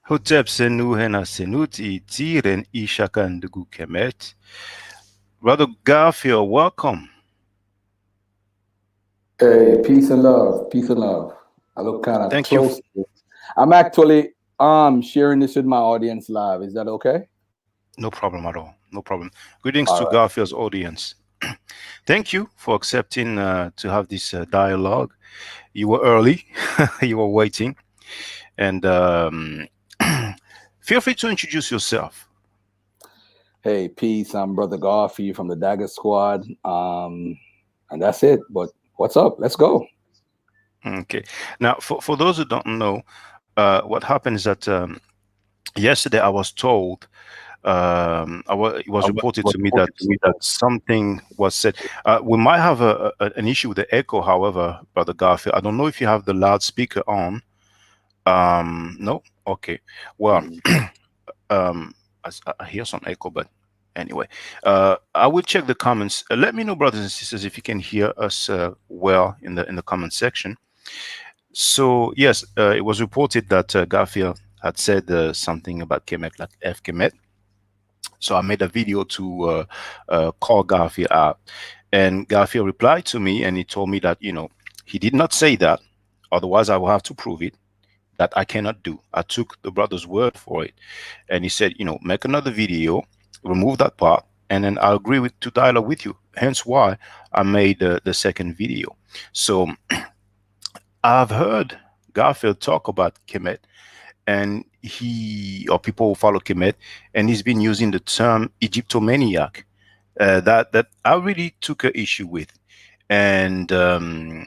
Hotep Senu Hena Senut Tiren Ishaka Ndugu Kemet. Brother Garfield, welcome. Hey, peace and love, peace and love. I look kind of Thank you. close to this. I'm actually sharing this with my audience live. Is that okay? No problem at all. No problem. Greetings All to right. Garfield's audience. Thank you for accepting to have this dialogue. You were early, you were waiting, and feel free to introduce yourself. Hey, peace. I'm Brother Garfield from the Dagger Squad. And that's it. But what's up? Let's go. Okay. Now, for those who don't know, what happened is that yesterday I was told, it was reported to me that something was said. We might have an issue with the echo, however, Brother Garfield. I don't know if you have the loudspeaker on. No? Okay. Well, Mhm. I hear some echo, but anyway, I will check the comments. Let me know, brothers and sisters, if you can hear us well in the comment section. So yes, it was reported that Garfield had said something about Kemet, like F Kemet. So I made a video to call Garfield out, and Garfield replied to me, and he told me that he did not say that. Otherwise, I will have to prove it. That I cannot do. I took the brother's word for it, and he said, make another video, remove that part, and then I'll agree with to dialogue with you. Hence why I made the second video. So I've heard Garfield talk about Kemet, and he or people who follow Kemet, and he's been using the term Egyptomaniac. That I really took a issue with, and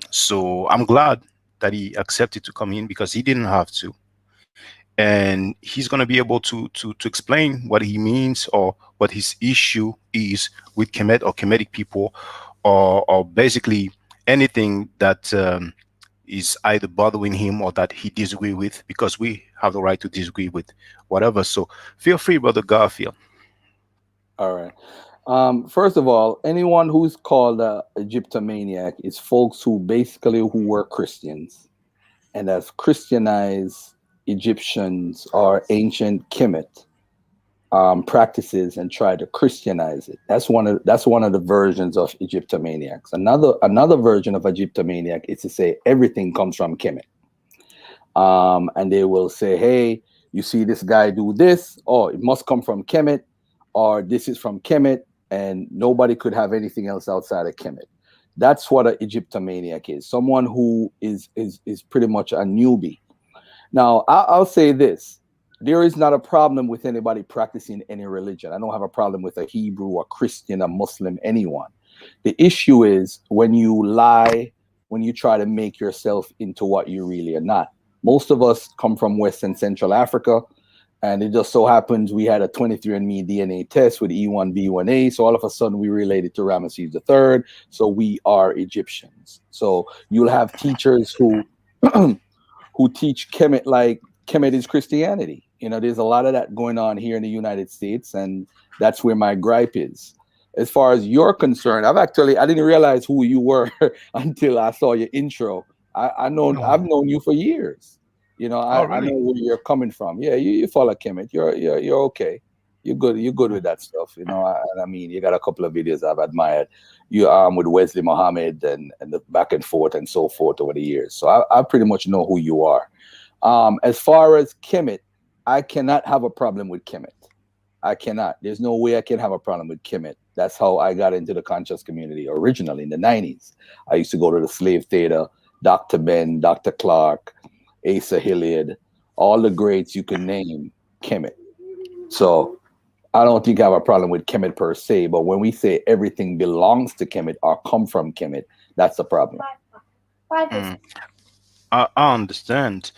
so I'm glad that he accepted to come in because he didn't have to, and he's going to be able to explain what he means or what his issue is with Kemet or Kemetic people, or basically anything that is either bothering him or that he disagree with, because we have the right to disagree with whatever. So feel free, Brother Garfield. All right. First of all, anyone who's called a Egyptomaniac is folks who basically who were Christians and have Christianized Egyptians or ancient Kemet practices and try to Christianize it. That's one of the versions of Egyptomaniacs. Another version of Egyptomaniac is to say everything comes from Kemet. And they will say, "Hey, you see this guy do this? Oh, it must come from Kemet, or this is from Kemet, and nobody could have anything else outside of Kemet." That's what an Egyptomaniac is. Someone who is pretty much a newbie. Now, I'll say this. There is not a problem with anybody practicing any religion. I don't have a problem with a Hebrew, a Christian, a Muslim, anyone. The issue is when you lie, when you try to make yourself into what you really are not. Most of us come from West and Central Africa, and it just so happens we had a 23andMe DNA test with E1B1A. So all of a sudden we related to Ramesses III. So we are Egyptians. So you'll have teachers who who teach Kemet like Kemet is Christianity. There's a lot of that going on here in the United States, and that's where my gripe is. As far as you're concerned, I didn't realize who you were until I saw your intro. I've Oh, known you for years. oh, I know really? where you're coming from. Yeah, you follow Kemet. You're okay. You're good with that stuff. And I mean, you got a couple of videos I've admired you with Wesley Muhammad and the back and forth and so forth over the years. So I pretty much know who you are. As far as Kemet, I cannot have a problem with Kemet. I cannot. There's no way I can have a problem with Kemet. That's how I got into the conscious community originally in the 90s. I used to go to the Slave Theater, Dr. Ben, Dr. Clark, Asa Hilliard, all the greats you can name, Kemet. So I don't think I have a problem with Kemet per se, but when we say everything belongs to Kemet or come from Kemet, that's a problem. Mm, I understand,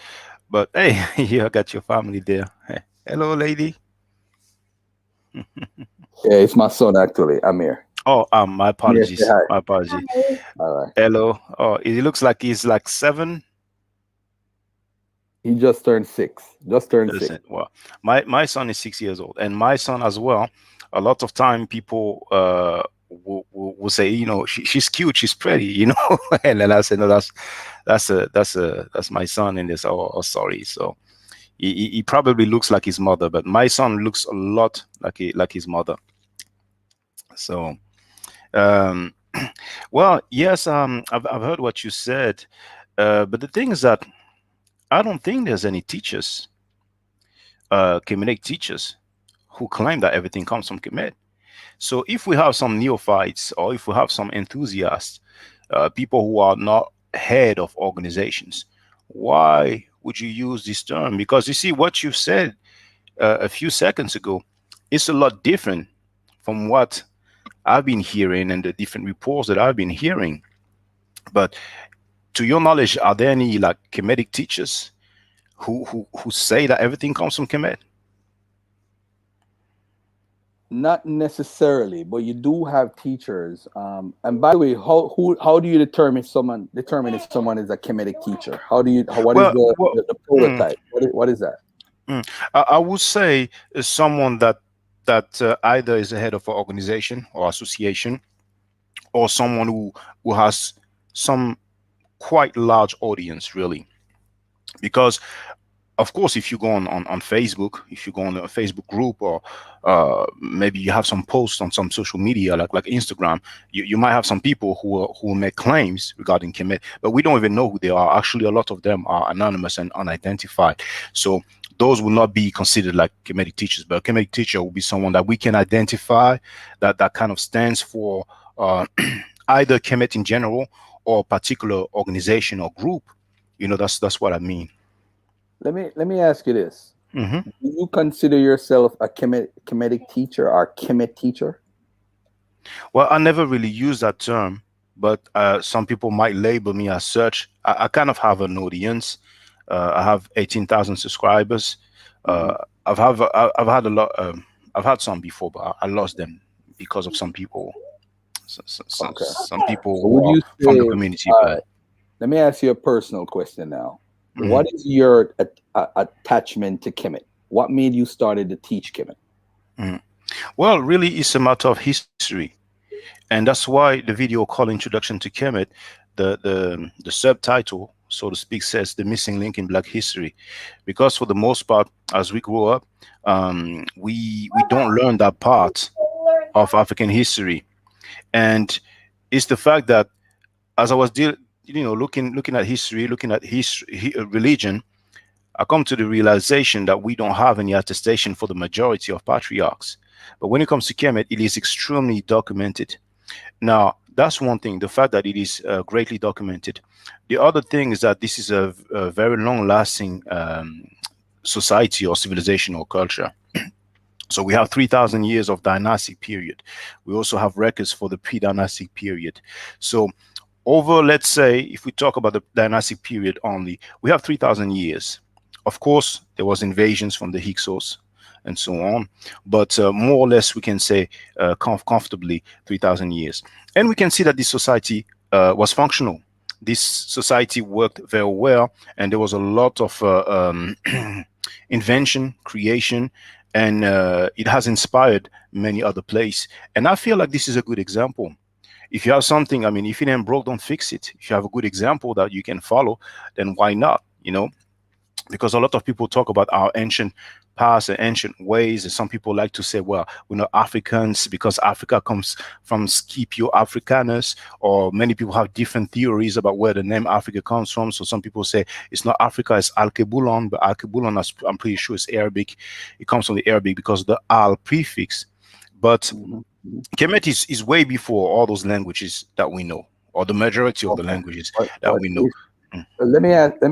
but hey, you got your family there. Hey, hello, lady. Yeah, it's my son actually, Amir. Oh, my Amir, say apologies. hi. My apology. All right. Hello. Oh, it looks like he's like 7. He just turned 6. Just turned 6. Listen, well, my son is 6 years old, and my son as well. A lot of time people will say, she's cute, she's pretty, and then I say, no, that's my son in this. Oh, sorry. So He probably looks like his mother, but my son looks a lot like his mother. So, um, well, yes, I've heard what you said, but the thing is that I don't think there's any teachers, Kemetic teachers, who claim that everything comes from Kemet. So if we have some neophytes or if we have some enthusiasts, people who are not head of organizations, why would you use this term? Because you see, what you said a few seconds ago is a lot different from what I've been hearing and the different reports that I've been hearing. But to your knowledge, are there any like Kemetic teachers who say that everything comes from Kemet? Not necessarily, but you do have teachers. And by the way, how do you determine if someone is a Kemetic teacher? What is Well, the well, the mm, prototype? What is that? mm. I would say is someone that either is the head of an organization or association, or someone who has some quite large audience, really. Because of course, if you go on Facebook, if you go on a Facebook group, or maybe you have some posts on some social media like Instagram, you might have some people who make claims regarding Kemet, but we don't even know who they are. Actually, a lot of them are anonymous and unidentified. So those will not be considered like Kemetic teachers, but a Kemetic teacher will be someone that we can identify, that kind of stands for either Kemet in general or a particular organization or group. That's what I mean. Let me ask you this: Hmm. do you consider yourself a Kemetic teacher or Kemet teacher? Well, I never really use that term, but some people might label me as such. I kind of have an audience. I have 18,000 subscribers. Hmm. Uh, I've had a lot. I've had some before, but I lost them because of some people. Okay. Some people So who would are you from the say? community, All but right. Let me ask you a personal question now. mhm. What is your attachment to Kemet? What made you started to teach Kemet? Mhm. Well, really, it's a matter of history. And that's why the video called Introduction to Kemet, the subtitle, so to speak, says the missing link in Black history. Because for the most part, as we grow up, we don't learn that part of African history. And it's the fact that as I was looking at history, looking at history, religion, I come to the realization that we don't have any attestation for the majority of patriarchs. But when it comes to Kemet, it is extremely documented. Now, that's one thing, the fact that it is greatly documented. The other thing is that this is a very long lasting society or civilization or culture. So we have 3,000 years of dynastic period. We also have records for the pre-dynastic period. So over, let's say, if we talk about the dynastic period only, we have 3,000 years. Of course, there was invasions from the Hyksos and so on, but more or less we can say comfortably 3,000 years. And we can see that this society was functional. This society worked very well, and there was a lot of invention, creation, and it has inspired many other places. And I feel like this is a good example. If you have something, I mean, if it ain't broke, don't fix it. If you have a good example that you can follow, then why not? Because a lot of people talk about our ancient past and ancient ways, and some people like to say, well, we're not Africans because Africa comes from Scipio Africanus, or many people have different theories about where the name Africa comes from. So some people say it's not Africa, it's Alkebulan, but Alkebulan, I'm pretty sure it's Arabic. It comes from the Arabic because of the al prefix. But Mhm, mhm. Kemet is way before all those languages that we know, or the majority of the Okay. languages that But we know. if, let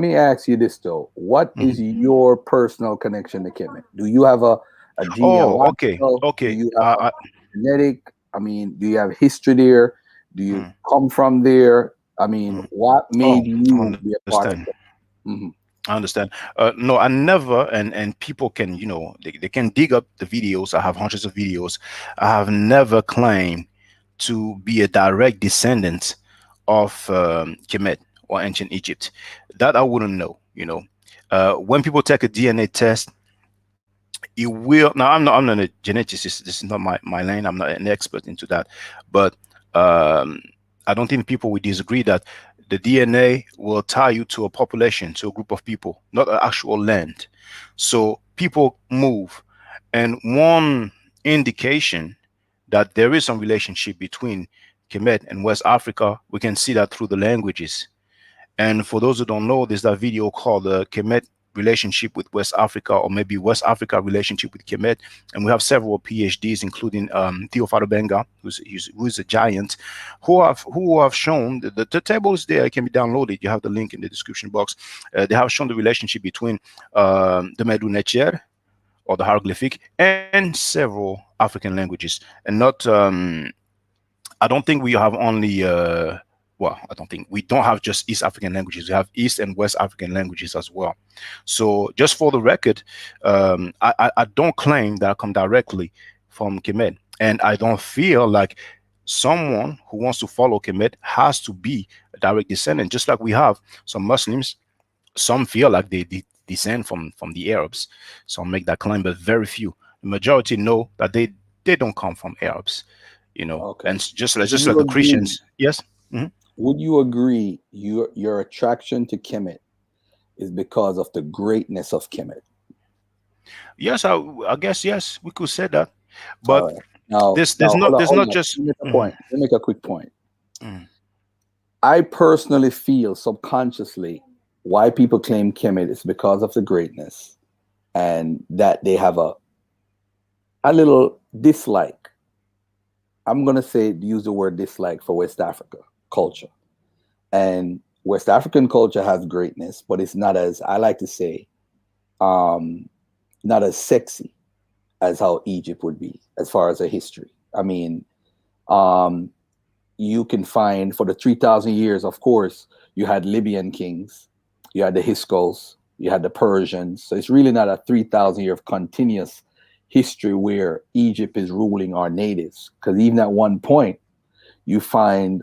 me ask you this though. What is Mhm. your personal connection to Kemet? Do you have a Oh, okay, genealogical? Do okay. you have a genetic? I mean, do you have history there? Do you Mm, come from there? I mean, mm. what Oh, made I you be a part of understand. it? Hmm. I understand. No, I never, and people can, they can dig up the videos. I have hundreds of videos. I have never claimed to be a direct descendant of Kemet or ancient Egypt. That I wouldn't know. When people take a DNA test, it will. Now, I'm not a geneticist. This is not my lane. I'm not an expert into that, but um, I don't think people would disagree that The DNA will tie you to a population, to a group of people, not an actual land. So people move. And one indication that there is some relationship between Kemet and West Africa, we can see that through the languages. And for those who don't know, there's that video called the Kemet relationship with West Africa, or maybe West Africa relationship with Kemet. And we have several PhDs, including Theophilo Benga, who's a giant, who have shown the table is there. It can be downloaded. You have the link in the description box. They have shown the relationship between the Medu Necher, or the hieroglyphic, and several African languages, and not I don't think we have only well, I don't think we don't have just East African languages. We have East and West African languages as well. So just for the record, I don't claim that I come directly from Kemet, and I don't feel like someone who wants to follow Kemet has to be a direct descendant. Just like we have some Muslims, some feel like they descend from the Arabs. Some make that claim, but very few. The majority know that they don't come from Arabs, you know. Okay. And Would just you like the agree? Christians, yes. Mhm. Would you agree your attraction to Kemet is because of the greatness of Kemet? Yes, I guess yes, we could say that. All But right. Now there's hold not on. just Let me make a mhm, point. Let me make a quick point. mhm. I personally feel subconsciously why people claim Kemet is because of the greatness and that they have a little dislike. I'm gonna say use the word dislike for West Africa culture. And West African culture has greatness, but it's not, as I like to say, um, not as sexy as how Egypt would be as far as a history. I mean, um, you can find for the 3,000 years, of course, you had Libyan kings, you had the Hyksos, you had the Persians. So it's really not a 3,000 year of continuous history where Egypt is ruling our natives. Because even at one point, you find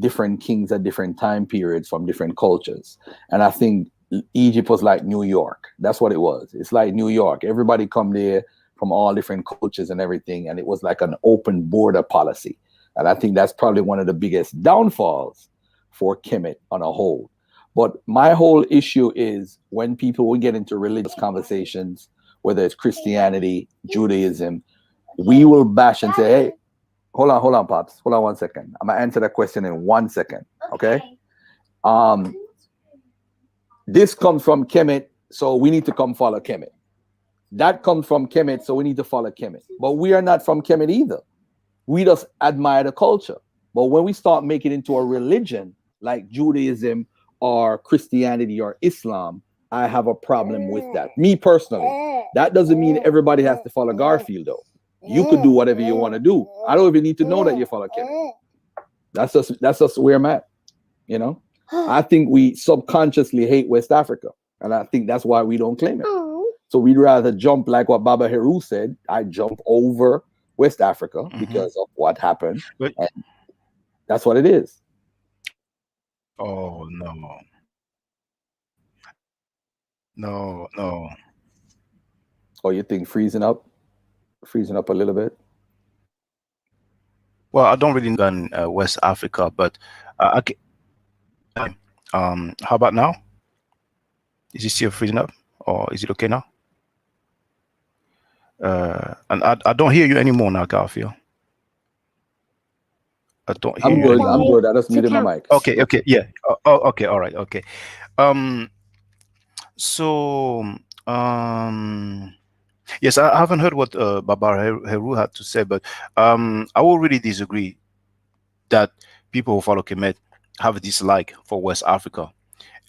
different kings at different time periods from different cultures. And I think Egypt was like New York. That's what it was. It's like New York. Everybody come there from all different cultures and everything. And it was like an open border policy. And I think that's probably one of the biggest downfalls for Kemet on a whole. But my whole issue is when people will get into religious conversations, whether it's Christianity, Judaism, we will bash and say, hey, hold on, Pops. Hold on 1 second. I'm gonna answer that question in 1 second. Okay. Um, this comes from Kemet, so we need to come follow Kemet. That comes from Kemet, so we need to follow Kemet. But we are not from Kemet either. We just admire the culture. But when we start making it into a religion like Judaism or Christianity or Islam, I have a problem with that. Me personally. That doesn't mean everybody has to follow Garfield though. You could do whatever you want to do. I don't even need to know that you follow Kemet. That's just where I'm at. You know? I think we subconsciously hate West Africa. And I think that's why we don't claim it. So we'd rather jump like what Baba Heru said. I jump over West Africa Mhm. because of what happened. But And that's what it is. oh no, no. Or you think freezing up a little bit. Well, I don't really know West Africa, but I can. How about now? Is it still freezing up, or is it okay now? And I don't hear you anymore now, Garfield. I don't hear I'm you good. I'm anymore. good. I just muted my mic. Okay, okay, yeah. Oh, okay, all right, okay. Um, so um, yes, I haven't heard what Babar Heru had to say, but I will really disagree that people who follow Kemet have a dislike for West Africa.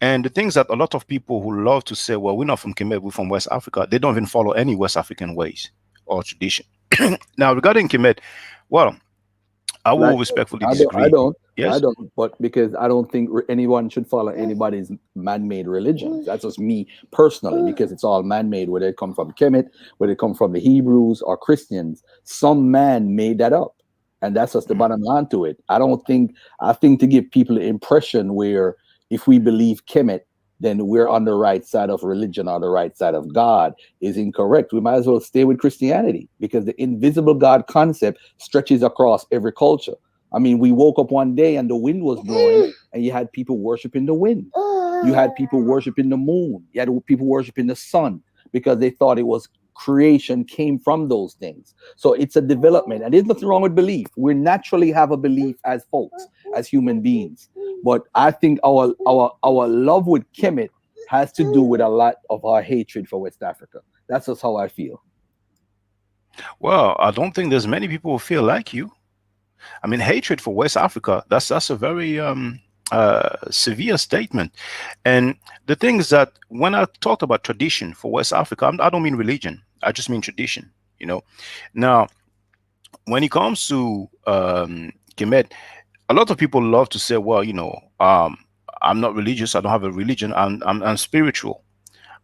And the things that a lot of people who love to say, well, we're not from Kemet, we're from West Africa, they don't even follow any West African ways or tradition. Now, regarding Kemet, well, I Like will respectfully I don't, I disagree. don't, I Yes. don't. But because I don't think anyone should follow anybody's man-made religion. That's just me personally. Because it's all man-made, whether it come from Kemet, whether it come from the Hebrews or Christians. Some man made that up, and that's just the Mm. bottom line to it. I don't think. I think to give people the impression where if we believe Kemet, then we're on the right side of religion or the right side of God is incorrect. We might as well stay with Christianity because the invisible God concept stretches across every culture. I mean, we woke up one day and the wind was blowing, and you had people worshiping the wind. You had people worshiping the moon. You had people worshiping the sun because they thought it was creation came from those things. So it's a development, and there's nothing wrong with belief. We naturally have a belief as folks, as human beings. But I think our love with Kemet has to do with a lot of our hatred for West Africa. That's just how I feel. Well, I don't think there's many people who feel like you. I mean, hatred for West Africa, that's a very severe statement. And the thing is that when I talked about tradition for West Africa, I don't mean religion. I just mean tradition, you know. Now, when it comes to Kemet, a lot of people love to say, well, I'm not religious. I don't have a religion. I'm spiritual.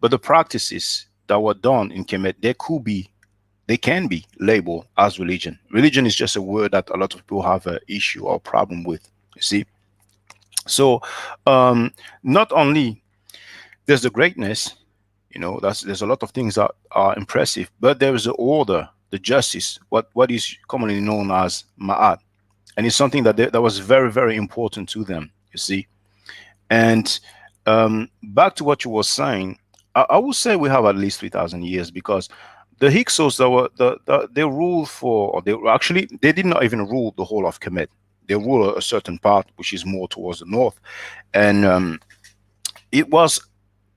But the practices that were done in Kemet, they can be labeled as religion. Religion is just a word that a lot of people have an issue or problem with. You see, so not only there's the greatness, there's a lot of things that are impressive, but there is the order, the justice, what is commonly known as ma'at, and it's something that was very very important to them. You see, and back to what you were saying, I would say we have at least 3,000 years because the Hyksos that were they ruled for, or they were actually they did not even rule the whole of Kemet. They ruled a certain part which is more towards the north, and it was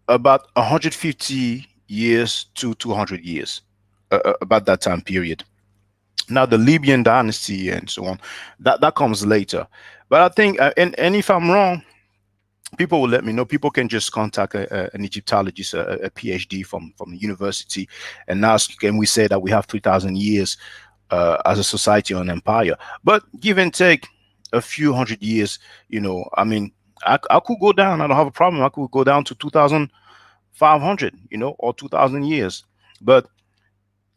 about 150 years to 200 years, about that time period. Now the Libyan dynasty and so on, that comes later. But I think, and if I'm wrong, people will let me know. People can just contact an Egyptologist, a PhD from the university, and ask, can we say that we have 3,000 years as a society or an empire? But give and take a few hundred years, I mean, I could go down. I don't have a problem. I could go down to 2,500, or 2,000 years. But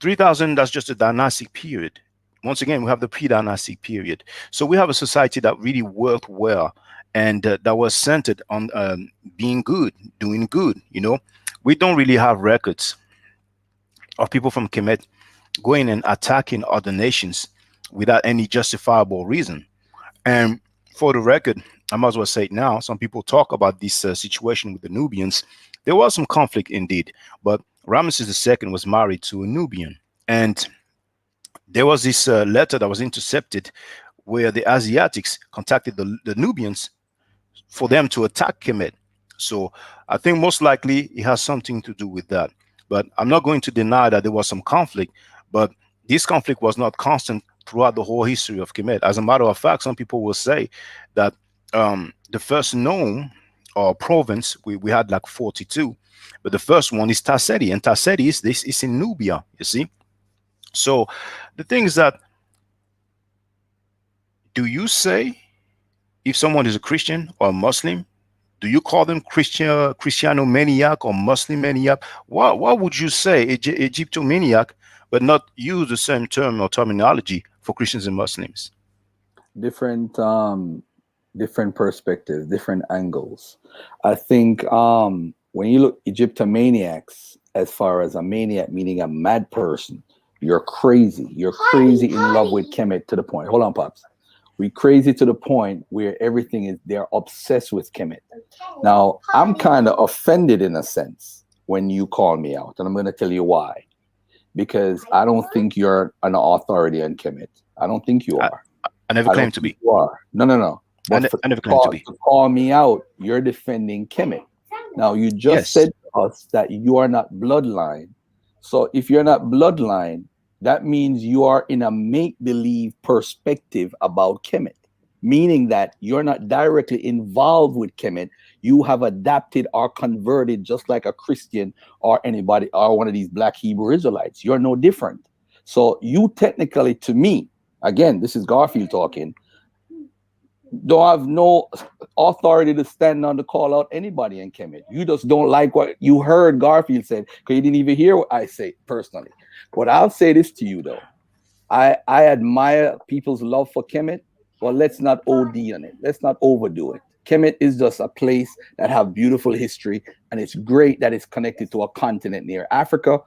3,000, that's just a dynastic period. Once again, we have the pre-dynastic period. So we have a society that really worked well, and that was centered on being good, doing good. We don't really have records of people from Kemet going and attacking other nations without any justifiable reason. And for the record, I might as well say it now. Some people talk about this situation with the Nubians. There was some conflict indeed, but Ramesses II was married to a Nubian, and there was this letter that was intercepted where the Asiatics contacted the Nubians for them to attack Kemet. So I think most likely it has something to do with that. But I'm not going to deny that there was some conflict, but this conflict was not constant throughout the whole history of Kemet. As a matter of fact, some people will say that the first known or province, we had like 42, but the first one is Tassedi, and Tassedi is in Nubia, you see. So the thing is that, do you say, if someone is a Christian or a Muslim, do you call them Christiano maniac or Muslim maniac? What would you say, Egyptomaniac, but not use the same term or terminology for Christians and Muslims? Different perspectives, different angles. I think when you look Egyptomaniacs, as far as a maniac meaning a mad person, you're crazy. You're crazy in love with Kemet to the point. Hold on, pops. We crazy to the point where everything is, they're obsessed with Kemet. Now, I'm kind of offended in a sense when you call me out, and I'm going to tell you why. Because I don't think you're an authority on Kemet. I don't think you are. I never claimed to be. You are. No. But I never claimed to be. To call me out, you're defending Kemet. Now, you just said to us that you are not bloodline. So if you're not bloodline, that means you are in a make-believe perspective about Kemet, meaning that you're not directly involved with Kemet. You have adapted or converted just like a Christian or anybody or one of these black Hebrew Israelites. You're no different. So you technically, to me, again, this is Garfield talking, don't have no authority to stand on to call out anybody in Kemet. You just don't like what you heard Garfield said because you didn't even hear what I say personally. But I'll say this to you though. I admire people's love for Kemet, but let's not OD on it. Let's not overdo it. Kemet is just a place that have beautiful history, and it's great that it's connected to a continent near Africa,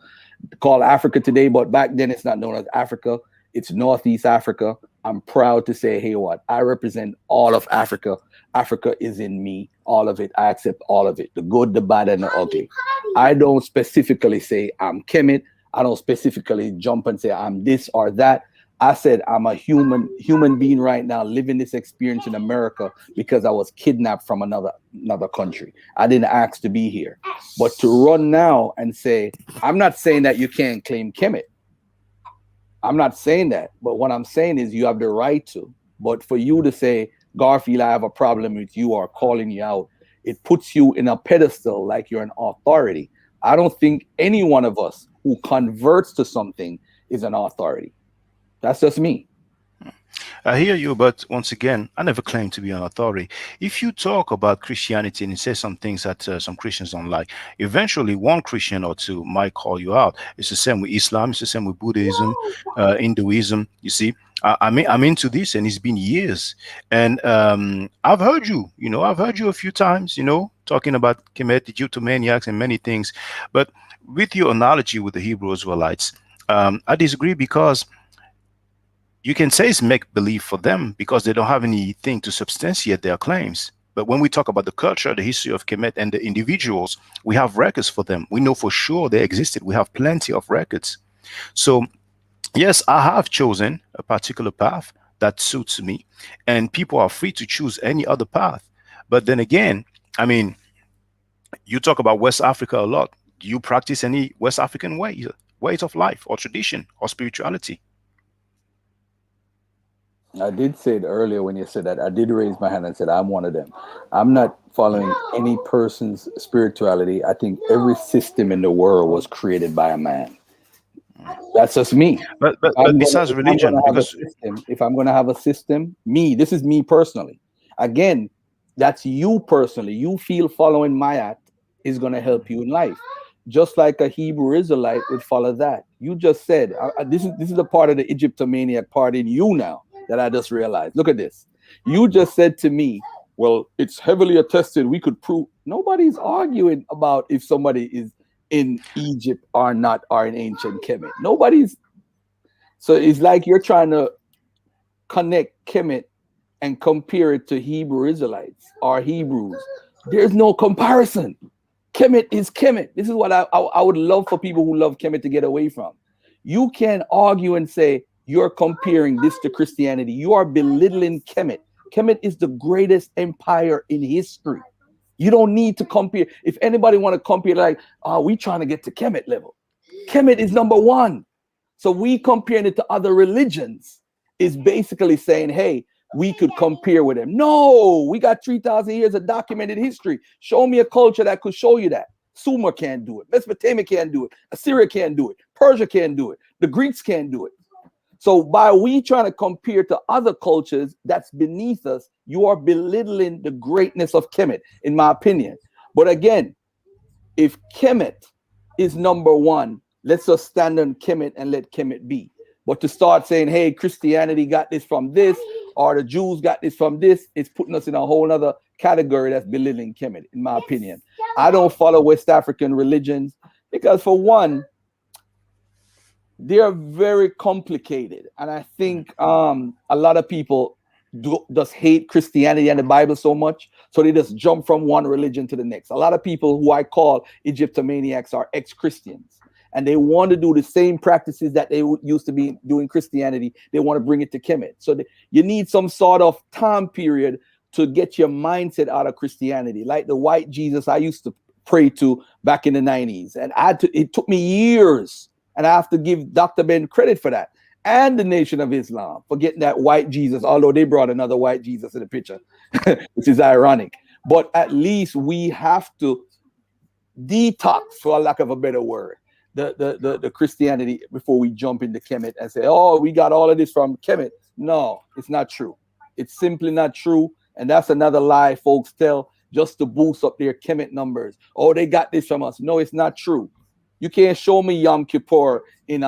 called Africa today, but back then it's not known as Africa. It's Northeast Africa. I'm proud to say, hey, what? I represent all of Africa. Africa is in me, all of it. I accept all of it, the good, the bad, and the ugly. I don't specifically say I'm Kemet. I don't specifically jump and say I'm this or that. I said I'm a human being right now living this experience in America because I was kidnapped from another country. I didn't ask to be here. But to run now and say, I'm not saying that you can't claim Kemet. I'm not saying that, but what I'm saying is you have the right to. But for you to say, Garfield, I have a problem with you or calling you out, it puts you in a pedestal like you're an authority. I don't think any one of us who converts to something is an authority. That's just me. I hear you, but once again, I never claim to be an authority. If you talk about Christianity and you say some things that some Christians don't like, eventually one Christian or two might call you out. It's the same with Islam. It's the same with Buddhism, Hinduism. You see, I'm into this, and it's been years. And I've heard you. I've heard you a few times. Talking about Kemet, Egyptomaniacs, and many things. But with your analogy with the Hebrew Israelites, I disagree because you can say it's make believe for them because they don't have anything to substantiate their claims. But when we talk about the culture, the history of Kemet and the individuals, we have records for them. We know for sure they existed. We have plenty of records. So, yes, I have chosen a particular path that suits me, and people are free to choose any other path. But then again, I mean, you talk about West Africa a lot. Do you practice any West African ways of life or tradition or spirituality? I did say it earlier when you said that. I did raise my hand and said, I'm one of them. I'm not following any person's spirituality. I think every system in the world was created by a man. That's just me. But besides If I'm gonna religion, have a because system, if I'm gonna have a system, this is me personally. Again, that's you personally. You feel following my act is gonna help you in life. Just like a Hebrew Israelite would follow that. You just said this is a part of the Egyptomaniac part in you now that I just realized. Look at this. You just said to me, well, it's heavily attested. We could prove nobody's arguing about if somebody is in Egypt or not, or in ancient Kemet. Nobody's. So it's like you're trying to connect Kemet and compare it to Hebrew Israelites or Hebrews. There's no comparison. Kemet is Kemet. This is what I would love for people who love Kemet to get away from. You can't argue and say you're comparing this to Christianity. You are belittling Kemet. Kemet is the greatest empire in history. You don't need to compare. If anybody want to compare, like, we trying to get to Kemet level. Kemet is number one. So we comparing it to other religions is basically saying, hey, we could compare with them. No, we got 3,000 years of documented history. Show me a culture that could show you that. Sumer can't do it. Mesopotamia can't do it. Assyria can't do it. Persia can't do it. The Greeks can't do it. So by we trying to compare to other cultures that's beneath us, you are belittling the greatness of Kemet, in my opinion. But again, if Kemet is number one, let's just stand on Kemet and let Kemet be. But to start saying, hey, Christianity got this from this, or the Jews got this from this, it's putting us in a whole other category that's belittling Kemet, in my opinion. I don't follow West African religions because, for one, they are very complicated. And I think a lot of people just hate Christianity and the Bible so much, so they just jump from one religion to the next. A lot of people who I call Egyptomaniacs are ex-Christians, and they want to do the same practices that they used to be doing Christianity. They want to bring it to Kemet. So you need some sort of time period to get your mindset out of Christianity. Like the white Jesus I used to pray to back in the 90s. And it took me years. And I have to give Dr. Ben credit for that. And the Nation of Islam for getting that white Jesus, although they brought another white Jesus in the picture, which is ironic. But at least we have to detox, for lack of a better word, the Christianity before we jump into Kemet and say, oh, we got all of this from Kemet. No, it's not true. It's simply not true. And that's another lie folks tell just to boost up their Kemet numbers. Oh, they got this from us. No, it's not true. You can't show me Yom Kippur in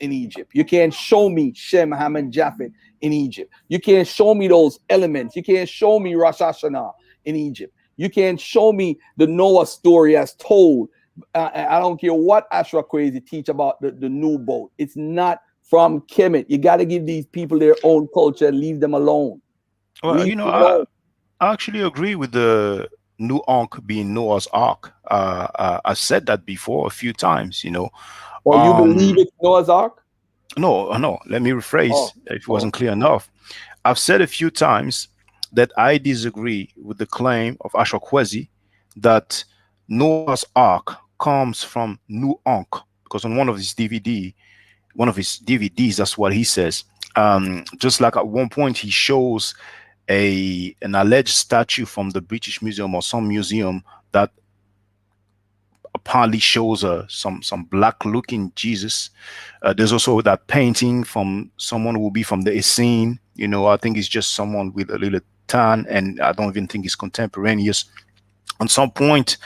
Egypt. You can't show me Shem, Ham, and Japhet in Egypt. You can't show me those elements. You can't show me Rosh Hashanah in Egypt. You can't show me the Noah story as told. I don't care what Ashra Crazy teach about the new boat. It's not from Kemet. You got to give these people their own culture and leave them alone. Well, Leave you know, them alone. I actually agree with the new Ankh being Noah's Ark. I said that before a few times. Or you believe Um, it's Noah's Ark? no, no. Let me Oh, rephrase if it oh. wasn't clear enough. I've said a few times that I disagree with the claim of Ashokwezi that Noah's Ark comes from New Ankh, because on one of his DVDs, that's what he says. Just like at one point he shows a an alleged statue from the British Museum or some museum that apparently shows some black looking Jesus. There's also that painting from someone who will be from the Essene. I think it's just someone with a little tan, and I don't even think it's contemporaneous. On some point,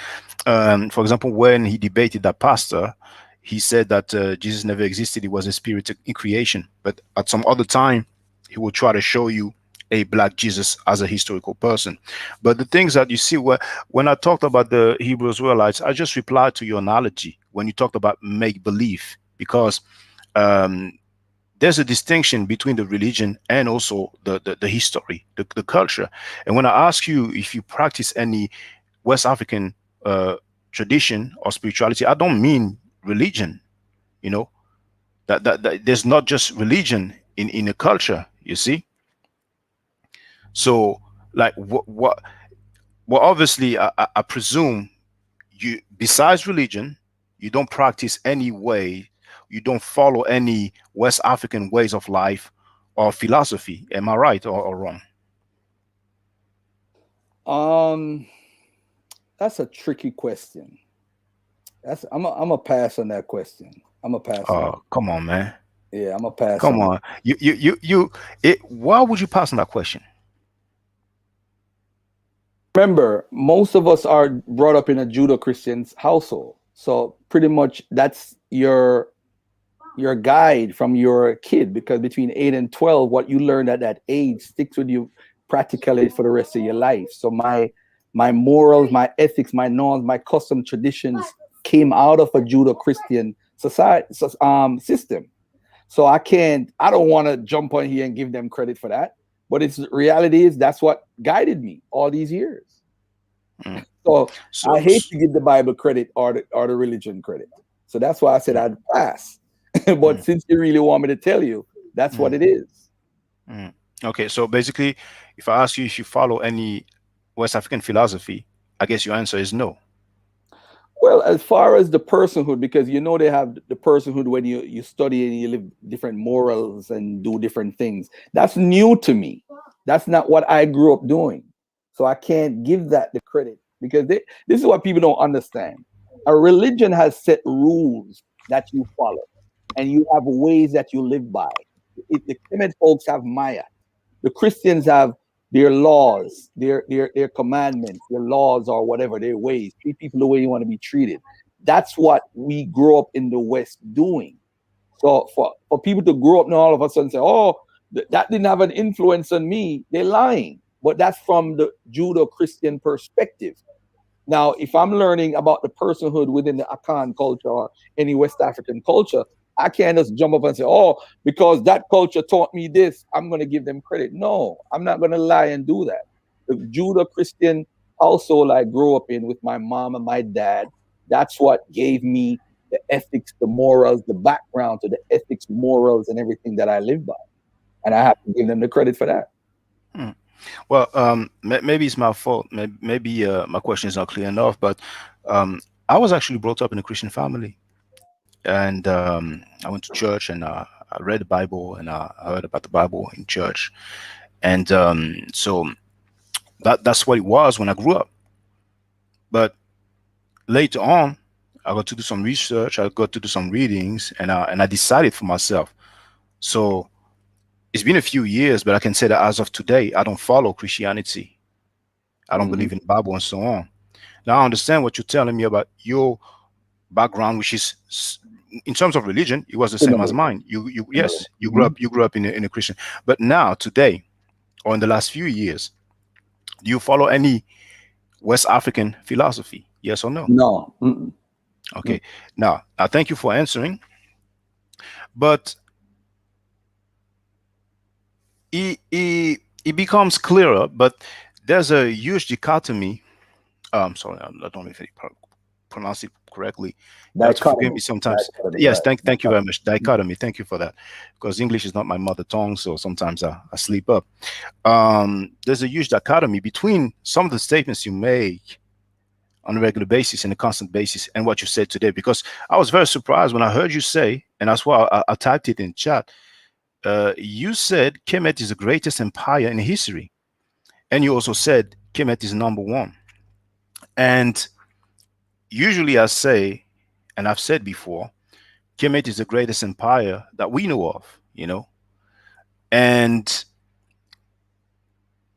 for example, when he debated that pastor, he said that Jesus never existed; he was a spirit in creation. But at some other time, he will try to show you a black Jesus as a historical person. But the things that you see, when I talked about the Hebrew Israelites, I just replied to your analogy when you talked about make believe, because um, there's a distinction between the religion and also the history, the culture. And when I ask you if you practice any West African uh, tradition or spirituality, I don't mean religion. You know that there's not just religion in a culture. You see, so like what well, obviously, I presume you, besides religion, you don't practice any way, you don't follow any West African ways of life or philosophy. Am I right or wrong? Um, that's a tricky question. I'm a pass on that question. I'm a pass on that. Come on, man. Yeah, I'm a pass Come on that. on. Why would you pass on that question? Remember, most of us are brought up in a Judo-Christian household, so pretty much that's your guide from your kid, because between 8 and 12, what you learn at that age sticks with you practically for the rest of your life. So my morals, my ethics, my norms, my custom traditions came out of a Judo-Christian society system. So I don't want to jump on here and give them credit for that, but it's reality is that's what guided me all these years. Mm. So So, I hate to give the Bible credit or the religion credit. So that's why I said mm, I'd pass. But mm, since you really want me to tell you, that's what mm, it is. mm. Okay, so basically, if I ask you if you follow any West African philosophy, I guess your answer is no. Well, as far as the personhood, because they have the personhood when you study and you live different morals and do different things. That's new to me. That's not what I grew up doing. So I can't give that the credit, because this is what people don't understand. A religion has set rules that you follow, and you have ways that you live by. The Kemet folks have Maya. The Christians have their laws, their commandments, their laws or whatever, their ways. Treat people the way you want to be treated. That's what we grow up in the West doing. So for people to grow up now all of a sudden say, oh, that didn't have an influence on me, they're lying. But that's from the Judo-Christian perspective. Now, if I'm learning about the personhood within the Akan culture or any West African culture, I can't just jump up and say, oh, because that culture taught me this, I'm going to give them credit. No, I'm not going to lie and do that. The Judo Christian household I grew up in with my mom and my dad, that's what gave me the ethics, the morals, the background to the ethics, morals, and everything that I live by. And I have to give them the credit for that. Hmm. Well, maybe it's my fault. Maybe my question is not clear enough. But um, I was actually brought up in a Christian family, and I went to church and I read the Bible and I heard about the Bible in church, and so that's what it was when I grew up. But later on, I got to do some research. I got to do some readings, and I decided for myself. So it's been a few years, but I can say that as of today, I don't follow Christianity. I don't Mhm. believe in the Bible and so on. Now I understand what you're telling me about your background, which is in terms of religion, it was the same as Similar, mine. You similar. yes, Mhm. you grew up in a Christian. But now today, or in the last few years, do you follow any West African philosophy? Yes or no? No. Mm-mm. Okay. Now, thank you for answering. But it becomes clearer, but there's a huge dichotomy. Sorry, I don't know if I pronounce it correctly. You have to forgive me Dichotomy. sometimes. Dichotomy. Go Yes, ahead. thank you very Dichotomy. much. Dichotomy. Thank you for that, because English is not my mother tongue, so sometimes I sleep up. There's a huge dichotomy between some of the statements you make on a regular basis and a constant basis and what you said today, because I was very surprised when I heard you say, and that's why I typed it in chat. You said Kemet is the greatest empire in history, and you also said Kemet is number one. And usually I say, and I've said before, Kemet is the greatest empire that we know of, you know. And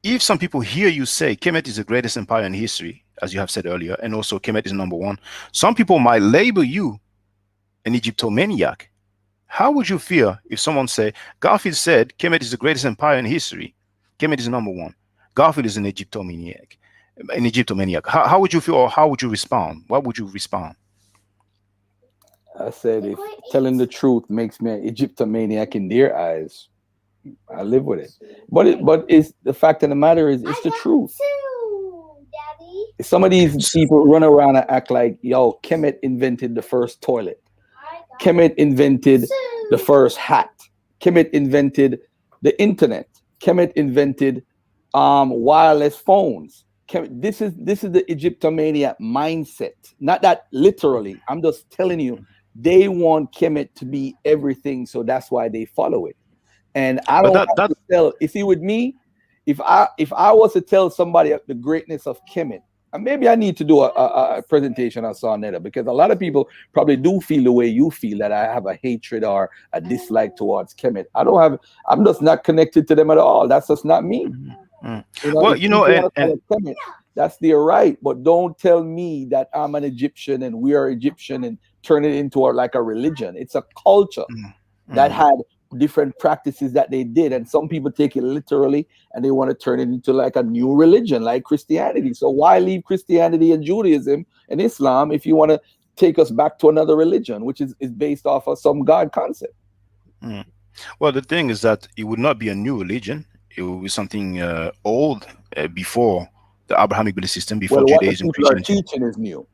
if some people hear you say Kemet is the greatest empire in history, as you have said earlier, and also Kemet is number one, some people might label you an Egyptomaniac. How would you feel if someone say Garfield said Kemet is the greatest empire in history? Kemet is number one. Garfield is an Egyptomaniac. An Egyptomaniac. How would you feel, or how would you respond? What would you respond? I said, if telling the truth makes me an Egyptomaniac in their eyes, I live with it. But it's the fact of the matter is it's the truth. Some of these people run around and act like, yo, Kemet invented the first toilet. Kemet invented the first hat. Kemet invented the internet. Kemet invented wireless phones. This is the Egyptomania mindset. Not that literally. I'm just telling you, they want Kemet to be everything, so that's why they follow it. And I But don't that have that to tell. You see, with me, if I was to tell somebody the greatness of Kemet, and maybe I need to do a presentation on Sonetta, because a lot of people probably do feel the way you feel, that I have a hatred or a dislike towards Kemet. I don't have. I'm just not connected to them at all. That's just not me. Mhm. Mm. You know, Well, if you know, people want to and follow Kemet, that's their right. But don't tell me that I'm an Egyptian and we are Egyptian and turn it into like a religion. It's a culture mm, that mhm. had different practices that they did, and some people take it literally and they want to turn it into like a new religion like Christianity. So why leave Christianity and Judaism and Islam if you want to take us back to another religion which is based off of some god concept? Mm. Well, the thing is that it would not be a new religion. It would be something old, before the Abrahamic belief system, before Well, what the Judaism, people are Christianity. teaching is new.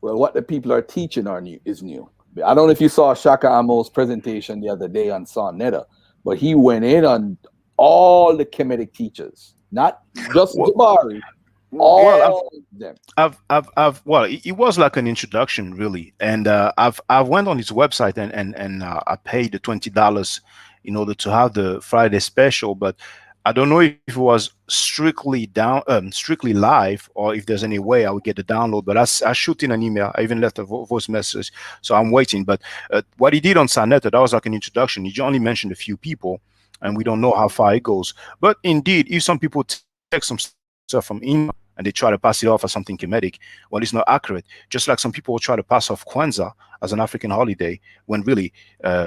Well, what the people are teaching are new is new. I don't know if you saw Shaka Amo's presentation the other day on Sonetta, but he went in on all the Kemetic teachers, not just Well, Jabari, well, all of them. well, it was like an introduction, really, and I've went on his website and I paid the $20 in order to have the Friday special, but I don't know if it was strictly live, or if there's any way I would get the download. But I shoot in an email. I even left a voice message, so I'm waiting. But what he did on Sanetta, that was like an introduction. He only mentioned a few people, and we don't know how far it goes. But indeed, if some people take some stuff from India and they try to pass it off as something Kemetic, well, it's not accurate. Just like some people will try to pass off Kwanzaa as an African holiday, when really,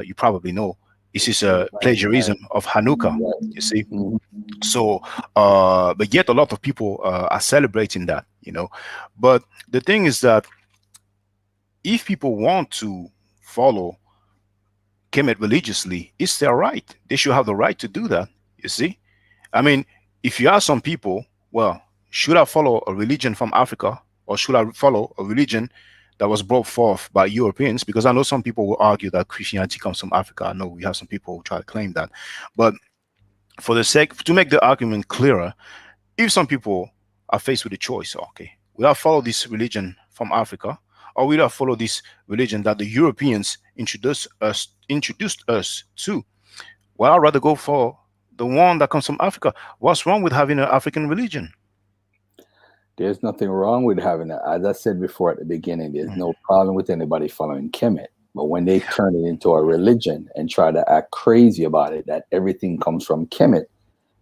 you probably know, this is a Right, plagiarism of Hanukkah. right. You see, Mhm. so but yet a lot of people are celebrating that, you know. But the thing is that if people want to follow Kemet religiously, it's their right. They should have the right to do that. You see, I mean, if you ask some people, well, should I follow a religion from Africa, or should I follow a religion that was brought forth by Europeans? Because I know some people will argue that Christianity comes from Africa. I know we have some people who try to claim that. But for the sake, to make the argument clearer, if some people are faced with a choice, okay, will I follow this religion from Africa, or will I follow this religion that the Europeans introduced us to? Well, I'd rather go for the one that comes from Africa. What's wrong with having an African religion? There's nothing wrong with having it. As I said before at the beginning, there's no problem with anybody following Kemet. But when they turn it into a religion and try to act crazy about it, that everything comes from Kemet,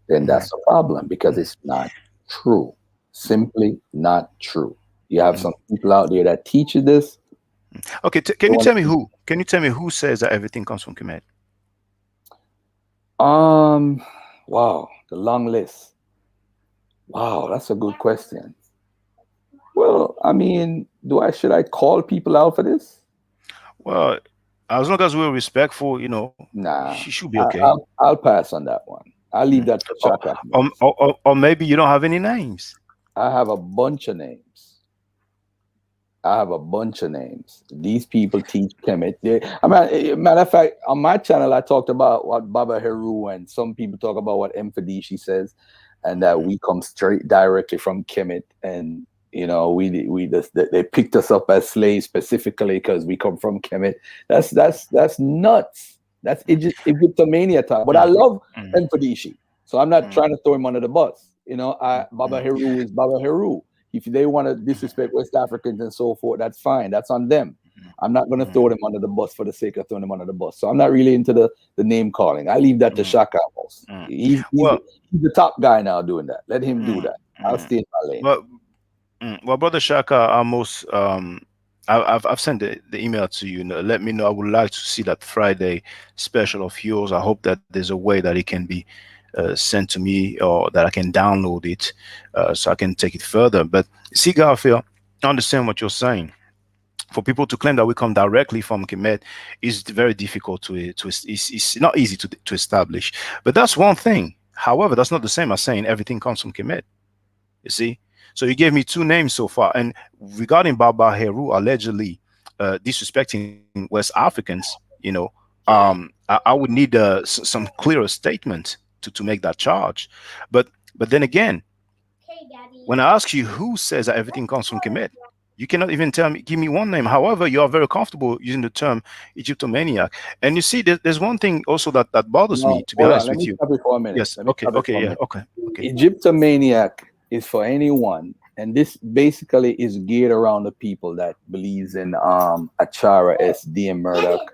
then Mhm, that's a problem, because it's not true. Simply not true. You have mhm. some people out there that teach you this. Okay, They can you want tell me who? Can you tell me who says that everything comes from Kemet? wow, the long list. Wow, that's a good question. Well, I mean, do I should I call people out for this? Well, as long as we're respectful, you know, she Nah, should be okay. I'll pass on that one. I leave that to Or, Shaka most. or maybe you don't have any names. I have a bunch of names. I have a bunch of names. These people teach Kemet. Matter of fact, on my channel, I talked about what Baba Heru and some people talk about what Mfadishi says, and that we come straight directly from Kemet. And we just they picked us up as slaves specifically because we come from Kemet. That's nuts. That's Egyptomania talk. But I Mm, love mm, Mfadishi, so I'm not mm, trying to throw him under the bus. Baba mm, Heru is Baba Heru. If they want to disrespect West Africans and so forth, that's fine. That's on them. I'm not going to throw mm, them under the bus for the sake of throwing them under the bus. So I'm not really into the name calling. I leave that to mm, Shaka almost. mm. He's Well, he's the top guy now doing that. Let him do mm, that. I'll mm. stay in my lane. Well, well, brother Shaka, almost I've sent the email to you. Let me know. I would like to see that Friday special of yours. I hope that there's a way that it can be sent to me, or that I can download it, so I can take it further. But see, Garfield, I understand what you're saying. For people to claim that we come directly from Kemet is very difficult it's not easy to establish. But that's one thing. However, that's not the same as saying everything comes from Kemet. You see? So you gave me two names so far. And regarding Baba Heru allegedly disrespecting West Africans, I would need some clearer statement to make that charge. But then again, when I ask you who says that everything comes from Kemet, you cannot even give me one name. However, you are very comfortable using the term Egyptomaniac. And you see, there's one thing also that bothers No, me, to be hold on. honest Let with me you. stop it for a minute. Yes. Let me Okay. stop it Okay. for a Yeah. minute. Okay. Okay. Egyptomaniac is for anyone, and this basically is geared around the people that believes in Achara, SD, and Murdoch,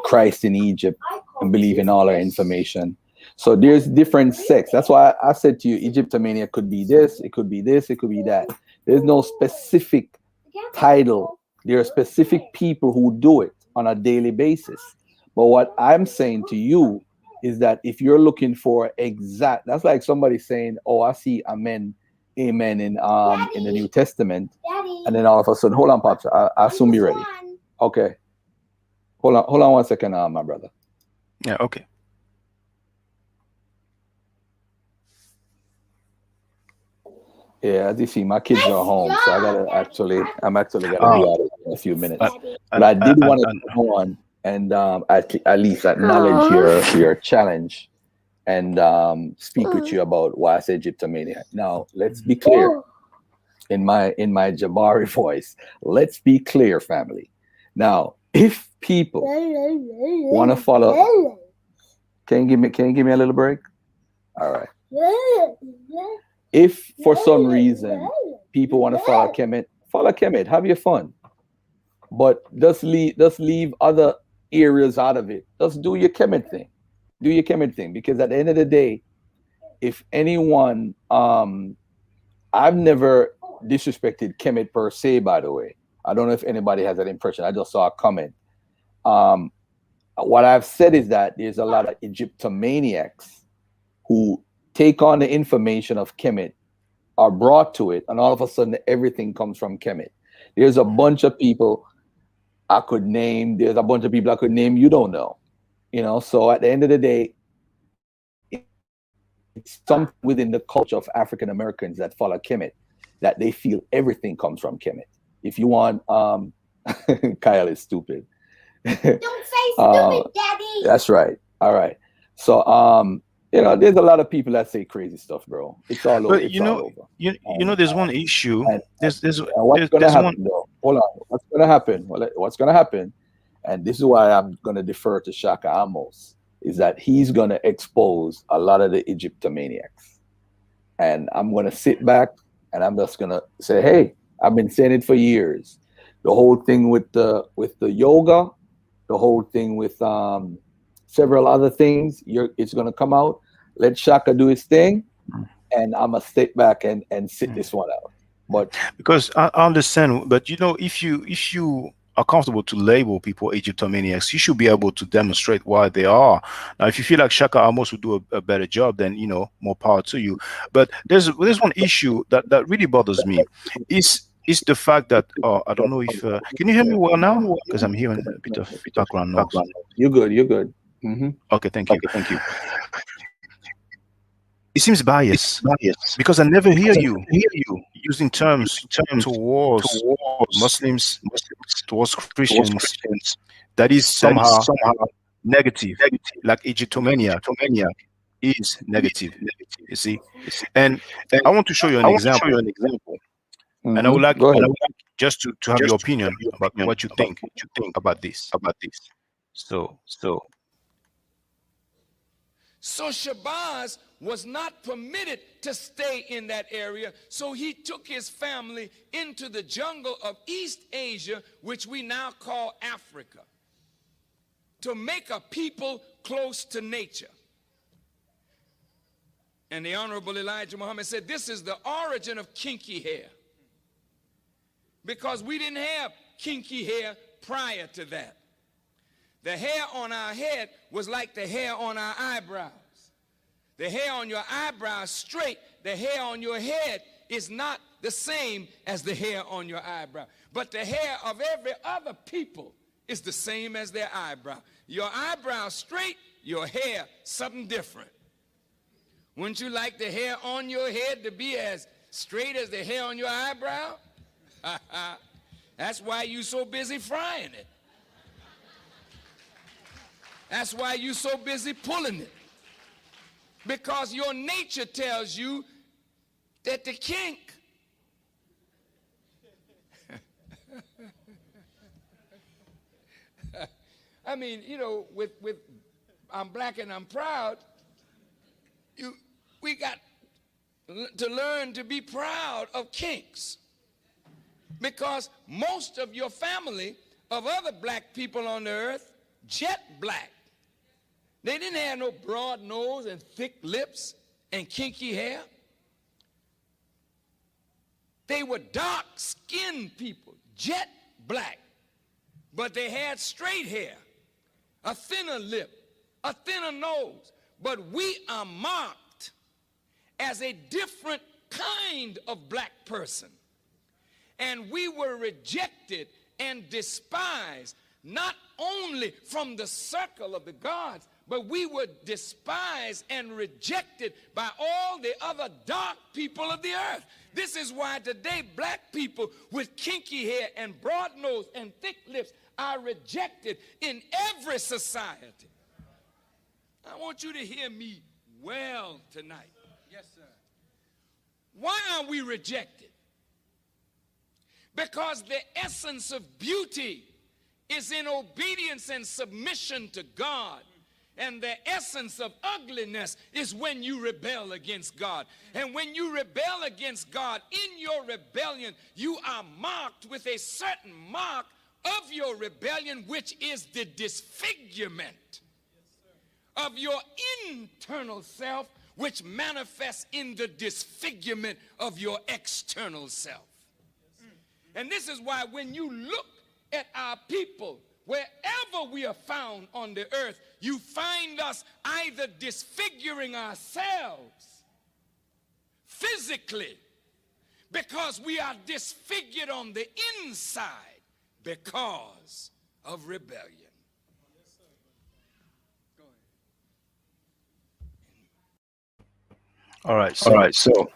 Christ in Egypt, and believe in all our information. So there's different sects. That's why I said to you, Egyptomania could be this, it could be this, it could be that. There's no specific title. There are specific people who do it on a daily basis. But what I'm saying to you is that if you're looking for exact, that's like somebody saying, "Oh, I see amen, amen in the New Testament," and then all of a sudden, hold on, pops, I soon be ready. Okay, hold on one second, my brother. Yeah. Okay. Yeah, as you see, my kids are home, so I'm actually gonna be Uh, out in a few I, minutes. But I, I I, did I, want to I, come on and at least acknowledge your challenge and speak with you about why I say Egyptomania. Now, let's be clear in my Jabari voice. Let's be clear, family. Now, if people want to follow, can you give me a little break? All right. If for some reason people want to follow Kemet, have your fun. But just leave other areas out of it. Just do your Kemet thing. Do your Kemet thing. Because at the end of the day, if anyone I've never disrespected Kemet per se, by the way. I don't know if anybody has that impression. I just saw a comment. Um, what I've said is that there's a lot of Egyptomaniacs who take on the information of Kemet, are brought to it, and all of a sudden everything comes from Kemet. There's a bunch of people I could name. There's a bunch of people I could name you don't know. So at the end of the day, it's something within the culture of African Americans that follow Kemet that they feel everything comes from Kemet. If you want, Kyle is stupid. Don't say stupid, That's Daddy. right. All right. So, there's a lot of people that say crazy stuff, bro. It's all over. but It's all over. there's one issue. And, There's there's and what's there's, gonna there's one. happen though? Hold on. What's gonna happen? Well, what's gonna happen? And this is why I'm gonna defer to Shaka Amos. Is that he's gonna expose a lot of the Egyptomaniacs, and I'm gonna sit back and I'm just gonna say, hey, I've been saying it for years. The whole thing with the yoga, the whole thing with several other things, it's gonna come out. Let Shaka do his thing, and I'm gonna sit back and sit this one out. But Because I understand, but if you are comfortable to label people Egyptomaniacs, you should be able to demonstrate why they are. Now, if you feel like Shaka Amos would do a better job, then more power to you. But there's one issue that really bothers me, is the fact that I don't know if can you hear me well now? Because I'm hearing a bit of background noise. you're good. You're good. Hmm. Okay, thank you. it seems biased because I never hear you using terms towards Muslims, towards Christians that is somehow negative, like Egyptomania is negative. You see, and I want to show you an example, and Go I ahead. would like just to have your opinion about what you think about this. So, So Shabazz was not permitted to stay in that area, so he took his family into the jungle of East Asia, which we now call Africa, to make a people close to nature. And the Honorable Elijah Muhammad said, this is the origin of kinky hair, because we didn't have kinky hair prior to that. The hair on our head was like the hair on our eyebrows. The hair on your eyebrows straight, the hair on your head is not the same as the hair on your eyebrow. But the hair of every other people is the same as their eyebrow. Your eyebrow straight, your hair something different. Wouldn't you like the hair on your head to be as straight as the hair on your eyebrow? That's why you so busy frying it. That's why you so busy pulling it. Because your nature tells you that the kink I mean, you know, with I'm black and I'm proud, we got to learn to be proud of kinks. Because most of your family of other black people on the earth, jet black. They didn't have no broad nose and thick lips and kinky hair. They were dark-skinned people, jet black, but they had straight hair, a thinner lip, a thinner nose. But we are marked as a different kind of black person. And we were rejected and despised, not only from the circle of the gods, but we were despised and rejected by all the other dark people of the earth. This is why today black people with kinky hair and broad nose and thick lips are rejected in every society. I want you to hear me well tonight. Yes, sir. Why are we rejected? Because the essence of beauty is in obedience and submission to God. And the essence of ugliness is when you rebel against God. And when you rebel against God, in your rebellion, you are marked with a certain mark of your rebellion, which is the disfigurement of your internal self, which manifests in the disfigurement of your external self. And this is why when you look at our people, wherever we are found on the earth, you find us either disfiguring ourselves physically because we are disfigured on the inside because of rebellion. all right. So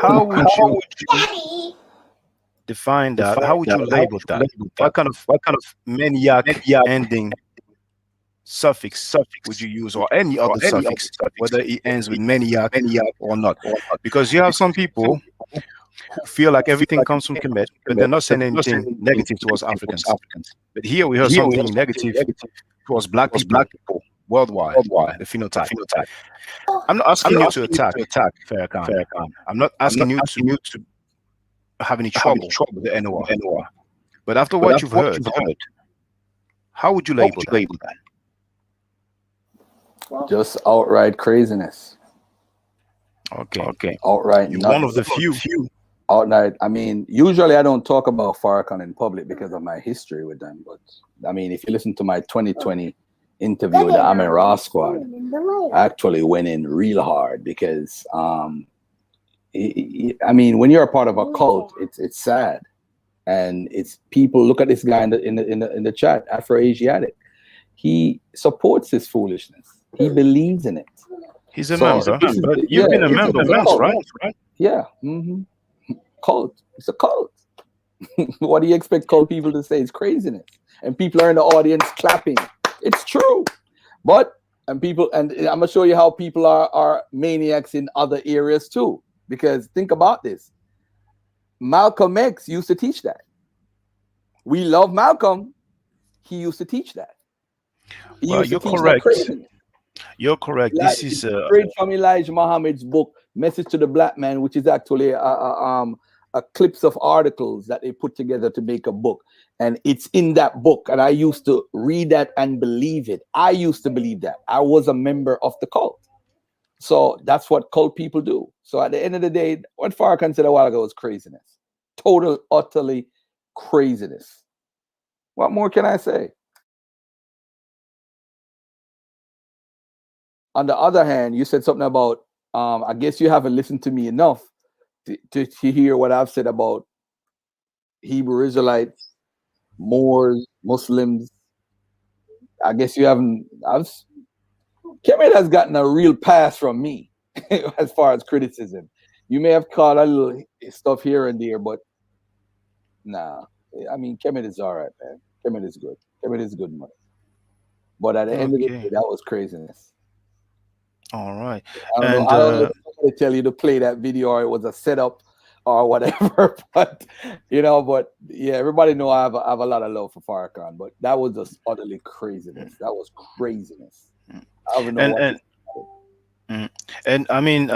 how would you Daddy. define that? How would you label that? What kind of maniac ending suffix would you use, or any other suffix, whether it ends with maniac or not? Because you have some people who feel like everything comes from Kemet, but they're not saying anything negative towards Africans. But here we heard something negative towards black people worldwide, the phenotype. I'm not asking you to attack Farrakhan. I'm not asking you to have any trouble with the NOR. But after what you've heard, how would you label that? Just outright craziness. Okay. Outright You're nuts. one of the few. Outright. I mean, usually I don't talk about Farrakhan in public because of my history with them. But I mean, if you listen to my 2020 interview with the Amin Ra squad, I actually went in real hard because, I mean, when you're a part of a cult, it's sad, and it's people. Look at this guy in the chat, Afro-Asiatic. He supports this foolishness. He believes in it. He's a So member, this is but yeah, you've been a it's member a once, cult. right? Yeah, cult. It's a cult. What do you expect cult people to say? It's craziness, and people are in the audience clapping. It's true, but and people and I'm gonna show you how people are maniacs in other areas too. Because think about this: Malcolm X used to teach that. We love Malcolm. He used to teach that. He Well, used to you're teach that correct. craziness. You're correct. Like, This it's is straight from Elijah Muhammad's book, Message to the Black Man, which is actually a clips of articles that they put together to make a book. And it's in that book. And I used to read that and believe it. I used to believe that. I was a member of the cult. So that's what cult people do. So at the end of the day, what Farrakhan said a while ago was craziness. Total, utterly craziness. What more can I say? On the other hand, you said something about I guess you haven't listened to me enough to hear what I've said about Hebrew Israelites, Moors, Muslims. I guess you haven't. Kemet has gotten a real pass from me as far as criticism. You may have caught a little stuff here and there, but nah. I mean, Kemet is all right, man. Kemet is good. Kemet is good money. But at the end of the day, okay. that was craziness. All right. I don't know. And I don't know if somebody tell you to play that video or it was a setup or whatever. But but yeah, everybody know I have a lot of love for Farrakhan, but that was just utterly craziness. That was craziness. I don't know and what to and mm, and I mean,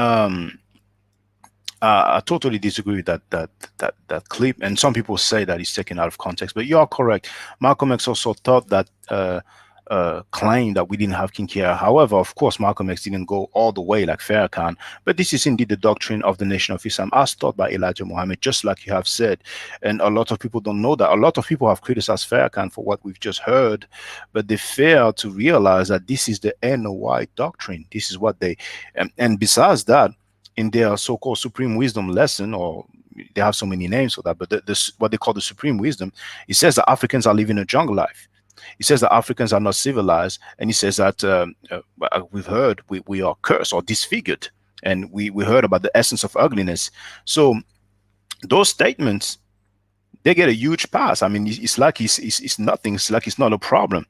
I totally disagree with that clip. And some people say that it's taken out of context, but you are correct. Malcolm X also thought that claim that we didn't have Kinkia. However, of course, Malcolm X didn't go all the way like Farrakhan. But this is indeed the doctrine of the Nation of Islam, as taught by Elijah Muhammad, just like you have said. And a lot of people don't know that. A lot of people have criticized Farrakhan for what we've just heard, but they fail to realize that this is the NOI doctrine. This is what they, and besides that, in their so-called supreme wisdom lesson, or they have so many names for that, but what they call the supreme wisdom, it says that Africans are living a jungle life. He says that Africans are not civilized, and he says that we've heard we are cursed or disfigured, and we heard about the essence of ugliness. So those statements, they get a huge pass. I mean, it's like it's nothing. It's like it's not a problem.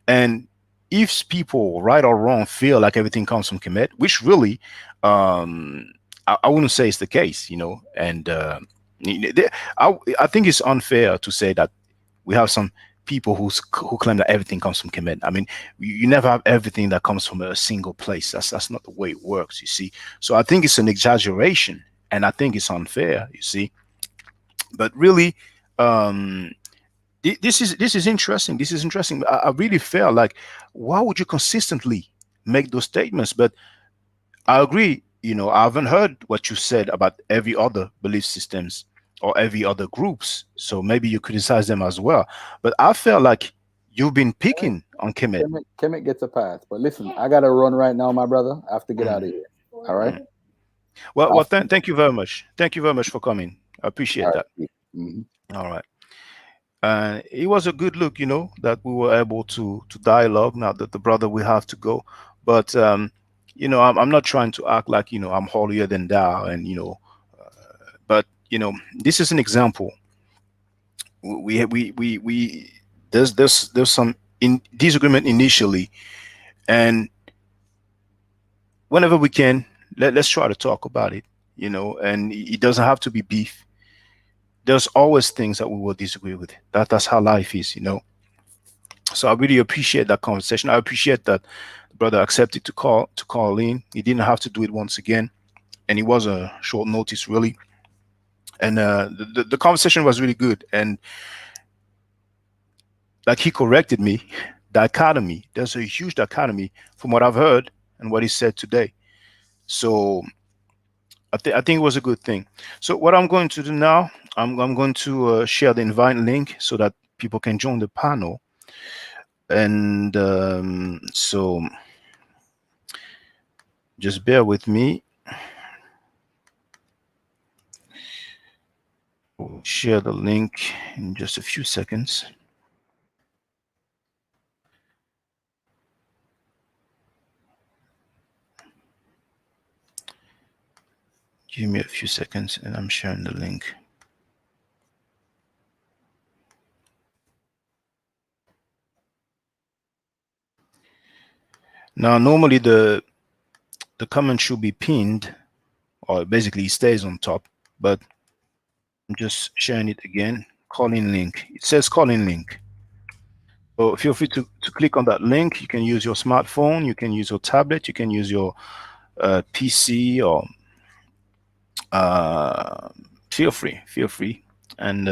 And if people, right or wrong, feel like everything comes from Kemet, which really, I wouldn't say it's the case, And I think it's unfair to say that we have some people who claim that everything comes from Kemet. I mean, you never have everything that comes from a single place. That's not the way it works, you see. So I think it's an exaggeration, and I think it's unfair, you see. But really, um, this is interesting. This is interesting. I really felt like, why would you consistently make those statements? But I agree. I haven't heard what you said about every other belief systems or every other groups. So maybe you criticize them as well. But I felt like you've been picking on Kemet. Kemet gets a pass. But listen, I gotta run right now, my brother. I have to get out of Mm, here. All right. mm. Well, I'll, thank you very much. Thank you very much for coming. I all appreciate that. right. Mhm. All right. It was a good look, that we were able to dialogue. Now that the brother will have to go, but I'm not trying to act like I'm holier than thou, and but this is an example. We there's some in disagreement initially, and whenever we can, let's try to talk about it. And it doesn't have to be beef. There's always things that we will disagree with. That's how life is. So I really appreciate that conversation. I appreciate that the brother accepted to call in. He didn't have to do it once again, and it was a short notice, really. And the conversation was really good. And like he corrected me, dichotomy. There's a huge dichotomy from what I've heard and what he said today. So I think it was a good thing. So what I'm going to do now, I'm going to share the invite link so that people can join the panel. And so just bear with me. We'll share the link in just a few seconds. Give me a few seconds, and I'm sharing the link. Now, normally the comment should be pinned, or basically it stays on top, but I'm just sharing it again. Calling link. It says calling link. So feel free to click on that link. You can use your smartphone, you can use your tablet, you can use your PC, or uh, feel free. And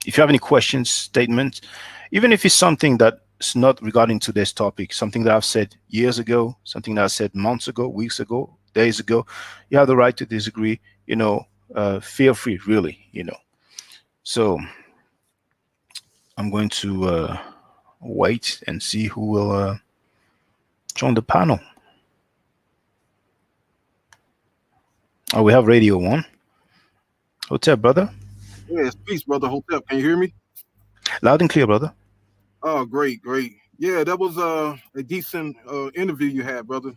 if you have any questions, statements, even if it's something that's not regarding today's topic, something that I've said years ago, something that I said months ago, weeks ago, days ago, you have the right to disagree. Feel free, really. So I'm going to wait and see who will join the panel. Oh, we have Radio One. Hotel, brother. Yes, peace, brother. Hotel. Can you hear me? Loud and clear, brother. Oh, great, great. Yeah, that was a decent interview you had, brother.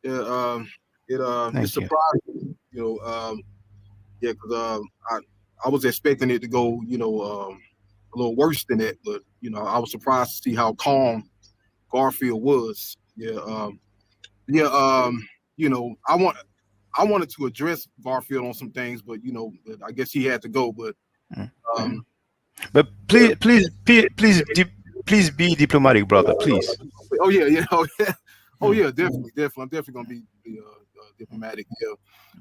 Yeah, it Thank you. surprised me, yeah, because I was expecting it to go, a little worse than that, but I was surprised to see how calm Garfield was. Yeah, yeah. I wanted to address Garfield on some things, but I guess he had to go. But Mm. um, But yeah. please be diplomatic, brother. Please. Oh yeah, yeah, oh yeah, oh Mm. yeah, definitely, definitely. I'm definitely gonna be diplomatic. Yeah,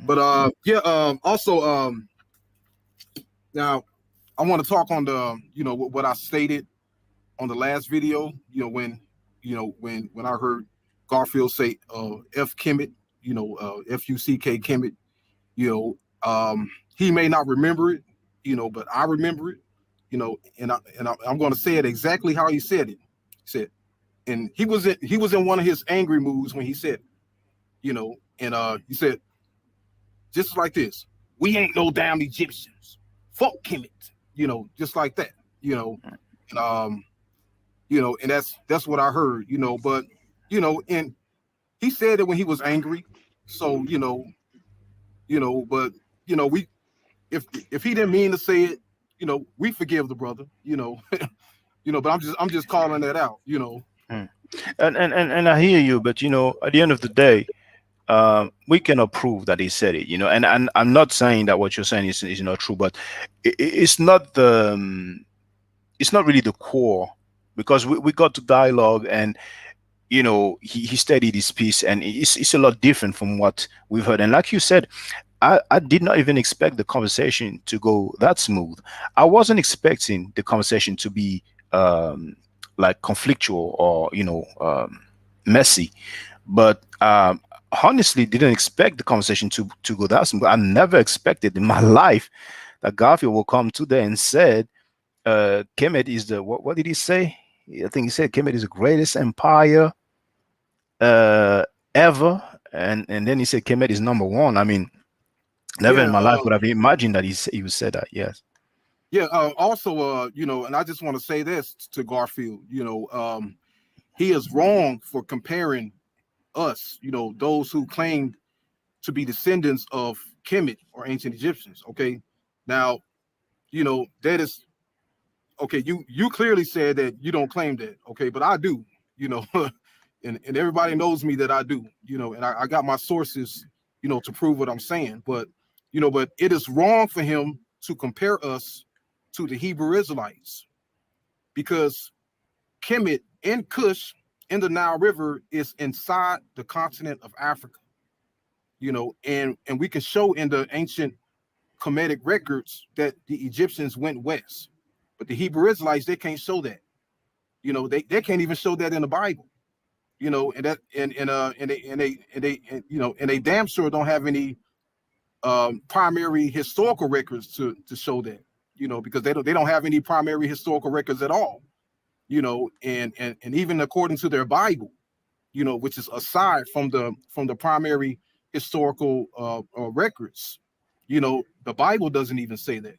but yeah. Also, now I want to talk on the what I stated on the last video. When I heard Garfield say F Kemet, Fuck Kemet. He may not remember it, but I remember it. I'm going to say it exactly how he said it. He said, and he was in one of his angry moods when he said, and he said just like this: "We ain't no damn Egyptians. Fuck Kemet," just like that, and and that's what I heard, but and he said it when he was angry, so but we if he didn't mean to say it, we forgive the brother, but I'm just calling that out, Mm. And I hear you, but at the end of the day, we cannot prove that he said it. And I'm not saying that what you're saying is not true, but it's not really the core, because we got to dialogue, and he studied his piece, and it's a lot different from what we've heard. And like you said, I did not even expect the conversation to go that smooth. I wasn't expecting the conversation to be like conflictual, or messy, but honestly didn't expect the conversation to go that smooth. I never expected in my life that Garfield will come today and said Kemet is the what did he say? I think he said Kemet is the greatest empire uh, ever, and then he said Kemet is number one. I mean, never in yeah my life would have imagined that he would say that. Yes. yeah also and I just want to say this to Garfield, he is wrong for comparing us, those who claim to be descendants of Kemet or ancient Egyptians. Okay, now that is okay. You clearly said that you don't claim that. Okay, but I do. You know, and everybody knows me that I do. And I got my sources. To prove what I'm saying. But it is wrong for him to compare us to the Hebrew Israelites, because Kemet and Cush in the Nile River is inside the continent of Africa. And we can show in the ancient Kemetic records that the Egyptians went west, but the Hebrew Israelites, they can't show that. They can't even show that in the Bible. And that and they damn sure don't have any primary historical records to show that. Because they don't have any primary historical records at all. And even according to their Bible, which is aside from the primary historical records, the Bible doesn't even say that.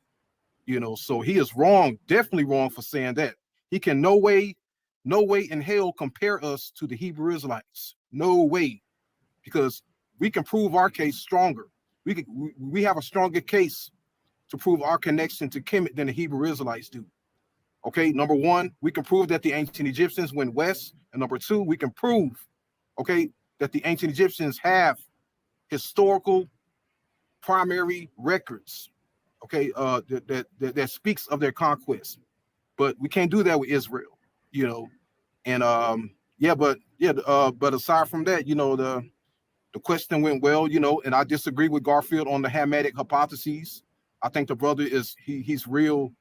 So he is wrong, definitely wrong for saying that. He can no way in hell compare us to the Hebrew Israelites. No way, because we can prove our case stronger. we have a stronger case to prove our connection to Kemet than the Hebrew Israelites do. Okay, number one, we can prove that the ancient Egyptians went west, and number two, we can prove, okay, that the ancient Egyptians have historical primary records, okay, that speaks of their conquest. But we can't do that with Israel, you know. And but aside from that, you know, the question went well, you know, and I disagree with Garfield on the Hamitic hypotheses. I think the brother he's real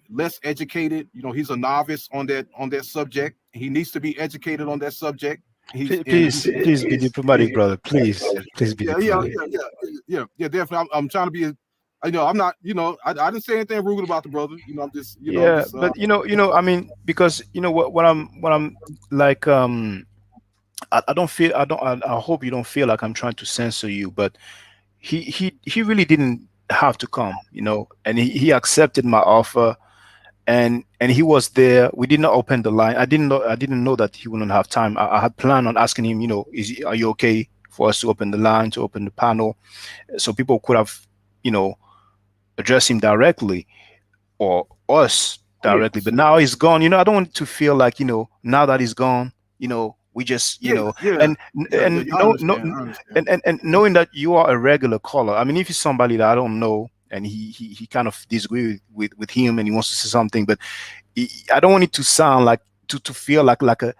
less educated. You know, he's a novice on that subject. He needs to be educated on that subject. Please be diplomatic, brother. Please be Yeah, yeah, diplomatic. yeah, yeah, definitely. I'm trying to be. I know I'm not. You know, I didn't say anything rude about the brother. You know, I'm just. You know, I'm Yeah, just. but I mean, because what I'm like, I don't feel, I hope you don't feel like I'm trying to censor you, but he really didn't have to come, and he accepted my offer, and he was there. We did not open the line. I didn't know that he wouldn't have time. I had planned on asking him, are you okay for us to open the line, to open the panel, so people could have, you know, addressed him directly, or us directly. But now he's gone. I don't want to feel like, now that he's gone, we just, Yeah, yeah, and yeah. and I no no understand. I understand. and knowing that you are a regular caller. I mean, if it's somebody that I don't know and he kind of disagree with him and he wants to say something, but I don't want it to sound like, to feel like a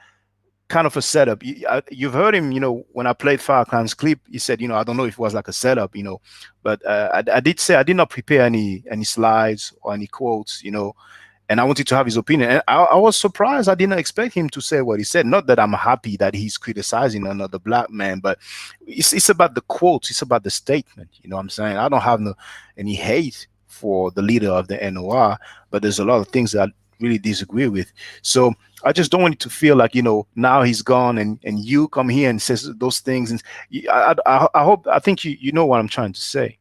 kind of a setup. You've heard him, when I played Fireclan's clip, he said, I don't know if it was like a setup, but I did say I did not prepare any slides or any quotes, and I wanted to have his opinion. And I was surprised. I didn't expect him to say what he said. Not that I'm happy that he's criticizing another black man, but it's about the quotes. It's about the statement. You know what I'm saying? I don't have any hate for the leader of the NOR, but there's a lot of things that I really disagree with. So I just don't want it to feel like, now he's gone and you come here and says those things. And I hope, I think you know what I'm trying to say.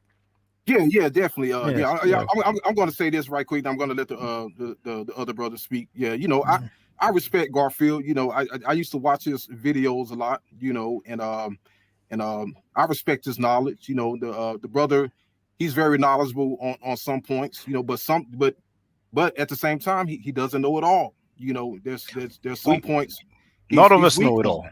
Yeah, yeah, definitely. Yes, Yeah. yes. I'm going to say this right quick. I'm going to let the other brother speak. Yeah, I respect Garfield. I used to watch his videos a lot. I respect his knowledge. The brother, he's very knowledgeable on some points. But at the same time, he doesn't know it all. There's some We points None of he's us weak know it on. all.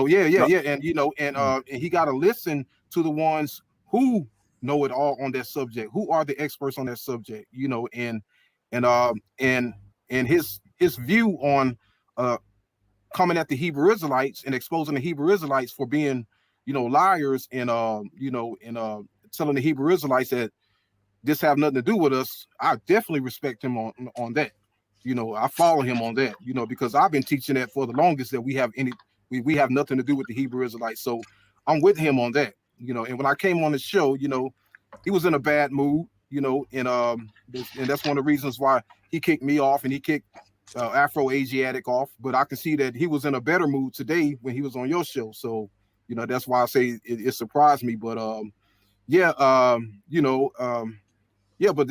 Yeah, yeah, No, yeah, and he got to listen to the ones who know it all on that subject, who are the experts on that subject, and his view on uh coming at the Hebrew Israelites and exposing the Hebrew Israelites for being, liars, and telling the Hebrew Israelites that this have nothing to do with us. I definitely respect him on that. I follow him on that, because I've been teaching that for the longest, that we have nothing to do with the Hebrew Israelites. So I'm with him on that, and when I came on the show, he was in a bad mood, and that's one of the reasons why he kicked me off and he kicked Afro Asiatic off. But I can see that he was in a better mood today when he was on your show. So, that's why I say it surprised me. But yeah, yeah, but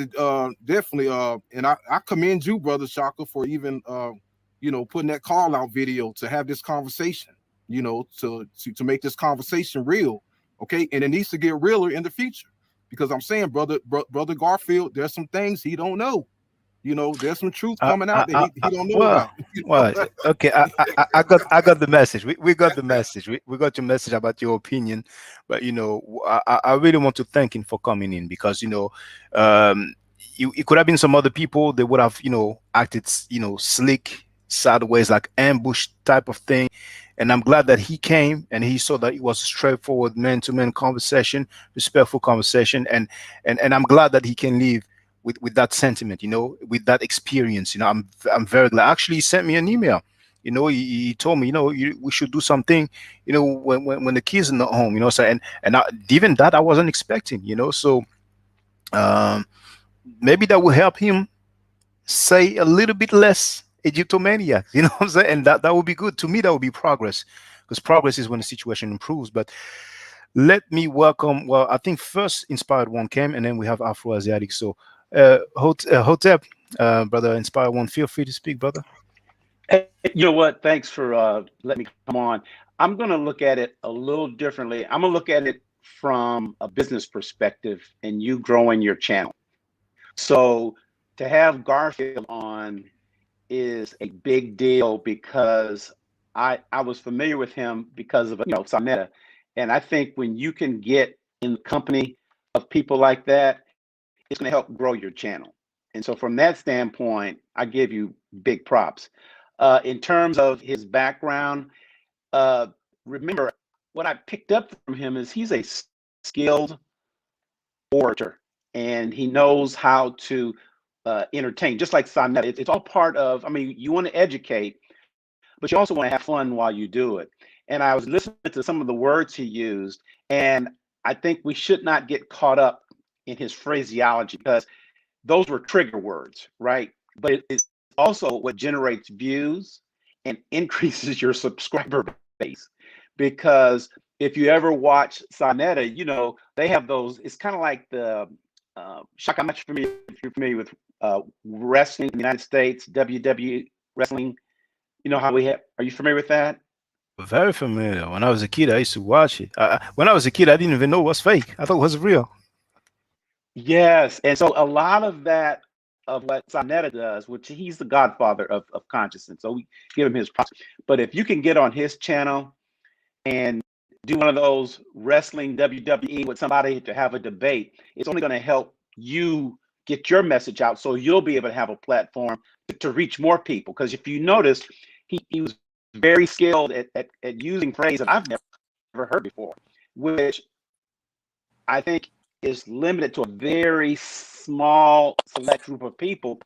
definitely, and I commend you, brother Shaka, for even putting that call out video to have this conversation, to make this conversation real, okay? And it needs to get realer in the future, because I'm saying, brother Garfield, there's some things he don't know. There's some truth coming out that he don't know well, about. well, okay. I got the message. We got the message. We got your message about your opinion, but I really want to thank him for coming in, because um, it could have been some other people. They would have acted slick, sideways, like ambush type of thing. And I'm glad that he came and he saw that it was a straightforward man-to-man conversation, respectful conversation, and I'm glad that he can leave with that sentiment, with that experience. I'm very glad. Actually, he sent me an email. He told me, we should do something, when the kids are not home, So even that I wasn't expecting, So um, maybe that will help him say a little bit less Egyptomania, what I'm saying? And that would be good. To me, that would be progress, because progress is when the situation improves. But let me welcome, well, I think first Inspired One came, and then we have Afro Asiatic. So, Hotep, brother Inspired One, feel free to speak, brother. Hey, you know what? Thanks for letting me come on. I'm going to look at it a little differently. I'm going to look at it from a business perspective and you growing your channel. So to have Garfield on is a big deal because I was familiar with him because of Sameta, and I think when you can get in the company of people like that, it's going to help grow your channel. And so from that standpoint, I give you big props. In terms of his background, remember what I picked up from him is he's a skilled orator, and he knows how to entertain, just like Simon. It's all part of, I mean, you want to educate, but you also want to have fun while you do it. And I was listening to some of the words he used, and I think we should not get caught up in his phraseology because those were trigger words, right? But it's also what generates views and increases your subscriber base. Because if you ever watch Sinetta, they have those, it's kind of like the Shaka, I'm not familiar if you're familiar with wrestling in the United States, WWE wrestling. You know how are you familiar with that? Very familiar. When I was a kid, I used to watch it. When I was a kid, I didn't even know it was fake. I thought it was real. Yes. And so a lot of that, of what Sinetta does, which he's the godfather of consciousness. So we give him his props. But if you can get on his channel and do one of those wrestling WWE with somebody to have a debate, it's only going to help you get your message out, so you'll be able to have a platform to reach more people. Because if you notice, he was very skilled at using phrases that I've never heard before, which I think is limited to a very small select group of people,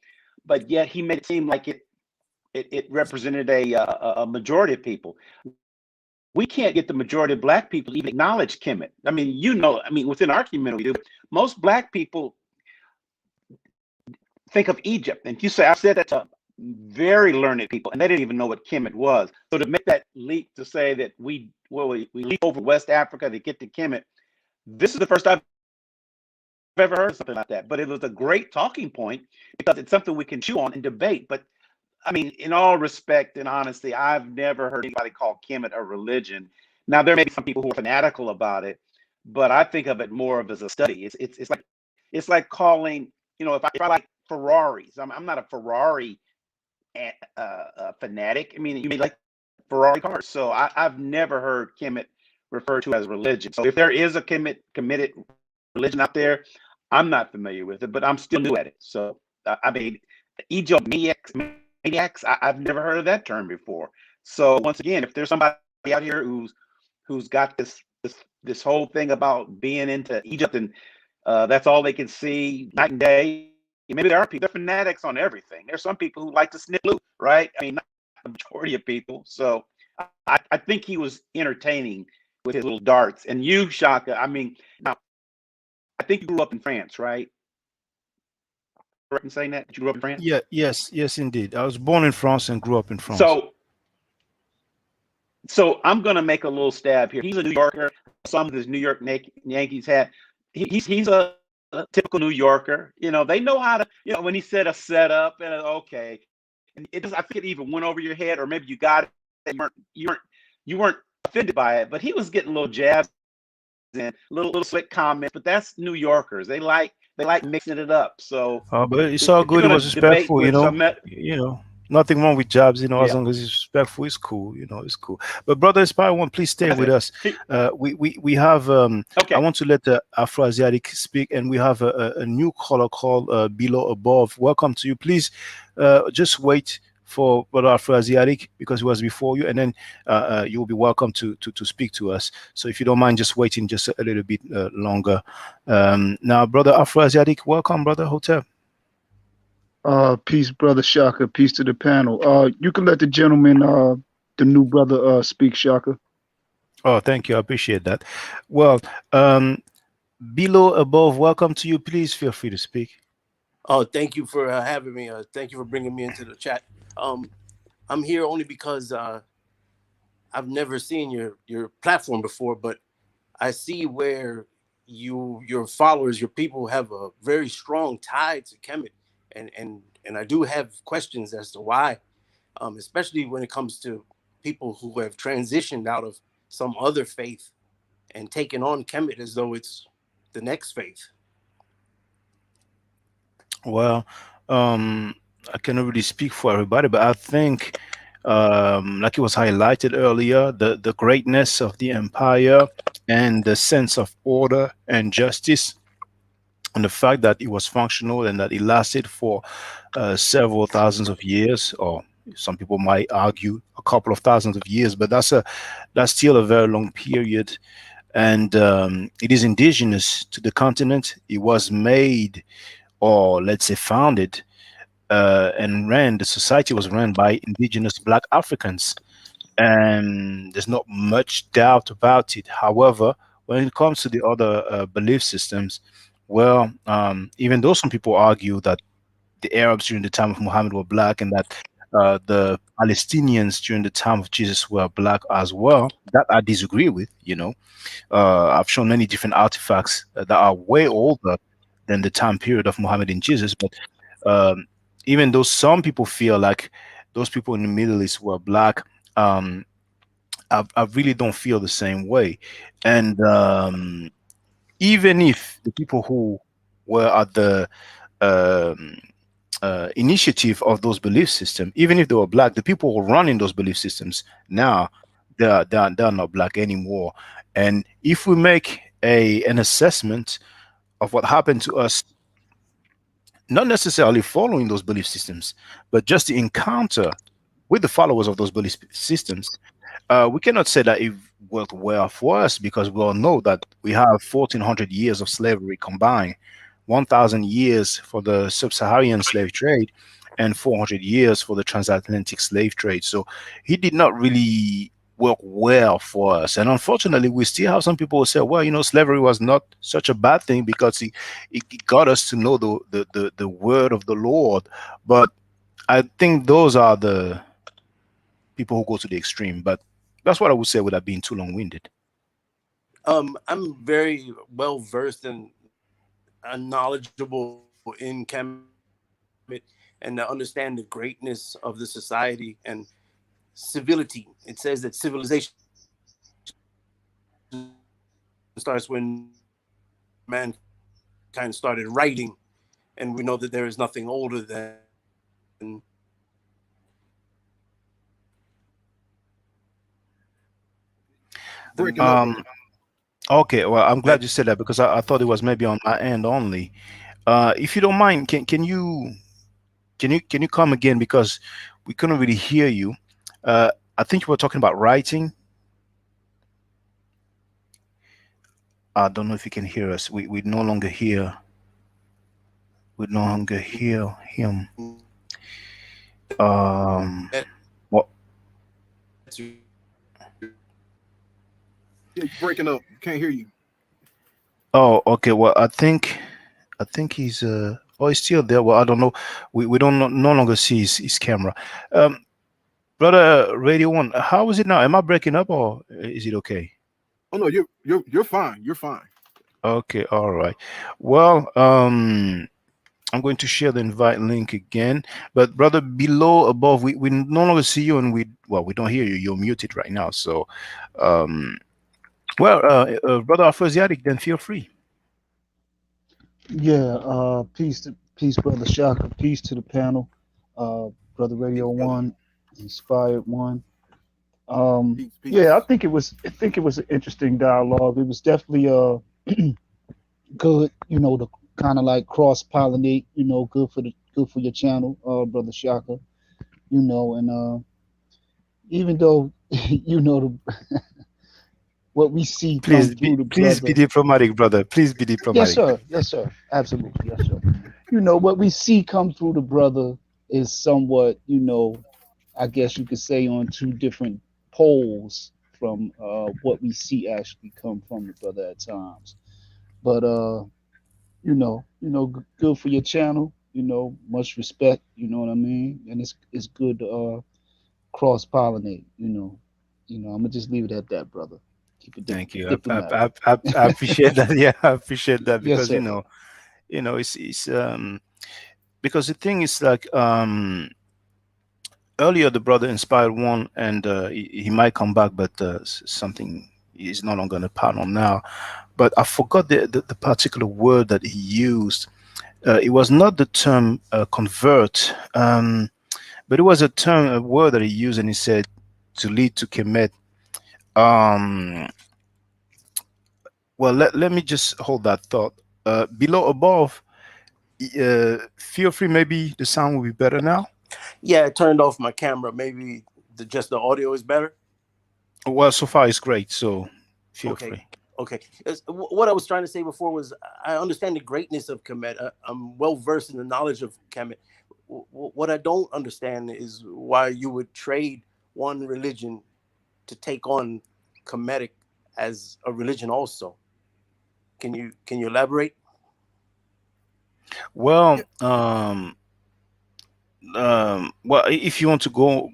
but yet he made it seem like it represented a majority of people. We can't get the majority of Black people to even acknowledge Kemet. I mean, within our community, we do. Most Black people think of Egypt, and I've said that to very learned people, and they didn't even know what Kemet was. So to make that leap to say that we leap over West Africa to get to Kemet, this is the first I've ever heard something like that. But it was a great talking point because it's something we can chew on and debate. But I mean, in all respect and honesty, I've never heard anybody call Kemet a religion. Now, there may be some people who are fanatical about it, but I think of it more of as a study. It's like calling, if I like Ferraris, I'm not a Ferrari fanatic. I mean, you may like Ferrari cars. So I've never heard Kemet referred to as religion. So if there is a committed religion out there, I'm not familiar with it, but I'm still new at it. So I mean, Egyptomaniacs, I've never heard of that term before. So once again, if there's somebody out here who's got this whole thing about being into Egypt and that's all they can see night and day, maybe there are people, they're fanatics on everything. There's some people who like to sniff glue, right? I mean, not the majority of people. So I think he was entertaining with his little darts. And you, Shaka, I mean, now, I think you grew up in France, right? Correct in saying that? You grew up in France? Yeah, yes, indeed. I was born in France and grew up in France. So I'm going to make a little stab here. He's a New Yorker. Some of his New York Yankees hat. He's a typical New Yorker. They know how to, when he said a setup and okay. And I think it even went over your head, or maybe you got it. You weren't offended by it, but he was getting little jabs and little slick comments. But that's New Yorkers. They like mixing it up. So but it's all good. It was respectful, Nothing wrong with jobs, as long as it's respectful, it's cool, it's cool. But brother Inspire One, please stay with us. We have okay. I want to let the Afro-Asiatic speak, and we have a new caller called Below Above. Welcome to you. Please just wait for brother Afro-Asiatic because he was before you, and then you will be welcome to speak to us. So if you don't mind just waiting just a little bit longer. Now, brother Afro-Asiatic, welcome, brother Hotel. Peace, brother Shaka. Peace to the panel. You can let the gentleman, the new brother, speak, Shaka. Oh, thank you. I appreciate that. Well, Below Above, welcome to you. Please feel free to speak. Oh, thank you for having me. Thank you for bringing me into the chat. I'm here only because I've never seen your platform before, but I see where your followers, your people have a very strong tie to Kemet. And I do have questions as to why, especially when it comes to people who have transitioned out of some other faith and taking on Kemet as though it's the next faith. Well, I cannot really speak for everybody, but I think, like it was highlighted earlier, the greatness of the empire and the sense of order and justice, and the fact that it was functional and that it lasted for several thousands of years, or some people might argue a couple of thousands of years, but that's still a very long period. And it is indigenous to the continent. It was made, or let's say founded, and ran. The society was run by indigenous Black Africans, and there's not much doubt about it. However, when it comes to the other belief systems, well, even though some people argue that the Arabs during the time of Muhammad were black, and that the Palestinians during the time of Jesus were black as well, that I disagree with. I've shown many different artifacts that are way older than the time period of Muhammad and Jesus, but um, even though some people feel like those people in the Middle East were black, um, I really don't feel the same way. And even if the people who were at the um, initiative of those belief systems, even if they were black, the people who run in those belief systems now, they're not black anymore. And if we make an assessment of what happened to us, not necessarily following those belief systems, but just the encounter with the followers of those belief systems, we cannot say that it worked well for us, because we all know that we have 1400 years of slavery combined, 1000 years for the sub-Saharan slave trade, and 400 years for the transatlantic slave trade. So he did not really work well for us. And unfortunately, we still have some people who say, well, slavery was not such a bad thing because it got us to know the word of the Lord. But I think those are the people who go to the extreme. But that's what I would say without being too long-winded. I'm very well versed and knowledgeable in Kemet and to understand the greatness of the society and civility. It says that civilization starts when mankind started writing, and we know that there is nothing older than than Breaking up, Um, brother. okay, well, I'm glad that. you said that, because I thought it was maybe on my end only. If you don't mind, can you come again, because we couldn't really hear you. I think you were talking about writing. I don't know if you can hear us. We no longer hear. We no longer hear him. Um, what? Yeah, you breaking up. Can't hear you. Oh, okay. Well, I think he's oh, he's still there. Well, I don't know. We don't no longer see his camera. Um, brother Radio One, how is it now? Am I breaking up, or is it okay? Oh no, you're fine. You're fine. Okay, all right. Well, I'm going to share the invite link again. But brother, below, above, we no longer see you, and we don't hear you. You're muted right now. So, um, well, brother Afroasiatic, then feel free. Yeah, peace, brother Shaka. Peace to the panel. Brother Peace, Radio brother. One, Inspired One. Peace, Yeah, peace. I think it was an interesting dialogue. It was definitely good, to kind of like cross pollinate, good for your channel, brother Shaka, and even though what we see come through the Please be brother. diplomatic, brother. Please be Yes, diplomatic. sir. Yes, sir. Absolutely. Yes, sir. What we see come through the brother is somewhat, I guess you could say on two different poles from what we see actually come from the brother at times. But good for your channel. Much respect. You know what I mean, and it's good to cross pollinate. I'm gonna just leave it at that, brother. Keep it Thank you. diplomatic. I appreciate that. Yeah, I appreciate that, Yes, because sir. it's because the thing is like earlier the brother inspired one, and he might come back, but something He's no longer in the panel now. But I forgot the particular word that he used. It was not the term convert, but it was a word that he used, and he said to lead to Kemet. Um, well, let me just hold that thought. Below, above, feel free. Maybe the sound will be better now. Yeah, I turned off my camera. Maybe just the audio is better. Well, so far it's great. So feel Okay. free. Okay. What I was trying to say before was I understand the greatness of Kemet. I'm well versed in the knowledge of Kemet. What I don't understand is why you would trade one religion to take on Kemetic as a religion also. Can you elaborate? Well, well, if you want to go.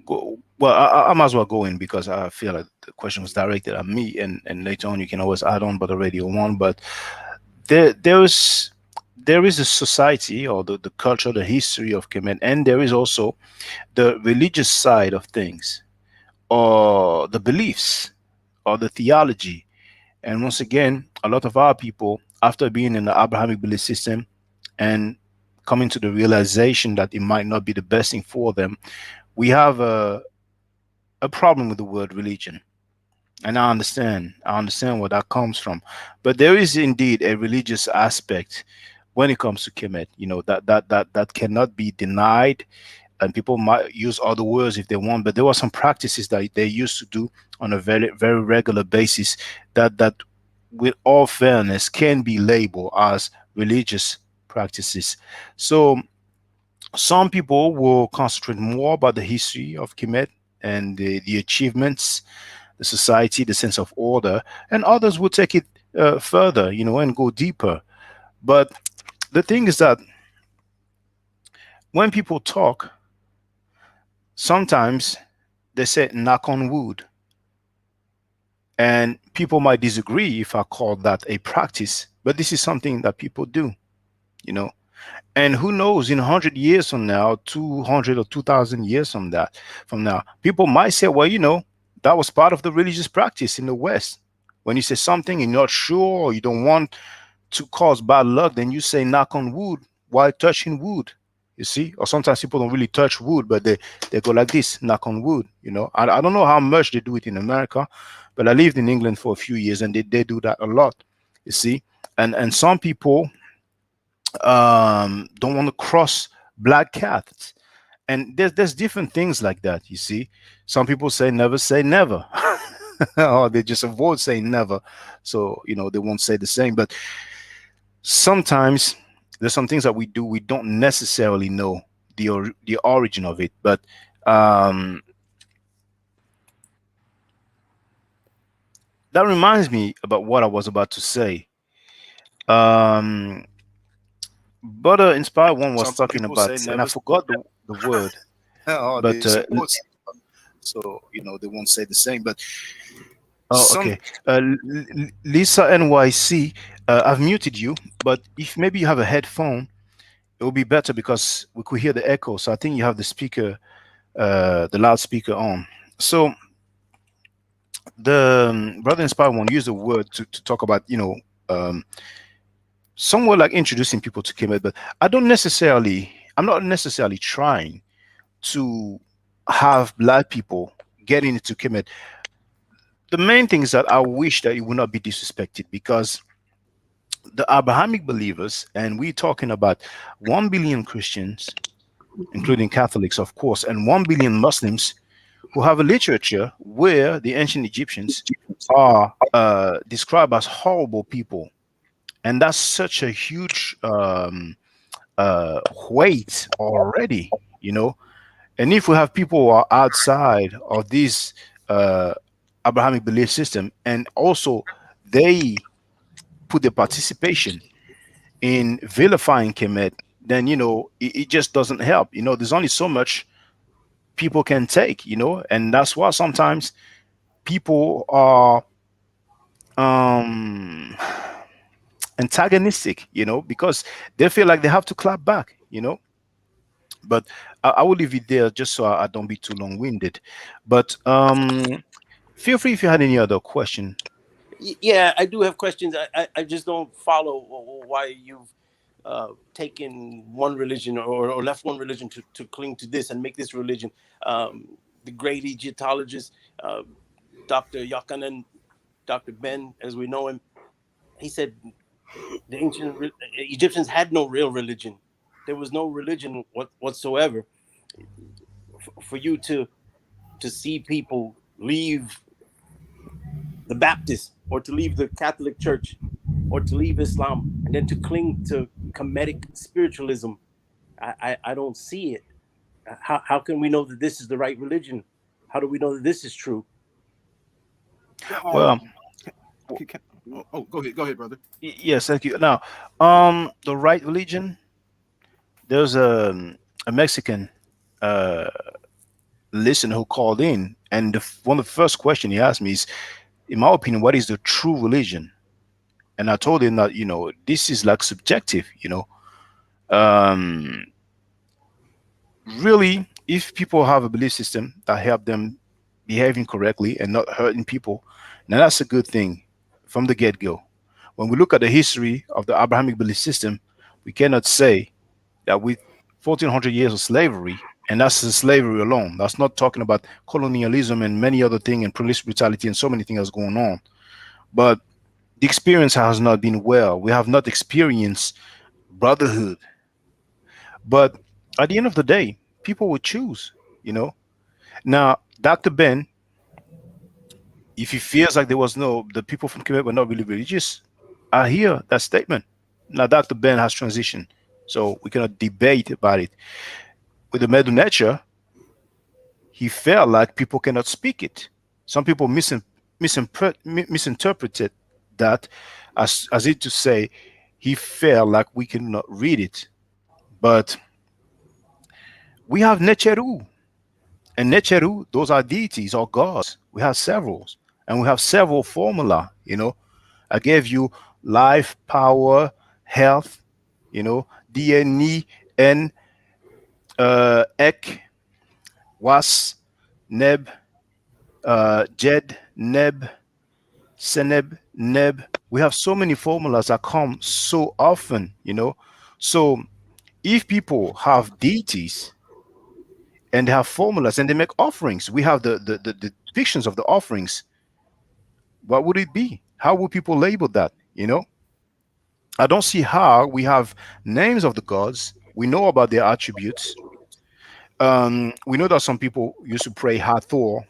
Well, I might as well go in because I feel like the question was directed at me, and later on you can always add on, but the radio one. But there is a society or the culture, the history of Kemet, and there is also the religious side of things, or the beliefs, or the theology. And once again, a lot of our people, after being in the Abrahamic belief system and coming to the realization that it might not be the best thing for them, we have a problem with the word religion. And I understand where that comes from. But there is indeed a religious aspect when it comes to Kemet, that cannot be denied. And people might use other words if they want, but there were some practices that they used to do on a very, very regular basis that with all fairness can be labeled as religious practices. So some people will concentrate more about the history of Kemet and the achievements, the society, the sense of order, and others will take it further, and go deeper. But the thing is that when people talk, sometimes they say knock on wood, and people might disagree if I call that a practice, but this is something that people do, you know. And who knows, in 100 years from now, 200 or 2,000 years from now, people might say, well, that was part of the religious practice in the West. When you say something and you're not sure or you don't want to cause bad luck, then you say knock on wood while touching wood. You see, or sometimes people don't really touch wood, but they go like this, knock on wood. I don't know how much they do it in America, but I lived in England for a few years and they do that a lot. You see, and some people don't want to cross black cats, and there's different things like that. You see, some people say never, or they just avoid saying never, so they won't say the same. But sometimes there's some things that we don't necessarily know the origin of it, but um that reminds me about what I was about to say. um Butter Inspired One was Some talking people say about, and I never. forgot the word, Oh, they but support, so they won't say the same. But oh, some okay. Lisa NYC, I've muted you, but if maybe you have a headphone, it will be better because we could hear the echo. So I think you have the loudspeaker on. So the Brother Inspired One used a word to talk about, um, somewhat like introducing people to Kemet, but I'm not necessarily trying to have black people getting into Kemet. The main thing is that I wish that it would not be disrespected, because the Abrahamic believers, and we're talking about 1 billion Christians, including Catholics, of course, and 1 billion Muslims who have a literature where the ancient Egyptians are described as horrible people. And that's such a huge weight already, And if we have people who are outside of this uh, Abrahamic belief system, and also they put their participation in vilifying Kemet, then it just doesn't help. There's only so much people can take, and that's why sometimes people are um antagonistic, because they feel like they have to clap back, but I will leave it there just so I don't be too long-winded. But feel free if you had any other question. Yeah, I do have questions. I just don't follow why you've taken one religion or left one religion to cling to this and make this religion. The great Egyptologist, uh, Dr. Yakanan, Dr. Ben, as we know him, he said the Egyptians had no real religion. There was no religion whatsoever. For you to see people leave the Baptist or to leave the Catholic Church or to leave Islam and then to cling to Kemetic spiritualism, I don't see it. How can we know that this is the right religion? How do we know that this is true? Well, Go ahead, brother. yes, thank you. Now, the right religion. There's a Mexican uh, listener who called in, and one of the first question he asked me is, in my opinion, what is the true religion? And I told him that this is like subjective. Um, Really, if people have a belief system that help them behaving correctly and not hurting people, now that's a good thing from the get-go. When we look at the history of the Abrahamic belief system, we cannot say that with 1400 years of slavery, and that's the slavery alone, that's not talking about colonialism and many other things and police brutality and so many things that's going on. But the experience has not been well. We have not experienced brotherhood. But at the end of the day, people would choose, you know. Now, Dr. Ben, if he feels like the people from Kemet were not really religious, I hear that statement. Now, Dr. Ben has transitioned, so we cannot debate about it. With the Medu nature, he felt like people cannot speak it. Some people misinterpreted that as it to say he felt like we cannot read it. But we have Necheru, and Necheru, those are deities or gods. We have several, and we have several formula. I gave you life, power, health. DNA, N, Ek, Was, Neb, Jed, Neb, Seneb, Neb. We have so many formulas that come so often. So if people have deities and they have formulas and they make offerings, we have the depictions of the offerings. What would it be? How would people label that? I don't see how we have names of the gods. We know about their attributes. We know that some people used to pray Hathor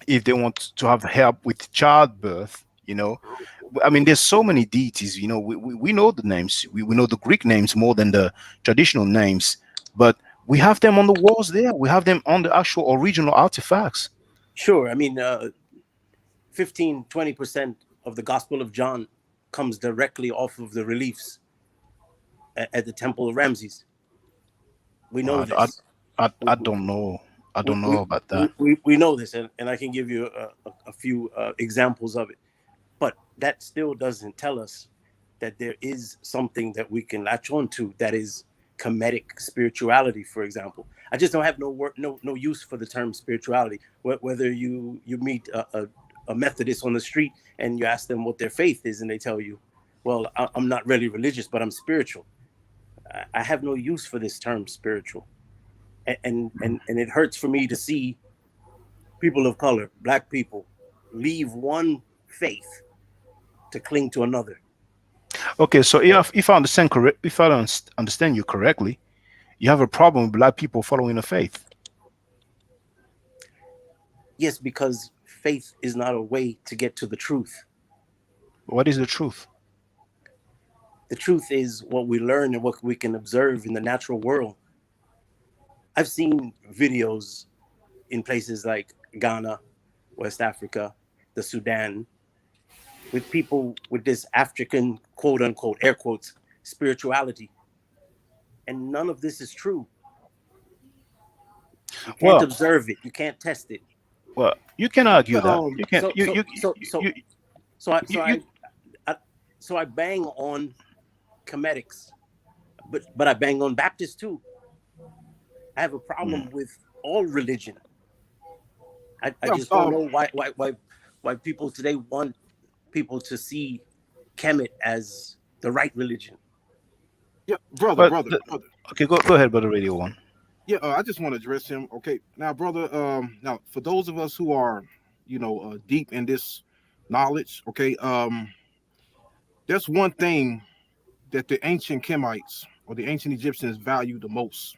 if they want to have help with childbirth. I mean, there's so many deities. We know the names. We know the Greek names more than the traditional names, but we have them on the walls there. We have them on the actual original artifacts. Sure. I mean, 15-20% of the Gospel of John comes directly off of the reliefs at the Temple of Ramses. We know I, this. I don't know. I don't know about that. We know this, and I can give you a few examples of it. But that still doesn't tell us that there is something that we can latch on to that is Kemetic spirituality, for example. I just don't have no use for the term spirituality. Whether you meet a Methodist on the street and you ask them what their faith is, and they tell you, well, I'm not really religious, but I'm spiritual. I have no use for this term spiritual. And it hurts for me to see people of color, black people, leave one faith to cling to another. Okay, so if I understand correct, if I don't understand you correctly, you have a problem with black people following a faith. Yes, because faith is not a way to get to the truth. What is the truth? The truth is what we learn and what we can observe in the natural world. I've seen videos in places like Ghana, West Africa, the Sudan, with people with this African, quote unquote, air quotes, spirituality. And none of this is true. You can't Well, observe it. You can't test it. you can argue that. You can. So so so so You, so I you, so you, I so I bang on Kemetics, but I bang on Baptists too. I have a problem with all religion. I just don't know why people today want people to see Kemet as the right religion. Yeah, brother, But brother, brother. okay, go ahead, brother Radio One. Yeah, I just want to address him. Okay, now, brother. Now for those of us who are, deep in this knowledge. Okay, there's one thing that the ancient Kemites or the ancient Egyptians value the most,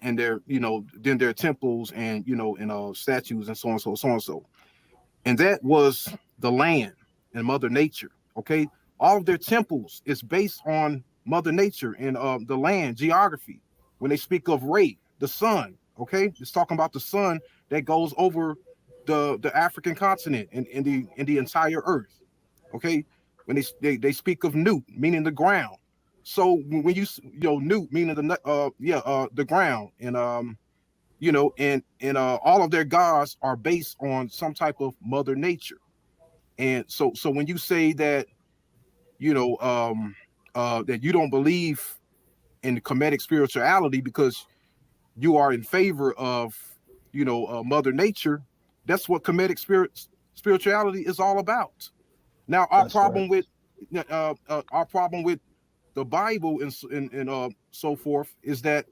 and then their temples and statues and so on, so. And that was the land and Mother Nature. Okay, all of their temples is based on Mother Nature and the land geography. When they speak of Ra, the sun, okay, it's talking about the sun that goes over the African continent and in the entire Earth. Okay, when they speak of Newt, meaning the ground. So when Newt meaning the ground, and all of their gods are based on some type of Mother Nature. And so when you say that that you don't believe in the Kemetic spirituality because you are in favor of Mother Nature, that's what Kemetic spirituality is all about. Now That's right. our problem with the Bible and so forth is that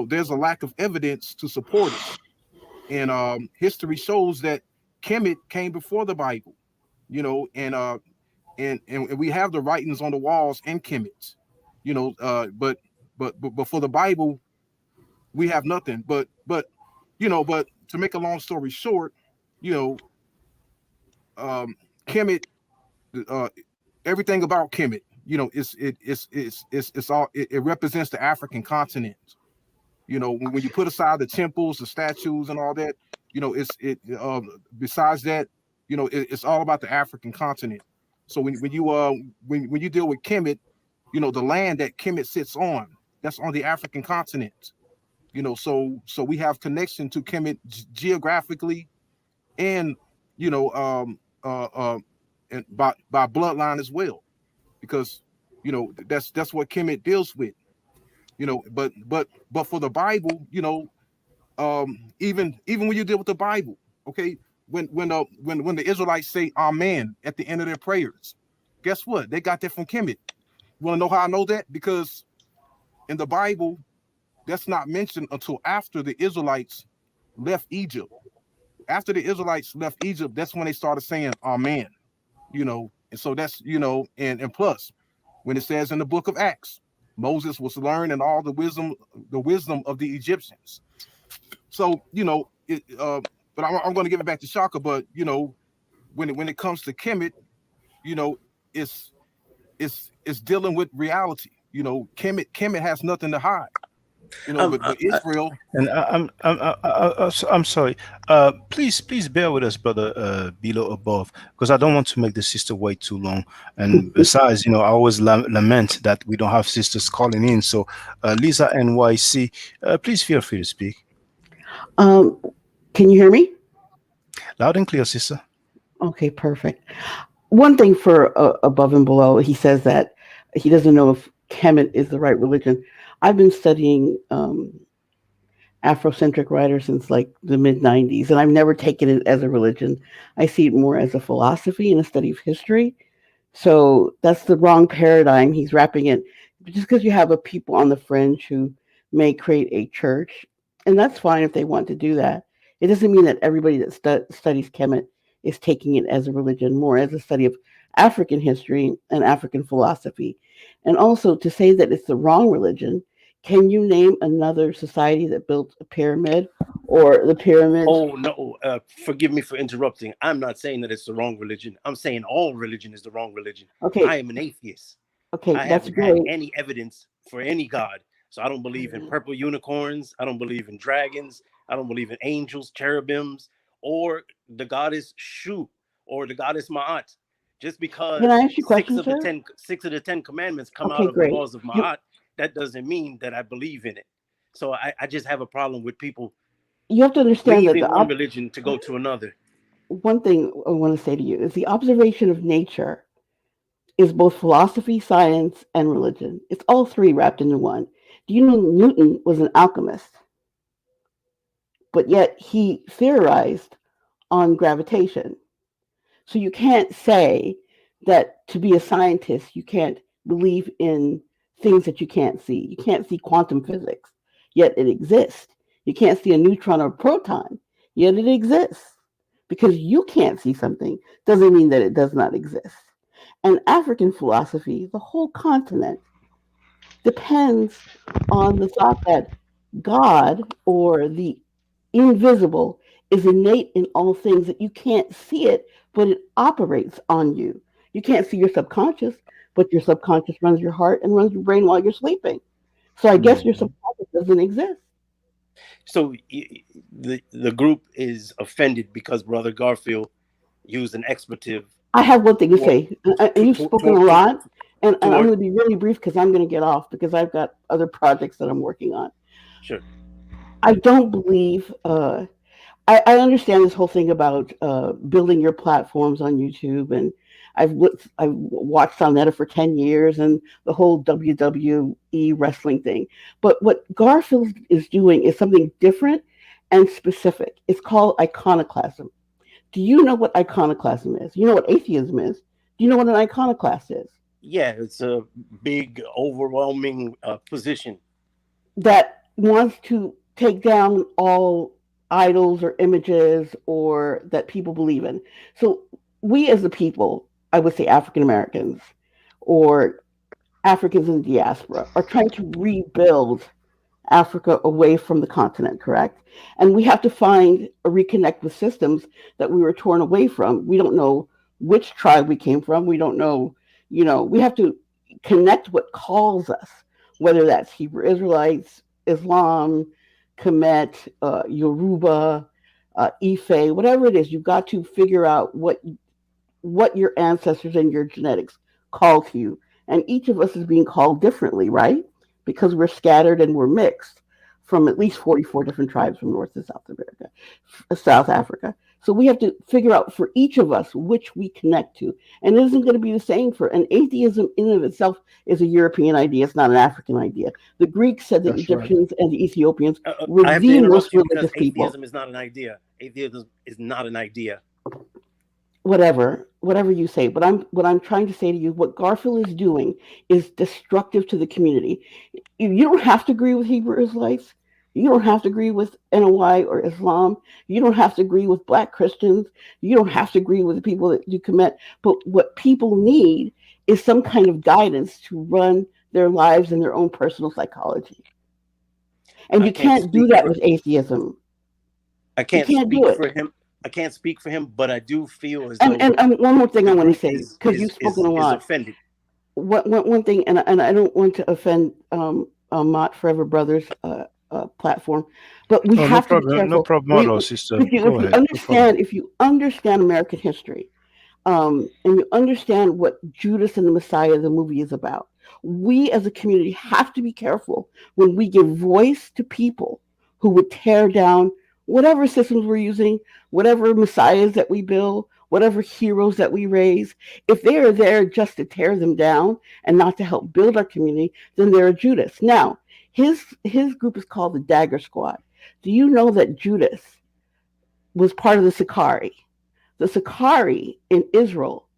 there's a lack of evidence to support it. And history shows that Kemet came before the Bible, and we have the writings on the walls in Kemet, but for the Bible we have nothing. But to make a long story short, you know, Kemet, uh, everything about Kemet, it represents the African continent. When you put aside the temples, the statues, and all that, besides that, it's all about the African continent. So when you deal with Kemet, the land that Kemet sits on, that's on the African continent. So we have connection to Kemet geographically, and you know and by bloodline as well, because that's what Kemet deals with. But for the Bible, even when you deal with the Bible, okay, when the Israelites say Amen at the end of their prayers, guess what? They got that from Kemet. You want to know how I know that? Because in the Bible, that's not mentioned until after the Israelites left Egypt. After the Israelites left Egypt, that's when they started saying Amen. And so that's and plus, when it says in the book of Acts, Moses was learning all the wisdom of the Egyptians. So but I'm going to give it back to Shaka. But when it comes to Kemet, you know, it's it's dealing with reality. Kemet has nothing to hide. Um, But Israel, And I'm sorry. Please bear with us, brother, below above, because I don't want to make the sister wait too long. And besides, I always lament that we don't have sisters calling in. So, Lisa NYC, please feel free to speak. Um, can you hear me? Loud and clear, sister. Okay, perfect. One thing for above and below, he says that he doesn't know if Kemet is the right religion. I've been studying Afrocentric writers since like the mid 90s, and I've never taken it as a religion. I see it more as a philosophy and a study of history. So that's the wrong paradigm. He's wrapping it just because you have a people on the fringe who may create a church, and that's fine if they want to do that. It doesn't mean that everybody that studies Kemet is taking it as a religion, more as a study of African history and African philosophy. And also to say that it's the wrong religion, can you name another society that built a pyramid or the pyramids? Oh no! Forgive me for interrupting. I'm not saying that it's the wrong religion. I'm saying all religion is the wrong religion. Okay, I am an atheist. okay, I that's haven't had great. any evidence for any god. So I don't believe in purple unicorns. I don't believe in dragons. I don't believe in angels, cherubims, or the goddess Shu or the goddess Ma'at. Just Can I because ask you a question, sir? six of the 10 commandments come out Okay, of the great. laws of You Ma'at, that doesn't mean that I believe in it. So I just have a problem with people you have to understand that leaving one religion to go to another. one thing I want to say to you is the observation of nature is both philosophy, science, and religion. It's all three wrapped into one. Do you know Newton was an alchemist, but yet he theorized on gravitation? So you can't say that to be a scientist, you can't believe in things that you can't see. You can't see quantum physics, yet it exists. You can't see a neutron or a proton, yet it exists. Because you can't see something doesn't mean that it does not exist. And African philosophy, the whole continent, depends on the thought that God or the invisible is innate in all things, that you can't see it, but it operates on you. You can't see your subconscious, but your subconscious runs your heart and runs your brain while you're sleeping. So I guess your subconscious doesn't exist. So the group is offended because Brother Garfield used an expletive I have one thing to toward say, and you've spoken a lot, and I'm going to be really brief because I'm going to get off because I've got other projects that I'm working on. Sure. I don't believe. I understand this whole thing about building your platforms on YouTube, and I've watched Sonetta for 10 years and the whole WWE wrestling thing. But what Garfield is doing is something different and specific. It's called iconoclasm. Do you know what iconoclasm is? You know what atheism is? Do you know what an iconoclast is? Yeah, it's a big, overwhelming position that wants to take down all idols or images or that people believe in. So we as the people, I would say African Americans or Africans in the diaspora, are trying to rebuild Africa away from the continent, correct? And we have to find or reconnect with systems that we were torn away from. We don't know which tribe we came from. We don't know, we have to connect what calls us, whether that's Hebrew Israelites, Islam, Kemet, Yoruba, Ife, whatever it is. You've got to figure out what your ancestors and your genetics call to you. And each of us is being called differently, right? Because we're scattered and we're mixed from at least 44 different tribes from North to South America, South Africa. So we have to figure out for each of us which we connect to. And it isn't going to be the same for an atheism in and of itself is a European idea. It's not an African idea. The Greeks said the Egyptians and the Ethiopians were I have to the interrupt most you because religious people. atheism is not an idea. Atheism is not an idea. Whatever you say, but what I'm trying to say to you, what Garfield is doing is destructive to the community. You don't have to agree with Hebrew Israelites. You don't have to agree with NOI or Islam. You don't have to agree with Black Christians. You don't have to agree with the people that you commit. But what people need is some kind of guidance to run their lives in their own personal psychology. And you can't do that with atheism. I can't speak for him. I can't speak for him, but I do feel as though. And one more thing I want to say, because you've spoken a lot. Is offended. One thing, and I don't want to offend Maatforever Brothers platform, but we have to be careful. No problem at all, sister. If you understand American history, and you understand what Judas and the Messiah, the movie, is about, we as a community have to be careful when we give voice to people who would tear down whatever systems we're using, whatever messiahs that we build, whatever heroes that we raise. If they are there just to tear them down and not to help build our community, then they're a Judas. Now, his group is called the Dagger Squad. Do you know that Judas was part of the Sicarii? The Sicarii in Israel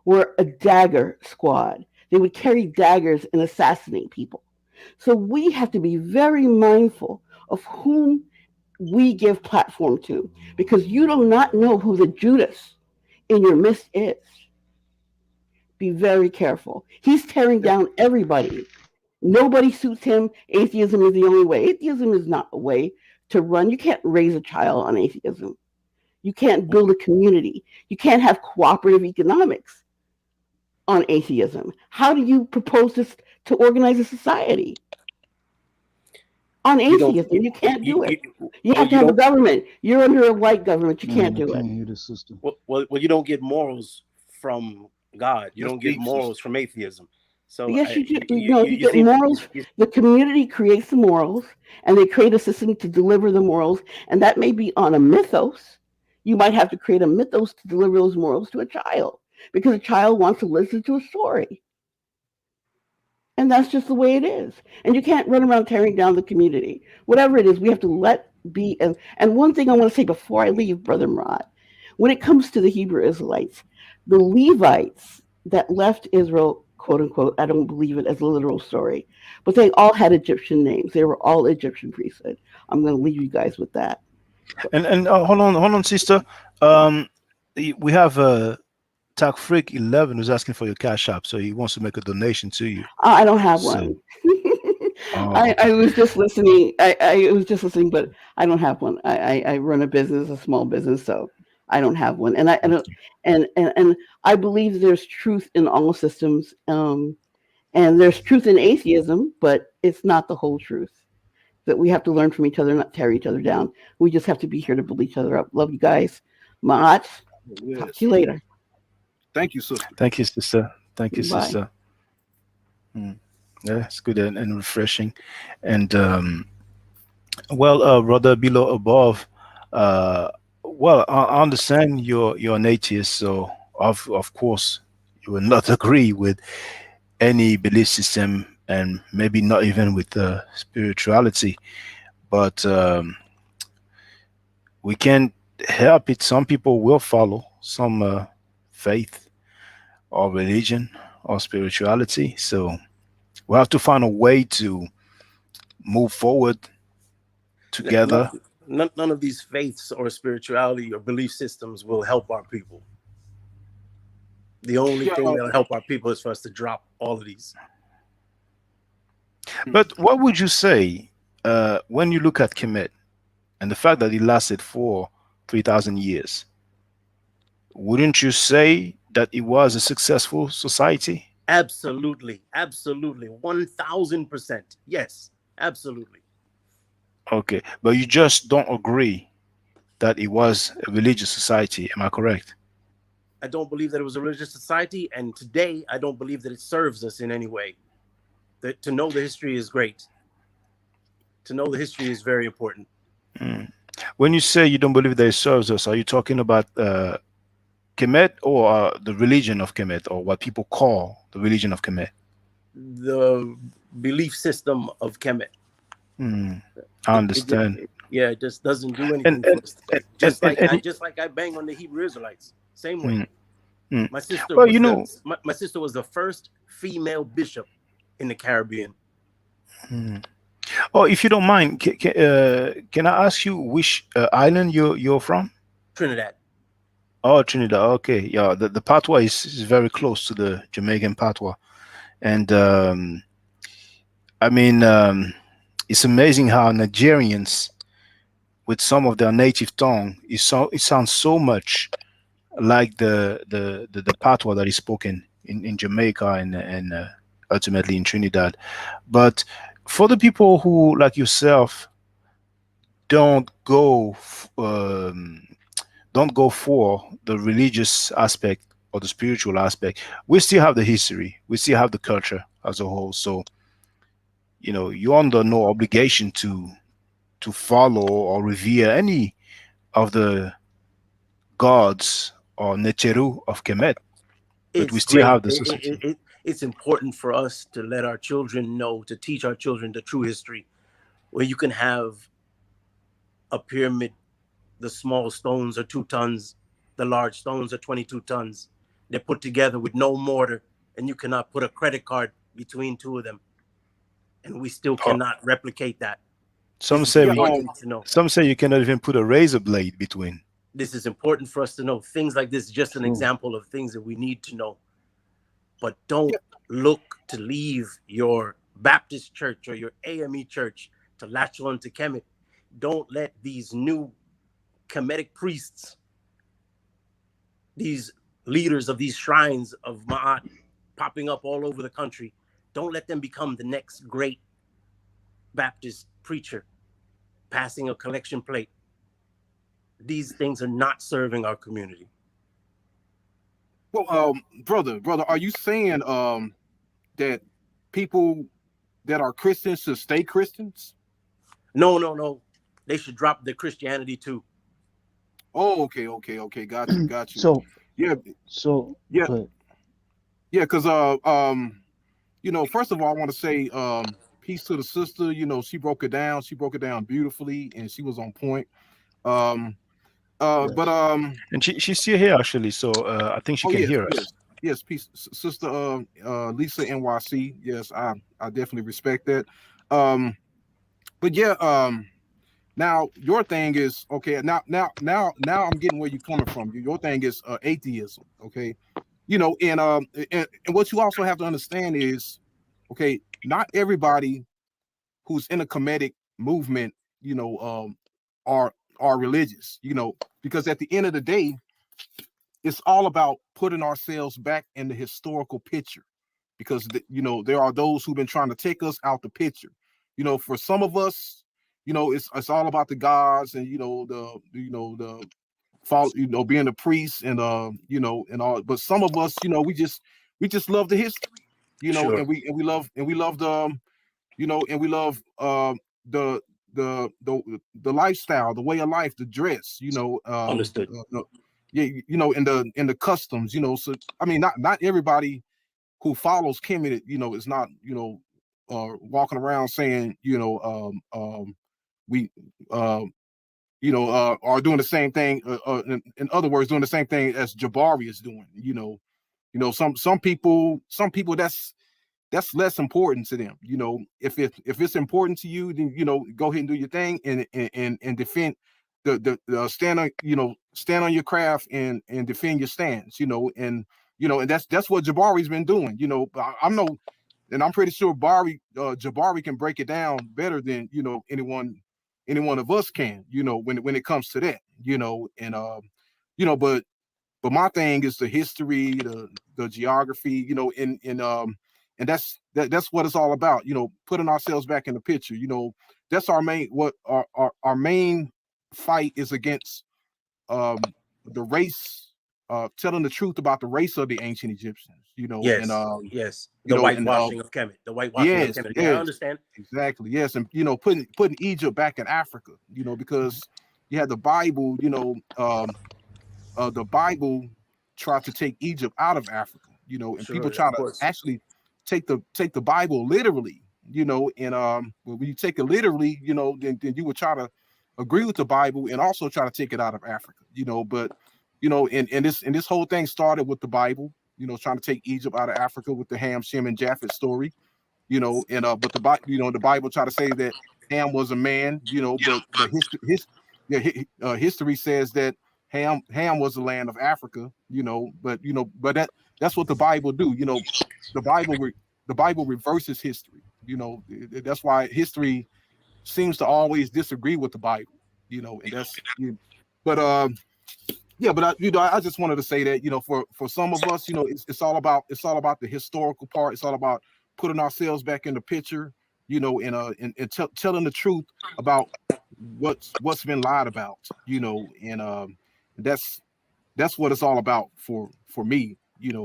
were a dagger squad. They would carry daggers and assassinate people. So we have to be very mindful of whom we give platform to, because you do not know who the Judas in your midst is. Be very careful. He's tearing down everybody. Nobody suits him. Atheism is the only way. Atheism is not a way to run. You can't raise a child on atheism. You can't build a community. You can't have cooperative economics on atheism. How do you propose this to organize a society? On atheism, you can't do it. You have to have a government. You're under a white government. You can't do it. Well, you don't get morals from God. You don't get morals from atheism. So yes, you do. You get morals. The community creates the morals, and they create a system to deliver the morals, and that may be on a mythos. You might have to create a mythos to deliver those morals to a child, because a child wants to listen to a story. And that's just the way it is. And you can't run around tearing down the community. Whatever it is, we have to let be. And one thing I want to say before I leave, Brother Murad, When it comes to the Hebrew Israelites, the Levites that left Israel, quote unquote, I don't believe it as a literal story, but they all had Egyptian names. They were all Egyptian priesthood. I'm going to leave you guys with that. And hold on, sister. We have Tag Freak 11 who's asking for your cash app, so he wants to make a donation to you. I don't have So, one. oh, I okay. was just listening. I was just listening, but I don't have one. I run a business, a small business, so I don't have one. And I don't, and I believe there's truth in all systems, and there's truth in atheism, but it's not the whole truth. That we have to learn from each other, not tear each other down. We just have to be here to build each other up. Love you guys. Maat, talk to Yes. you later. Thank you, sister. Thank you, sister. Thank you, Bye. sister. Mm. Yeah, it's good and refreshing. And well, brother below above, uh, well, I understand you're an atheist, so of course you will not agree with any belief system, and maybe not even with spirituality. But we can't help it. Some people will follow some faith or religion or spirituality, so we have to find a way to move forward None, together. none of these faiths or spirituality or belief systems will help our people. The only Yeah. thing that'll help our people is for us to drop all of these. But what would you say when you look at Kemet and the fact that it lasted for 3,000 years? Wouldn't you say that it was a successful society? Absolutely, absolutely, 1,000%. Yes, absolutely. Okay, but you just don't agree that it was a religious society. Am I correct? I don't believe that it was a religious society, and today I don't believe that it serves us in any way. That to know the history is great. To know the history is very important. Mm. When you say you don't believe that it serves us, are you talking about Kemet or the religion of Kemet, or what people call the religion of Kemet? The belief system of Kemet. Mm. I It understand. yeah, it just doesn't do And anything for and us. and, and, and, and Just like I bang on the Hebrew Israelites, same way. mm, mm. My sister Well, was you know, my sister was the first female bishop in the Caribbean. mm. Oh, if you don't mind, can I ask you which island you're from? Trinidad. Oh, Trinidad. Okay, yeah. The patois is very close to the Jamaican patois, and I mean, it's amazing how Nigerians, with some of their native tongue, it sounds so much like the patois that is spoken in Jamaica and ultimately in Trinidad. But for the people who, like yourself, don't go don't go for the religious aspect or the spiritual aspect, we still have the history, we still have the culture as a whole. So you're under no obligation to follow or revere any of the gods or neteru of Kemet, but we It's still great. have the society. It's important for us to let our children know, to teach our children the true history, where you can have a pyramid, the small stones are 2 tons, the large stones are 22 tons. They're put together with no mortar, and you cannot put a credit card between two of them. And we still Oh, cannot replicate that. some This is say Yeah. important to know. some say you cannot even put a razor blade between. This is important for us to know. Things like this, just an True. example of things that we need to know. But don't Yeah. look to leave your Baptist church or your AME church to latch on to Kemet. Don't let these new Kemetic priests, these leaders of these shrines of Ma'at popping up all over the country, don't let them become the next great Baptist preacher passing a collection plate. These things are not serving our community. Well, brother, are you saying that people that are Christians should stay Christians? No. They should drop their Christianity too. Oh, okay. Got you. So Yeah, so yeah, good. yeah. Because first of all, I want to say peace to the sister. She broke it down. She broke it down beautifully, and she was on point. Um, But And she's still here actually, so I think she oh can yes, hear us. yes, peace, sister Lisa NYC. Yes, I definitely respect that. Um, but yeah, now your thing is okay. Now I'm getting where you're coming from. Your thing is atheism. Okay, and what you also have to understand is, okay, not everybody who's in a Kemetic movement, are religious. Because at the end of the day, it's all about putting ourselves back in the historical picture. Because there are those who've been trying to take us out the picture. For some of us, it's all about the gods and the fall, being a priest and and all. But some of us, we just love the history, Sure. and we love the and we love the the lifestyle, the way of life, the dress, Understood. yeah, in the customs, So I mean, not everybody who follows Kemet, is not, walking around saying, we, are doing the same thing. In other words, doing the same thing as Jabari is doing. Some people that's less important to them. If it's important to you, then go ahead and do your thing and defend the stand on stand on your craft and defend your stance. And that's what Jabari's been doing. I'm no, and I'm pretty sure Jabari can break it down better than any one of us can. When it comes to that. And but my thing is the history, the geography, and that's what it's all about. Putting ourselves back in the picture. That's our main what our main fight is against the race, telling the truth about the race of the ancient Egyptians. And Yes. Yes. The and whitewashing of Kemet. The whitewashing of yes, Kemet. Yeah, I yes, understand. exactly, yes, and putting Egypt back in Africa. Because you had the Bible. The Bible tried to take Egypt out of Africa, and people Sure, try of to course. actually take the Bible literally, and when you take it literally, then you would try to agree with the Bible and also try to take it out of Africa, but and this whole thing started with the Bible, trying to take Egypt out of Africa with the Ham, Shem, and Japheth story, and but the Bible try to say that Ham was a man, but history says that Ham was the land of Africa, but that's what the Bible do. The Bible the Bible reverses history. That's why history seems to always disagree with the Bible. And but yeah, but I just wanted to say that for some of us, it's all about the historical part. It's all about putting ourselves back in the picture, and telling the truth about what's been lied about, and that's that's what it's all about for me,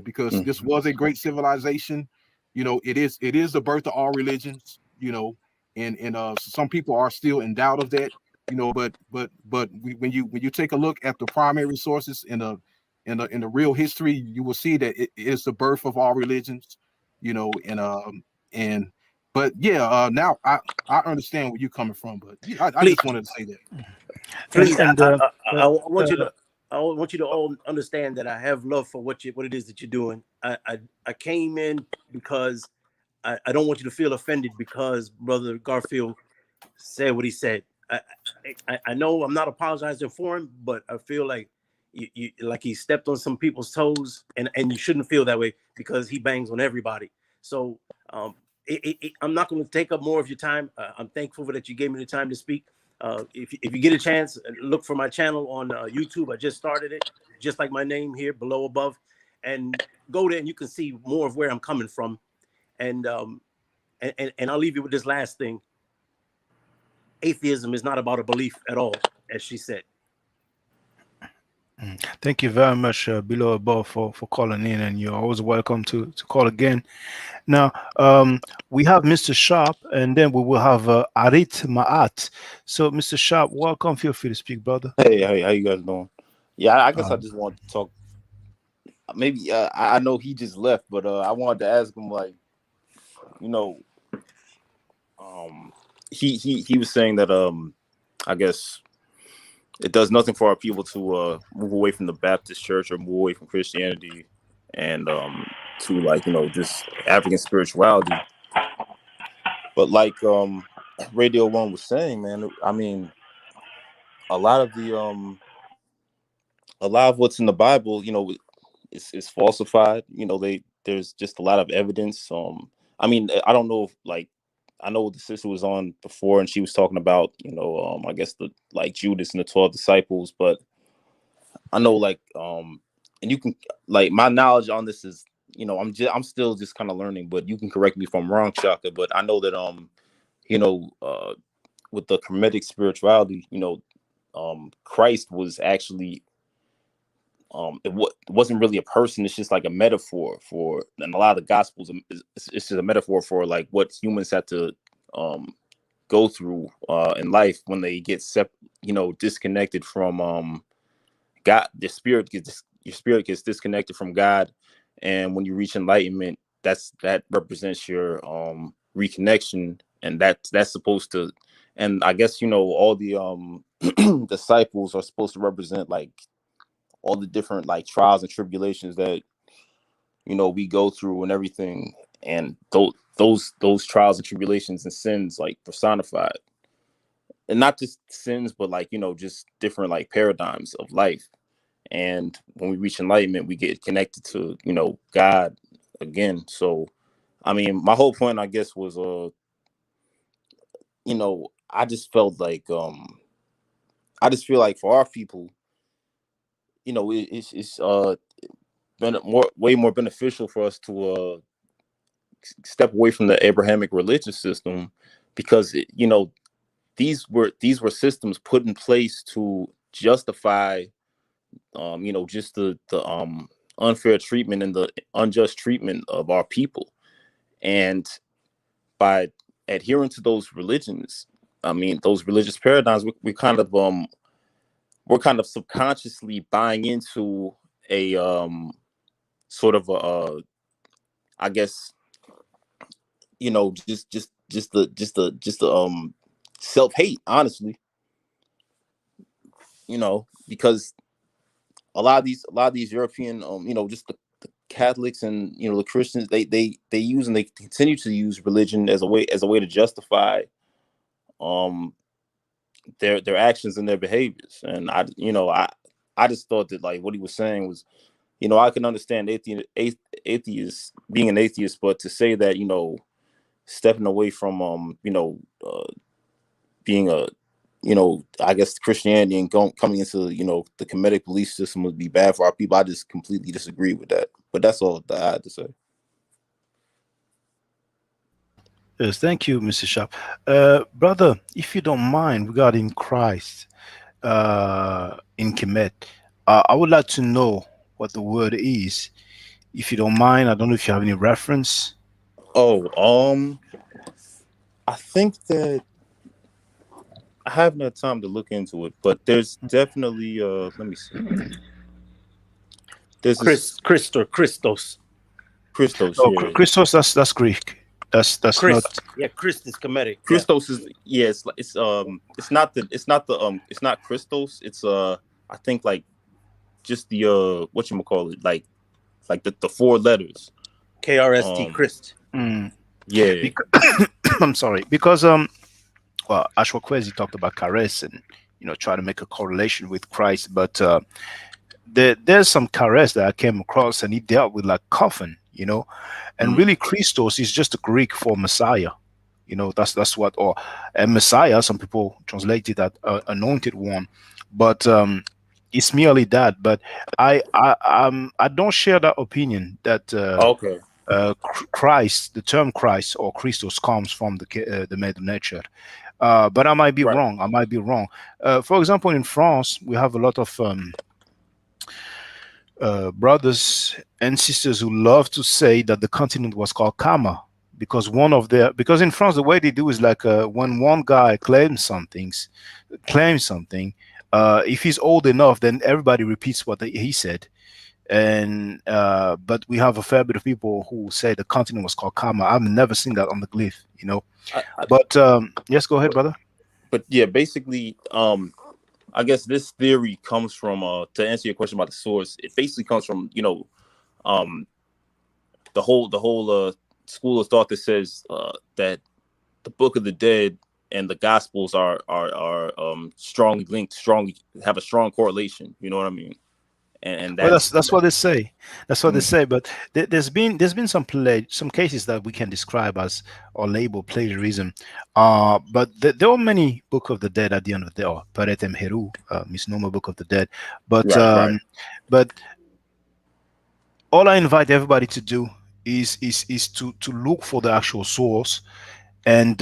because this was a great civilization. It is the birth of all religions, and some people are still in doubt of that, when you take a look at the primary sources in the real history, you will see that it is the birth of all religions, and but yeah, now I understand where you're coming from, but yeah, I Please, just wanted to say that. And please, and I want you to. I want you to all understand that I have love for what it is that you're doing. I came in because I don't want you to feel offended because Brother Garfield said what he said. I know I'm not apologizing for him, but I feel like like he stepped on some people's toes, and you shouldn't feel that way because he bangs on everybody. So um, I'm not going to take up more of your time. I'm thankful for that you gave me the time to speak. If you get a chance, look for my channel on YouTube. I just started it, just like my name here, below above, and go there and you can see more of where I'm coming from. And and I'll leave you with this last thing. Atheism is not about a belief at all, as she said. thank you very much, below above, for calling in, and you're always welcome to call again. Now, we have Mr. Sharp, and then we will have Arit Maat. So, Mr. Sharp, welcome. Feel free to speak, brother. Hey, how you guys doing? Yeah, I guess I Uh, just want to talk. Maybe I know he just left, but I wanted to ask him, like, you know, um, he was saying that I guess it does nothing for our people to move away from the Baptist church or move away from Christianity and to like, you know, just African spirituality. But like Radio One was saying, man, I mean, a lot of the a lot of what's in the Bible, you know, is falsified. You know, there's just a lot of evidence. I mean, I don't know if like I know the sister was on before and she was talking about, you know, I guess the like Judas and the 12 disciples, but I know like and you can like my knowledge on this is, you know, I'm still just kind of learning, but you can correct me if I'm wrong, Shaka. But I know that you know, with the Kemetic spirituality, you know, Christ was actually wasn't really a person. It's just like a metaphor for, and a lot of the gospels it's just a metaphor for like what humans have to go through in life when they get you know, disconnected from God. Your spirit gets disconnected from God, and when you reach enlightenment, that represents your reconnection, and that's supposed to, and I guess, you know, all the disciples are supposed to represent like all the different like trials and tribulations that, you know, we go through and everything, and those trials and tribulations and sins like personified, and not just sins but like, you know, just different like paradigms of life. And when we reach enlightenment, we get connected to, you know, God again. So I mean, my whole point, I guess, was you know, I just felt like I just feel like for our people, you know, it's been way more beneficial for us to step away from the Abrahamic religious system, because you know, these were systems put in place to justify you know, just the unfair treatment and the unjust treatment of our people. And by adhering to those religions, I mean those religious paradigms, we're kind of subconsciously buying into a sort of a I guess, you know, just the self-hate, honestly, you know, because a lot of these European you know, just the Catholics and, you know, the Christians, they use and they continue to use religion as a way to justify um their actions and their behaviors. And I just thought that like what he was saying was, you know, I can understand atheists being an atheist, but to say that, you know, stepping away from you know, being a, you know, I guess Christianity and coming into, you know, the Kemetic belief system would be bad for our people, I just completely disagree with that. But that's all that I had to say. Yes, thank you, Mr. Sharp. Brother, if you don't mind, regarding Christ in Kemet, I would like to know what the word is. If you don't mind, I don't know if you have any reference. Oh, I think that I haven't had time to look into it, but there's definitely let me see. There's this Christ or Christos. Christos, Oh, yeah. Christos, that's Greek. That's not. Christ. Yeah, Christ is Kemetic. Yeah. Christos is, yeah, it's not Christos. It's I think like just the whatchamacallit, like the four letters. KRST Um Christ. Mm, yeah. I'm sorry, because well, Ashwa Kwezi talked about Kares and, you know, try to make a correlation with Christ, but there's some Kares that I came across, and he dealt with like coffin, you know, and Mm. really Christos is just a Greek for Messiah, you know. That's what, or and Messiah, some people translate it that anointed one, but it's merely that. But I don't share that opinion that Okay. Christ, the term Christ or Christos, comes from the made nature. But I might be Right. wrong. I might be wrong. For example, in France, we have a lot of brothers and sisters who love to say that the continent was called Kama, because because in France the way they do is like when one guy claims something, if he's old enough, then everybody repeats what he said. And but we have a fair bit of people who say the continent was called Kama. I've never seen that on the glyph, you know. I, I, But yes, go ahead, brother. but yeah, basically, I guess this theory comes from to answer your question about the source. It basically comes from um the whole school of thought that says that the Book of the Dead and the Gospels are strongly linked, strongly have a strong correlation. You know what I mean? And Well, that's that's what they say. That's what they mm, say. But there's been some cases that we can describe as or label plagiarism. But there were many Book of the Dead at the end of the day, or Paretem Heru, misnomer Book of the Dead. But right. but all I invite everybody to do is to look for the actual source. And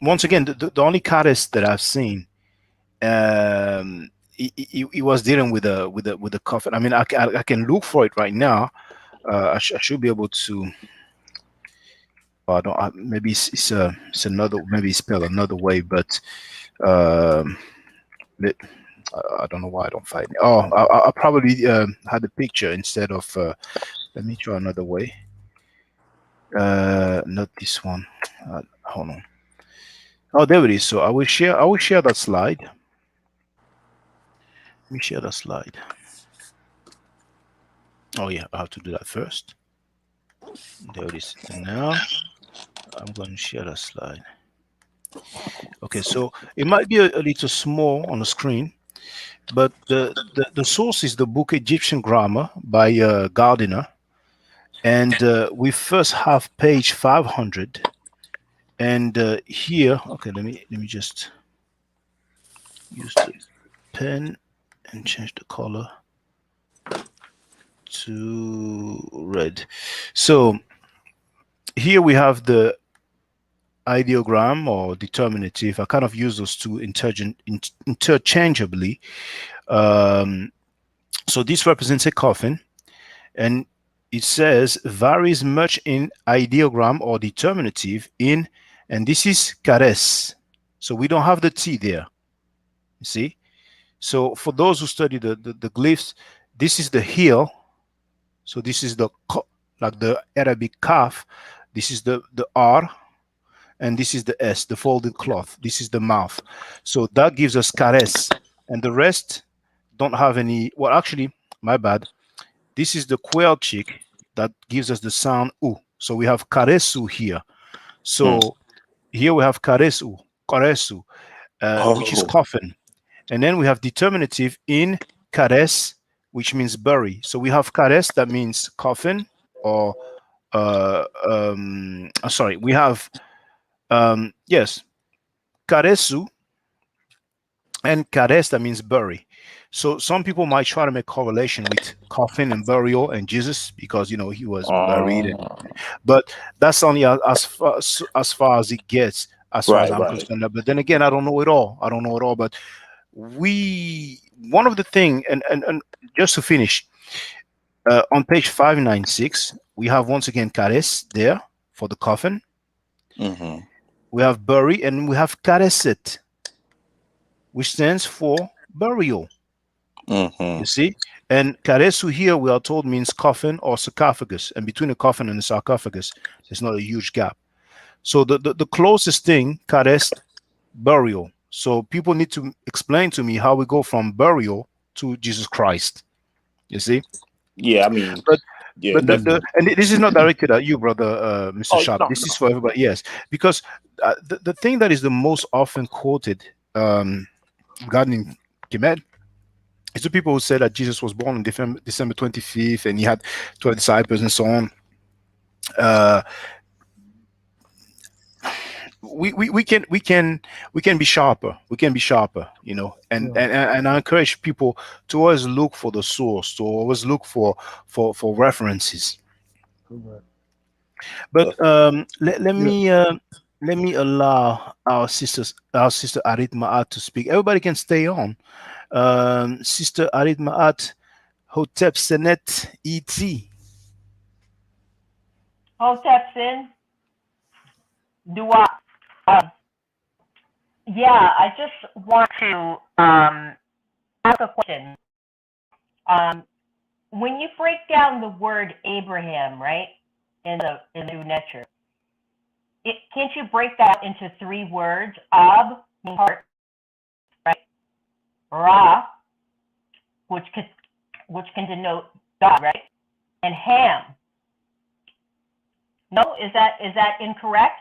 once again, the only codice that I've seen, he was dealing with a coffin. I mean, I can look for it right now. I should be able to. I don't. Maybe it's another. Maybe it's spelled another way, but um, it, I don't know why I don't find it. Oh, I probably had the picture instead of. Let me try another way. Not this one. Hold on. Oh, there it is. So I will share. I will share that slide. Let me share that slide. Oh yeah, I have to do that first. There it is. And now I'm going to share that slide. Okay, so it might be a little small on the screen, but the source is the book Egyptian Grammar by Gardiner, and we first have page 500, and here, okay, let me just use the pen and change the color to red. So here we have the ideogram or determinative. I kind of use those two interchangeably. Um, so this represents a coffin, and it says varies much in ideogram or determinative in, and this is cares. So we don't have the T there. You see? So for those who study the glyphs, this is the heel. So this is the like the Arabic kaf. This is the R, and this is the S, the folded cloth. This is the mouth. So that gives us cares, and the rest don't have any. Well, actually, my bad. This is the quail cheek that gives us the sound U. So we have caresu here. So here we have caresu, caresu, which is Oh. coffin. And then we have determinative in cares, which means bury. So we have cares that means coffin, or sorry, we have yes, caresu and cares that means bury. So some people might try to make correlation with coffin and burial and Jesus because he was buried, but that's only as far as it gets, as far as I'm Right. concerned. But then again, I don't know it all. I don't know it all. But one of the thing, and just to finish, on page 596, we have once again cares there for the coffin. Mm-hmm. We have bury, and we have careset, which stands for burial. Mm-hmm. You see? And caresu here, we are told, means coffin or sarcophagus. And between the coffin and the sarcophagus, there's not a huge gap. So the closest thing, cares, burial. So people need to explain to me how we go from burial to Jesus Christ. You see? Yeah, I mean, But yeah, but definitely. and this is not directed at you, brother, Mr. Oh Sharp. no, This no. is for everybody. Yes, because the thing that is the most often quoted regarding Kemet, it's the people who say that Jesus was born on December 25th and he had 12 disciples and so on. Uh, we can be sharper. We can be sharper, and I encourage people to always look for the source, to always look for references. Correct. But let me allow our sister Arit Ma'at to speak. Everybody can stay on. Sister Arit Ma'at, Hotep Senet ET. Hotepsin, do I? Um, yeah, I just want to ask a question. Um, when you break down the word Abraham, right, in the New Nature, can't you break that into three words? Ab means heart, right? Ra, which can denote God, right? And Ham. No, is that incorrect?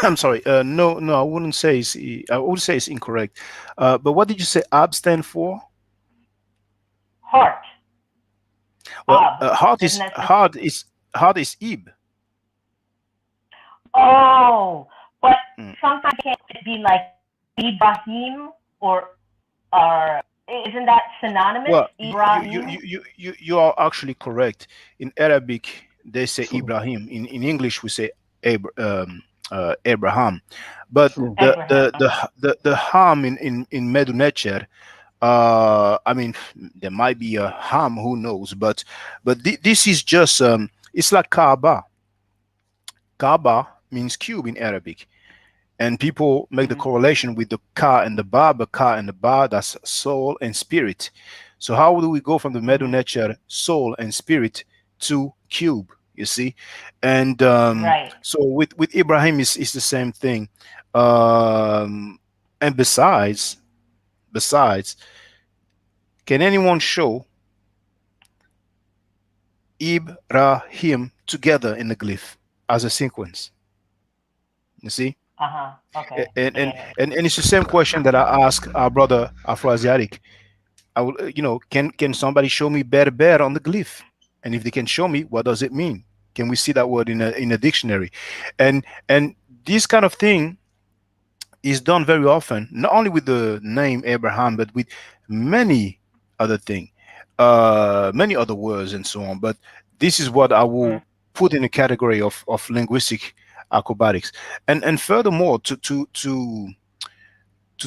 I'm sorry. No, I wouldn't say I would say it's incorrect. But what did you say ab stand for? Heart. Well, Ab. Isn't that just? heart is ib. Oh, but Mm. sometimes can't it be like Ibrahim or isn't that synonymous? Well, Ibrahim. you are actually correct. In Arabic, they say True. Ibrahim. In English, we say Abraham. But True. Abraham. the ham in Medu Necher, I mean, there might be a ham, who knows? But this is just it's like Kaaba. Kaaba means cube in Arabic, and people make the Mm-hmm. correlation with the ka and the ba, but ka and the ba, that's soul and spirit. So how do we go from the Medu Mm-hmm. Necher, soul and spirit, to cube? You see, and Right. so with Ibrahim is the same thing. And besides, can anyone show Ibrahim together in the glyph as a sequence? You see? Uh-huh. Okay. And Yeah, and yeah. and it's the same question that I ask our brother Afro-Asiatic. I will, can somebody show me berber on the glyph? And if they can show me, what does it mean? Can we see that word in a dictionary? And this kind of thing is done very often, not only with the name Abraham, but with many other things, many other words and so on. But this is what I Mm. will put in the category of linguistic acrobatics. And furthermore, to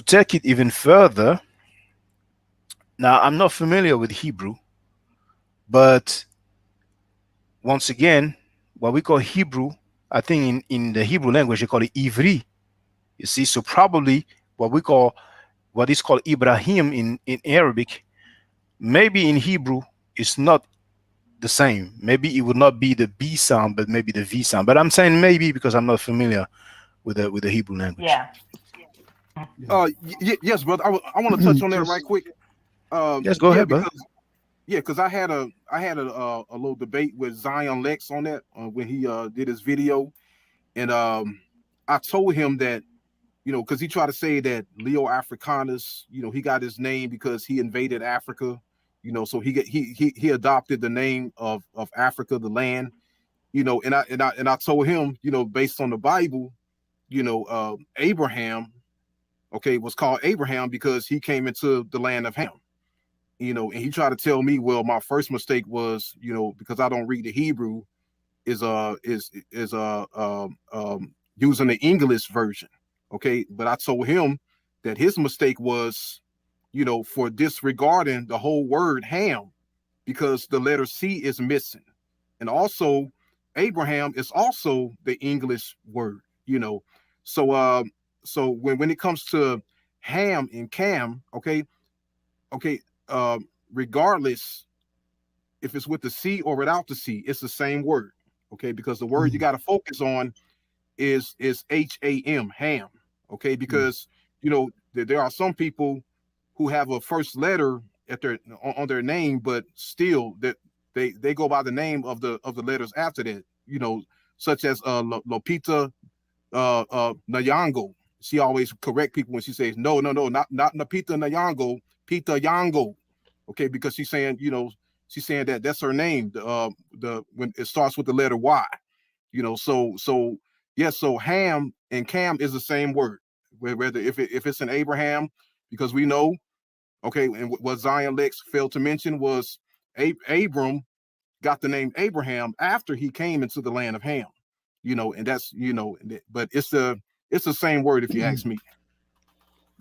take it even further, now I'm not familiar with Hebrew, but once again, what we call Hebrew, I think in the Hebrew language they call it Ivri. You see, so probably what is called Ibrahim in Arabic, maybe in Hebrew it's not the same. Maybe it would not be the B sound, but maybe the V sound. But I'm saying maybe because I'm not familiar with the Hebrew language. Yeah. Yes, brother. I want to touch on that right Just quick. Yes, go Yeah, ahead, brother. because I had a little debate with Zion Lex on that when he did his video, and I told him that because he tried to say that Leo Africanus, he got his name because he invaded Africa, so he adopted the name of Africa, the land, and I told him, based on the Bible, Abraham, okay, was called Abraham because he came into the land of Ham. And he tried to tell me, well, my first mistake was, because I don't read the Hebrew, is using the English version. Okay, but I told him that his mistake was, for disregarding the whole word Ham, because the letter C is missing, and also Abraham is also the English word. So when it comes to Ham and Cam, okay, regardless if it's with the C or without the C, it's the same word. Okay, because the word you got to focus on is Ham, ham. Okay, because there are some people who have a first letter at their on their name, but still that they go by the name of the letters after that. Such as Lopita Nyong'o. She always correct people when she says no, not Napita Nyong'o, Pita Yango. Okay, because she's saying that that's her name. The when it starts with the letter Y. So yeah, so Ham and Cam is the same word. Whether if it's an Abraham, because we know, okay, and what Zion Lex failed to mention was Abram got the name Abraham after he came into the land of Ham. And that's but it's the same word if you ask me.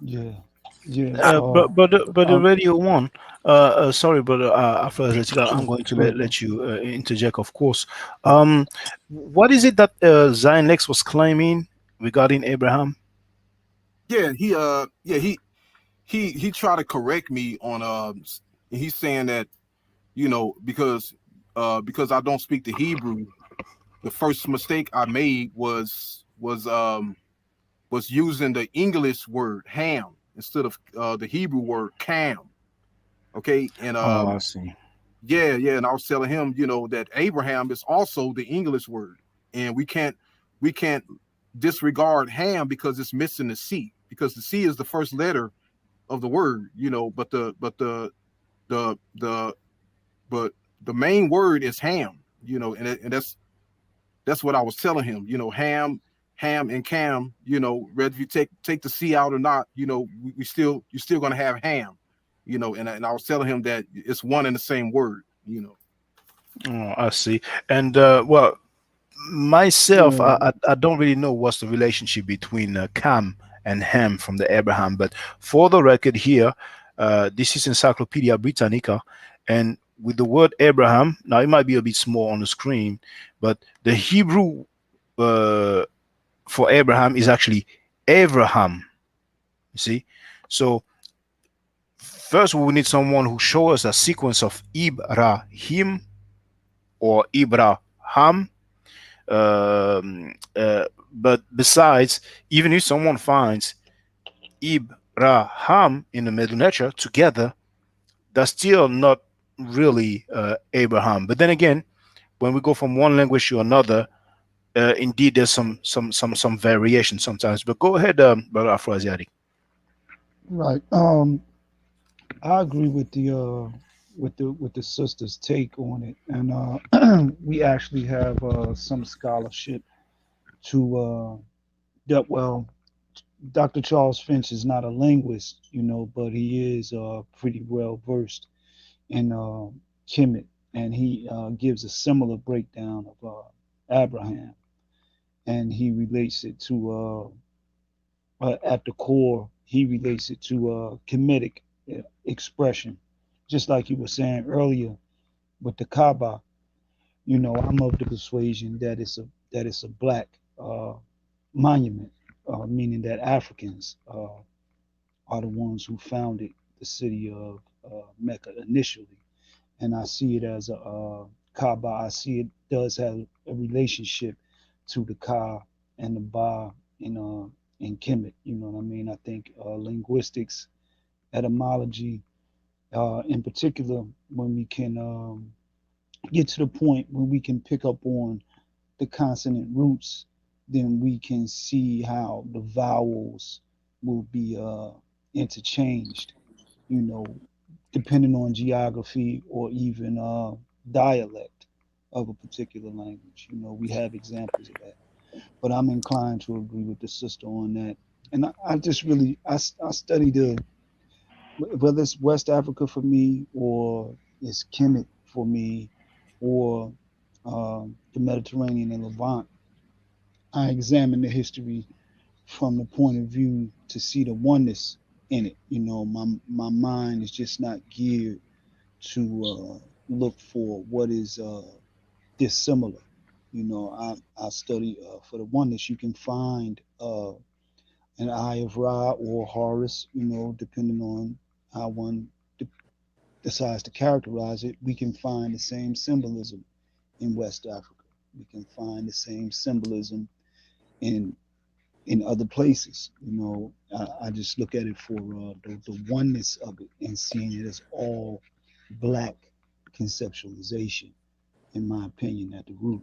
yeah, yeah. But the radio one. Sorry, brother. After I let you go, I'm Sure. going to Go ahead, bro. let you interject, of course. What is it that Zion Lex was claiming regarding Abraham? Yeah, he tried to correct me on he's saying that because I don't speak the Hebrew, the first mistake I made was using the English word ham instead of the Hebrew word Cam. Okay, and Oh, I see. yeah, and I was telling him, that Abraham is also the English word, and we can't disregard Ham because it's missing the C, because the C is the first letter of the word, the but the main word is Ham, and that's what I was telling him, Ham and Cam, whether you take the C out or not, you're still gonna have Ham, and I was telling him that it's one and the same word. Oh, I see. And well, myself, Yeah, I don't really know what's the relationship between Cam and Ham from the Abraham, but for the record here, this is Encyclopedia Britannica, and with the word Abraham, now it might be a bit small on the screen, but the Hebrew uh, for Abraham is actually Avraham. You see, so first we will need someone who shows us a sequence of Ibrahim or Ibraham. But besides, even if someone finds Ibrahim in the Middle Nature together, that's still not really Abraham. But then again, when we go from one language to another, indeed there's some variation sometimes. But go ahead, brother Afroasiatic. right. I agree with the sister's take on it, and we actually have some scholarship to that. Well, Dr. Charles Finch is not a linguist, but he is pretty well versed in Kemet, and he gives a similar breakdown of Abraham, and he relates it to at the core, he relates it to Kemetic expression, just like you were saying earlier with the Kaaba. I'm of the persuasion that it's a black monument, meaning that Africans are the ones who founded the city of Mecca initially, and I see it as a Kaaba. I see it does have a relationship to the Ka and the Ba in Kemet. You know what I mean? I think linguistics, etymology, in particular, when we can get to the point where we can pick up on the consonant roots, then we can see how the vowels will be interchanged, you know, depending on geography or even dialect of a particular language. We have examples of that. But I'm inclined to agree with the sister on that. And I just really, I study whether it's West Africa for me or it's Kemet for me or the Mediterranean and Levant. I examine the history from the point of view to see the oneness in it. My mind is just not geared to look for what is dissimilar. I study for the oneness. You can find an Eye of Ra or Horus, depending on how one decides to characterize it. We can find the same symbolism in West Africa. We can find the same symbolism in other places. I just look at it for the oneness of it and seeing it as all black conceptualization, in my opinion, at the root.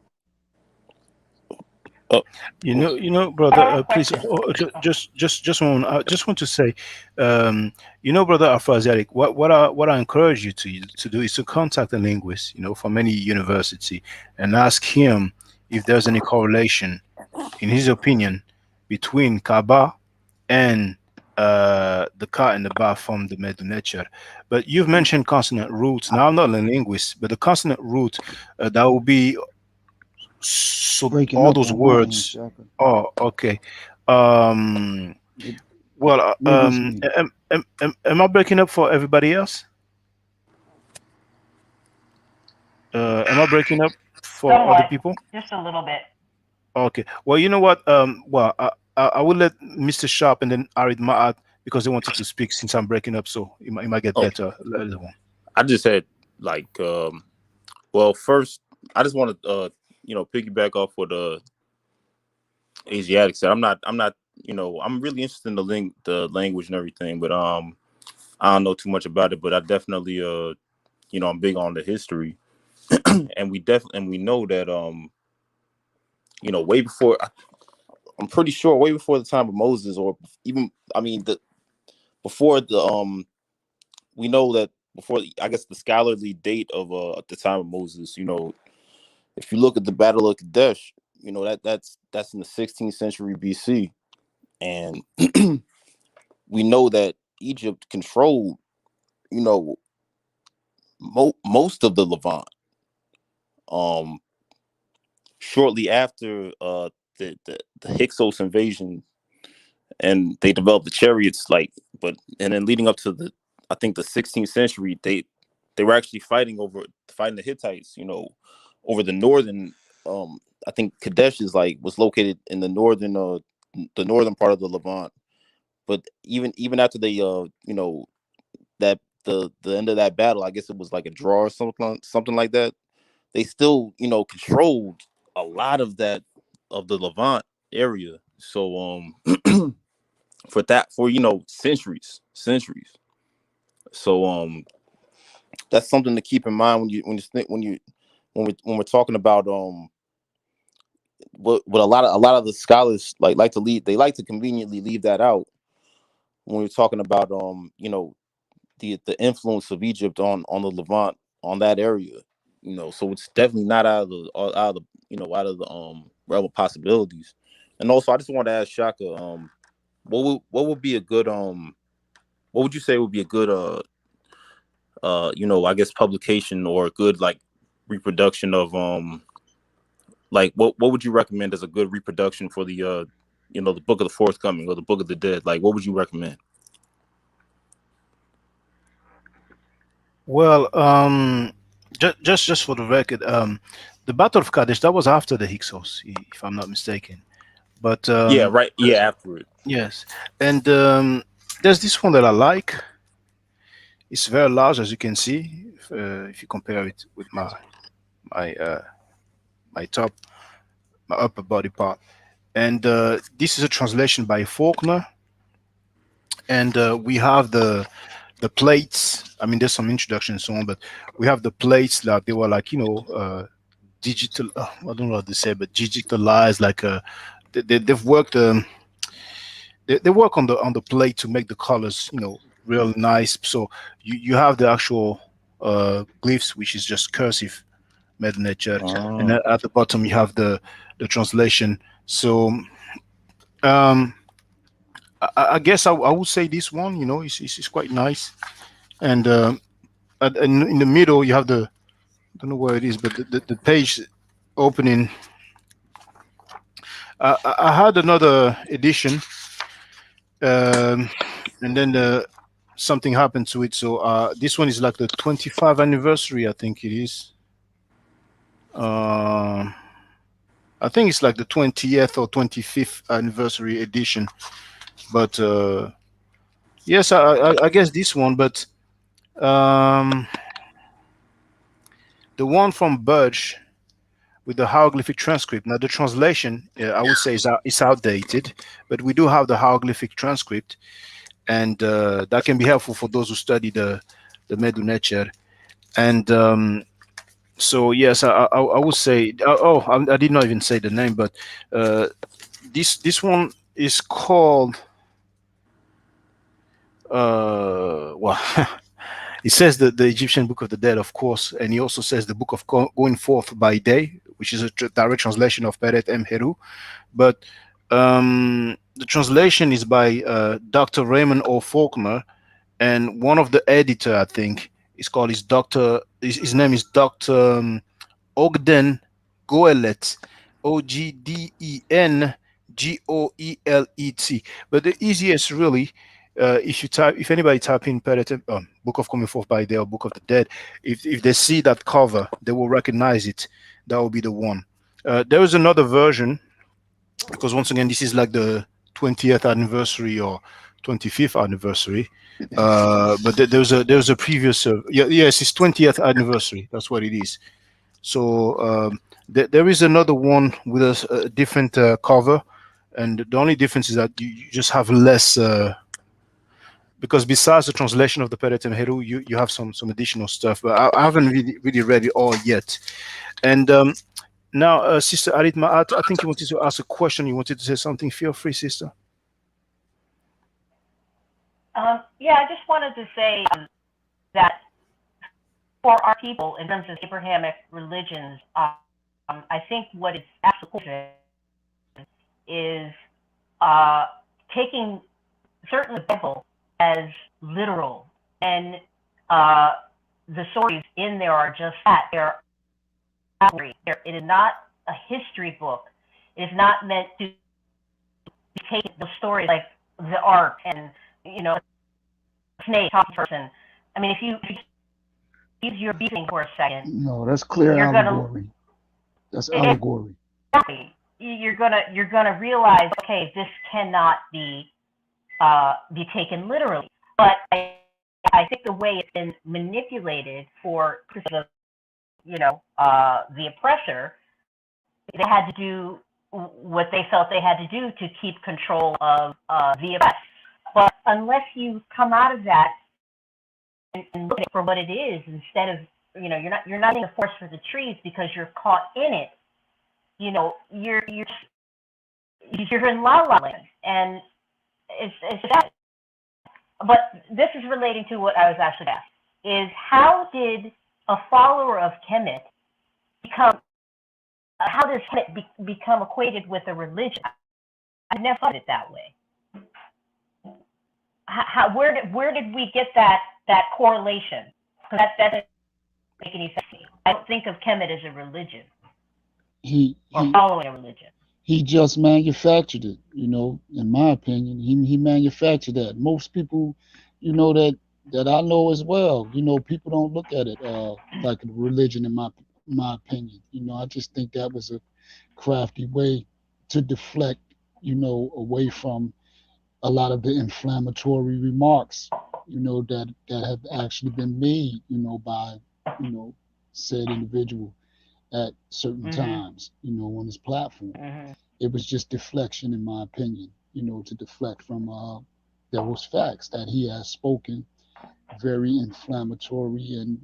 Oh, Brother, I have a please, question. just one. I just want to say, brother Afroasiatic, what I encourage you to do is to contact a linguist, from any university, and ask him if there's any correlation, in his opinion, between Kaaba and the Ka and the Ba from the Middle Nature. But you've mentioned consonant roots. Now, I'm not a linguist, but the consonant root that will be so Breaking all up those on my end, words. Shaka. Oh, okay. Um, It, well, maybe it's me. am I breaking up for everybody else? Am I breaking up for other Somewhat, people? just a little bit. Okay. Well, you know what? Well, I will let Mr. Sharp and then Arid Ma'at because they wanted to speak since I'm breaking up, so it might get oh, better later on. I just had like, well, first, I just want to, piggyback off what Asiatic said. I'm not I'm really interested in the language and everything, but I don't know too much about it. But I definitely I'm big on the history, and we know that way before, I'm pretty sure way before the time of Moses, or even before we know that before, I guess, the scholarly date of at the time of Moses. If you look at the Battle of Kadesh, that's in the 16th century BC, and we know that Egypt controlled, you know, most of the Levant. Um, Shortly after the Hyksos invasion, and they developed the chariots, and then leading up to I think the 16th century, they were actually fighting the Hittites, over the northern. I think Kadesh was located in the northern part of the Levant. But even after they that the end of that battle, I guess it was like a draw or something like that. They still controlled a lot of the Levant area. So for centuries. So that's something to keep in mind when we're talking about what a lot of the scholars like to leave. They like to conveniently leave that out when we're talking about the influence of Egypt on the Levant, on that area. So it's definitely not out of the realm of possibilities. And also, I just want to ask Shaka, what would be a good what would you say would be a good I guess publication, or a good reproduction of what would you recommend as a good reproduction for the Book of the Forthcoming, or the Book of the Dead? What would you recommend? Well, just for the record, the Battle of Kadesh, that was after the Hyksos, if I'm not mistaken. But Yeah, right. Yeah, after it. yes, and there's this one that I like. It's very large, as you can see, if you compare it with my my top, my upper body part. And this is a translation by Faulkner, and we have the plates. I mean, there's some introduction and so on, but we have the plates that they were digital. I don't know what to say, but digitalized. They've worked. They work on the plate to make the colors, real nice. So you have the actual glyphs, which is just cursive, made in nature, and Oh. at the bottom you have the translation. So um, I guess I would say this one, it's quite nice. And in the middle you have I don't know where it is, but the page opening. I had another edition, and then something happened to it. So this one is like the 25th anniversary, I think it is. I think it's like the 20th or 25th anniversary edition. But yes, I guess this one. But um, the one from Burge with the hieroglyphic transcript. Now the translation, I would say, is outdated, but we do have the hieroglyphic transcript, and that can be helpful for those who study the Medu Neter. And so yes, I would say. I did not even say the name, but this one is called. Well, it says the Egyptian Book of the Dead, of course, and he also says the Book of Going Forth by Day, which is a direct translation of Peret M. Heru. But the translation is by Dr. Raymond O. Faulkner, and one of the editor, I think, is called his name is Dr. Ogden Goelet, Ogden Goelet. But the easiest, really, if anybody type in Book of Coming Forth by Day or Book of the Dead, if they see that cover, they will recognize it. That will be the one. There is another version, because once again, this is like the 20th anniversary or 25th anniversary. But there's a previous. Yes, it's 20th anniversary. That's what it is. So there is another one with a different cover, and the only difference is that you just have less. Because besides the translation of the Peretem Heru, you have some additional stuff, but I haven't really read it all yet. And now, Sister Aritma, I think you wanted to ask a question. You wanted to say something. Feel free, Sister. Yeah, I just wanted to say that for our people, in terms of Abrahamic religions, I think what is absolutely is taking certainly the Bible as literal, and the stories in there are just that. They're it is not a history book. It is not meant to take the story like the ark and snake talking person. I mean, if you use your beating for a second, No, that's clear allegory. That's allegory. You're gonna realize, okay, this cannot be taken literally. But I think the way it's been manipulated for the oppressor, they had to do what they felt they had to do to keep control of the oppressed. But unless you come out of that and look at it for what it is, instead of you're not in the forest for the trees because you're caught in it. You're in La La Land, and it's that. But this is relating to what I was actually asked: is how did a follower of Kemet become? How does Kemet become equated with a religion? I've never thought it that way. Where did we get that correlation? Because that doesn't make any sense to me. I don't think of Kemet as a religion or following a religion. He just manufactured it, in my opinion. He manufactured that. Most people, that I know as well, people don't look at it like a religion in my opinion. I just think that was a crafty way to deflect, away from a lot of the inflammatory remarks, that have actually been made, by, said individual at certain times, on his platform. It was just deflection, in my opinion, to deflect from those facts that he has spoken, very inflammatory and,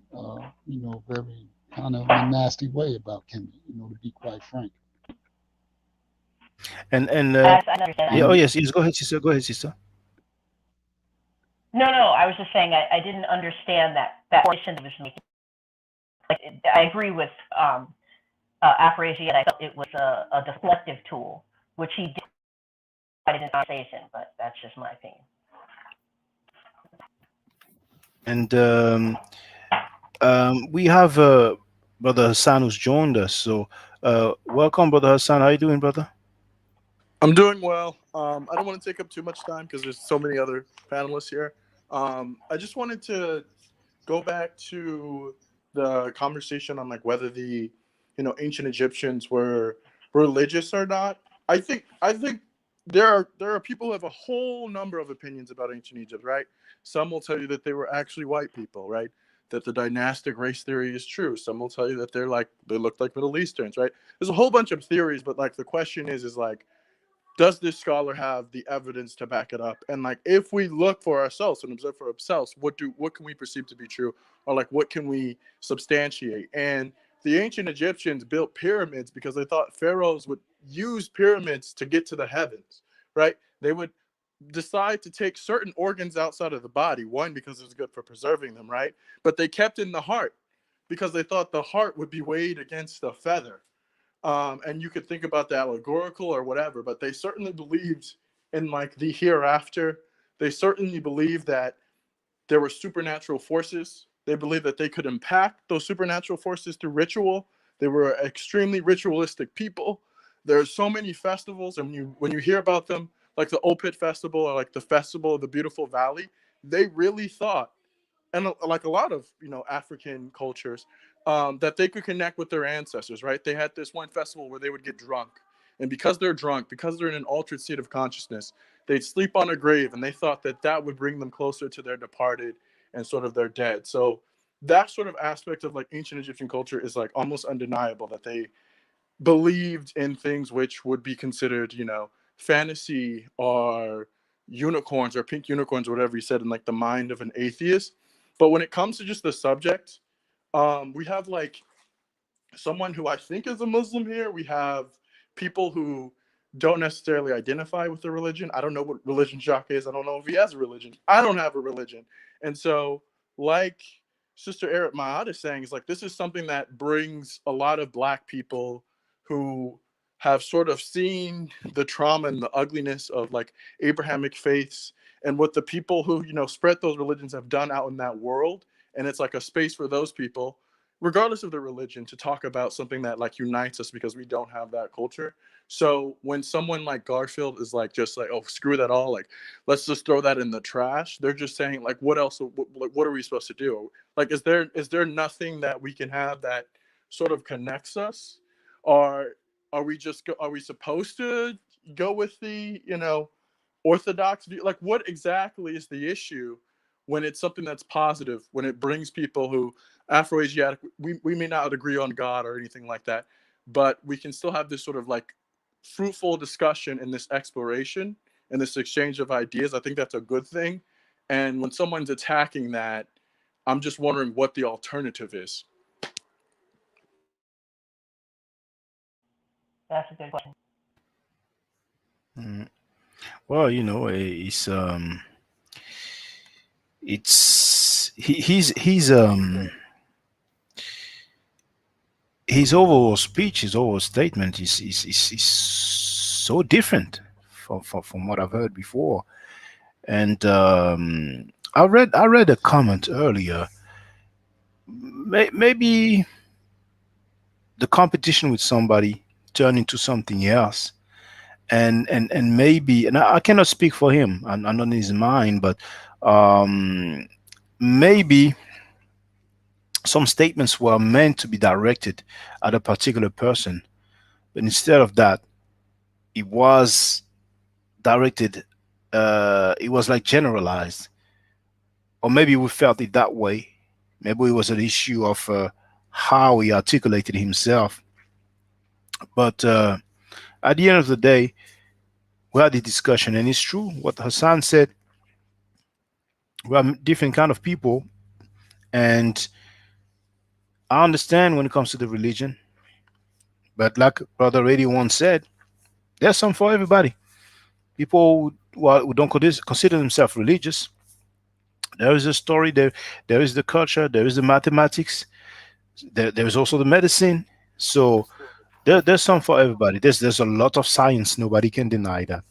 very kind of a nasty way about Kemet, to be quite frank. And yes, go ahead, sister. Go ahead, sister. No, I was just saying I didn't understand that portion that was making. I agree with Aphorasia. I felt it was a deflective tool, which he did in the conversation, but that's just my opinion. And we have Brother Hassan who's joined us. So welcome, Brother Hassan. How you doing, brother? I'm doing well. I don't want to take up too much time because there's so many other panelists here. I just wanted to go back to the conversation on whether the ancient Egyptians were religious or not. I think there are people who have a whole number of opinions about ancient Egypt, right? Some will tell you that they were actually white people, right? That the dynastic race theory is true. Some will tell you that they looked like Middle Easterns, right? There's a whole bunch of theories, but the question is does this scholar have the evidence to back it up? And if we look for ourselves and observe for ourselves, what can we perceive to be true, or what can we substantiate? And the ancient Egyptians built pyramids because they thought pharaohs would use pyramids to get to the heavens, right? They would decide to take certain organs outside of the body, one, because it was good for preserving them, right? But they kept in the heart because they thought the heart would be weighed against a feather. And you could think about the allegorical or whatever, but they certainly believed in the hereafter. They certainly believed that there were supernatural forces. They believed that they could impact those supernatural forces through ritual. They were extremely ritualistic people. There's so many festivals, and when you hear about them, like the Opit Festival or the Festival of the Beautiful Valley, they really thought, and a lot of African cultures, that they could connect with their ancestors, right? They had this one festival where they would get drunk, and because they're drunk, because they're in an altered state of consciousness, they'd sleep on a grave, and they thought that would bring them closer to their departed and sort of their dead. So that sort of aspect of ancient Egyptian culture is almost undeniable, that they believed in things which would be considered fantasy are unicorns or pink unicorns or whatever you said in like the mind of an atheist. But when it comes to just the subject, we have like someone who I think is a Muslim here. We have people who don't necessarily identify with the religion. I don't know what religion Shaka is. I don't know if he has a religion. I don't have a religion. And so, like Sister Eric Maat is saying, is like this is something that brings a lot of Black people who have sort of seen the trauma and the ugliness of like Abrahamic faiths and what the people who, you know, spread those religions have done out in that world. And it's like a space for those people, regardless of the religion, to talk about something that like unites us because we don't have that culture. So when someone like Garfield is like just like, oh, screw that all, like let's just throw that in the trash, they're just saying like what else, what are we supposed to do? Like is there nothing that we can have that sort of connects us? Or are we supposed to go with the, you know, orthodox view? Like what exactly is the issue when it's something that's positive, when it brings people who Afro-Asiatic, we may not agree on God or anything like that, but we can still have this sort of like fruitful discussion and this exploration and this exchange of ideas. I think that's a good thing. And when someone's attacking that, I'm just wondering what the alternative is. That's a good question. Mm. Well, you know, his overall speech, his overall statement is so different from what I've heard before. And I read a comment earlier. Maybe the competition with somebody turned into something else, and maybe, and I cannot speak for him. I'm not in his mind, but um, maybe some statements were meant to be directed at a particular person, but instead of that, it was directed. It was like generalized, or maybe we felt it that way. Maybe it was an issue of how he articulated himself. But at the end of the day, we had the discussion, and it's true what Hassan said. We are different kind of people, and I understand when it comes to the religion, but like Brother Radio once said, there's some for everybody. People who don't consider themselves religious, there is a story there. There is the culture. There is the mathematics. There is also the medicine. So there's some for everybody. There's a lot of science. Nobody can deny that.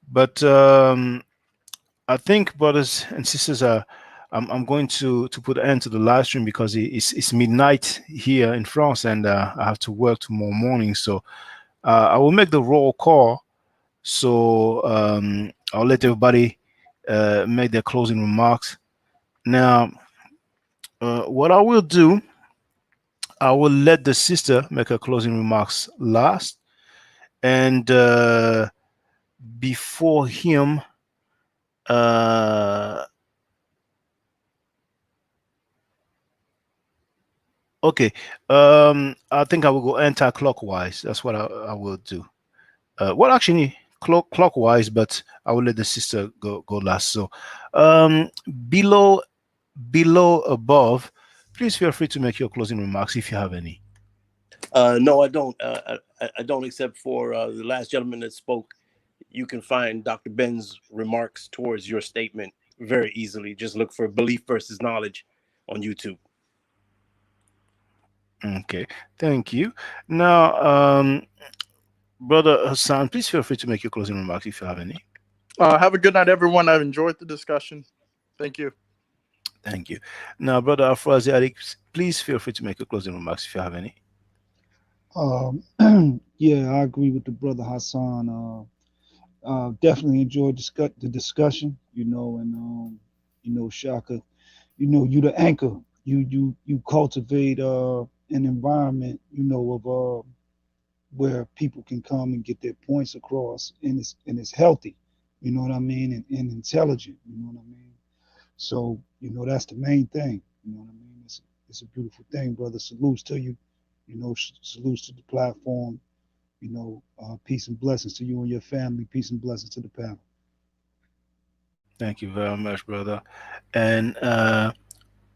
But I think, brothers and sisters, I'm going to put an end to the live stream because it's midnight here in France, and I have to work tomorrow morning. So I will make the roll call. So I'll let everybody make their closing remarks. Now, what I will do, I will let the sister make her closing remarks last, and before him, uh, okay, I think I will go anti-clockwise. That's what I will do. Well, actually, clockwise, but I will let the sister go last. So, um, below, above, please feel free to make your closing remarks if you have any. No, I don't. I don't, except for the last gentleman that spoke. You can find Dr. Ben's remarks towards your statement very easily. Just look for belief versus knowledge on YouTube. Okay, thank you. Now, Brother Hassan, please feel free to make your closing remarks if you have any. Have a good night, everyone. I've enjoyed the discussion. Thank you. Thank you. Now, Brother Afro-Asiatic, please feel free to make your closing remarks if you have any. Yeah, I agree with the brother Hassan. Definitely enjoyed the discussion, and Shaka, you the anchor. You cultivate an environment, of where people can come and get their points across, and it's healthy, you know what I mean, and intelligent, you know what I mean. So that's the main thing, you know what I mean. It's a beautiful thing, brother. Salutes to you, salutes to the platform. Peace and blessings to you and your family. Peace and blessings to the panel. Thank you very much, brother. And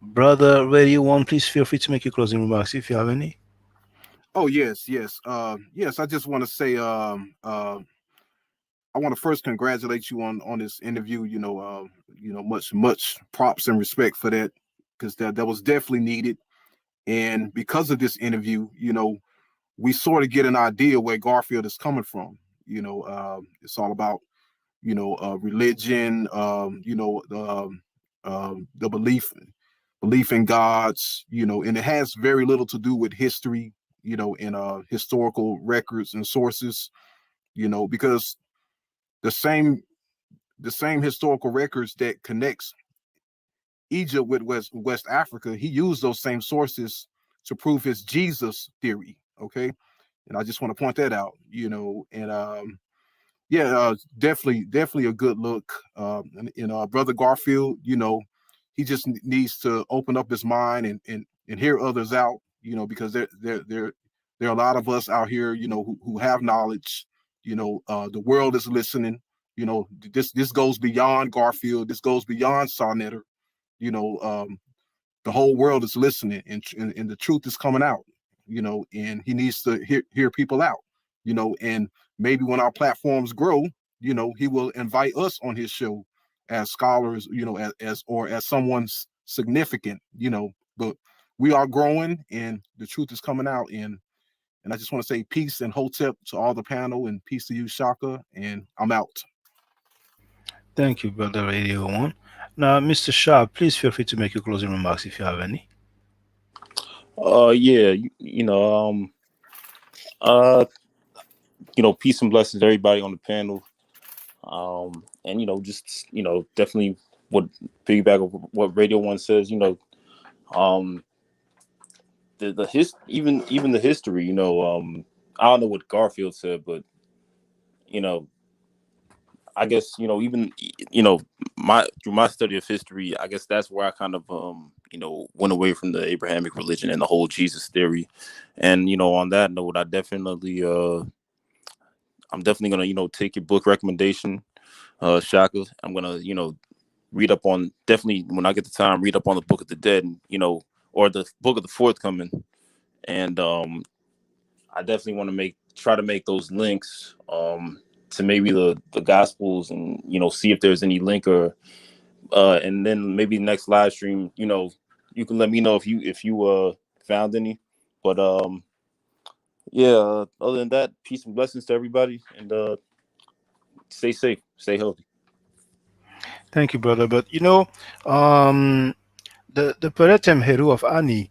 brother Radio One, please feel free to make your closing remarks if you have any. Oh yes, yes, yes. I just want to say, I want to first congratulate you on this interview. Much props and respect for that, because that was definitely needed. And because of this interview, we sort of get an idea where Garfield is coming from. It's all about religion, the belief in gods, and it has very little to do with history, in historical records and sources, because the same historical records that connects Egypt with West Africa, he used those same sources to prove his Jesus theory. Okay, and I just want to point that out. And yeah, definitely a good look. Brother Garfield, he just needs to open up his mind and hear others out. Because there are a lot of us out here, who have knowledge. The world is listening. This goes beyond Garfield. This goes beyond Sarnetter. You know, the whole world is listening, and the truth is coming out. And he needs to hear people out. And maybe when our platforms grow, he will invite us on his show as scholars, as someone's significant. But we are growing, and the truth is coming out. And I just want to say peace and hotep to all the panel, and peace to you, Shaka. And I'm out. Thank you, brother Radio One. Now, Mr. Sharp, please feel free to make your closing remarks if you have any. Yeah, uh, peace and blessings to everybody on the panel. And just definitely what piggyback of what Radio One says. Um, even the history. I don't know what Garfield said, but you know, I guess even my through my study of history, I guess that's where I kind of went away from the Abrahamic religion and the whole Jesus theory. And on that note, I'm definitely gonna take your book recommendation, Shaka. I'm gonna read up on, definitely when I get the time, read up on the Book of the Dead, and or the Book of the Forthcoming. And I definitely want to try to make those links to maybe the Gospels, and see if there's any link, or and then maybe next live stream, you can let me know if you found any. But yeah, other than that, peace and blessings to everybody, and stay safe, stay healthy. Thank you, brother. But um, the Peretem Heru of Ani,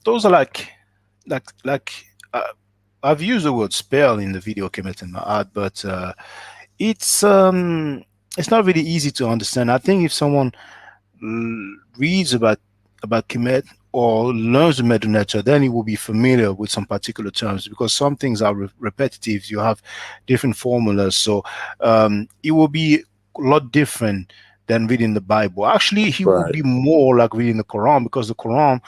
those are like uh, I've used the word spell in the video Kemet in my art, but it's it's not really easy to understand. I think if someone reads about Kemet or learns the Medu nature, then he will be familiar with some particular terms, because some things are repetitive. You have different formulas, so it will be a lot different than reading the Bible. Actually, he will Right. be more like reading the Quran, because the Quran,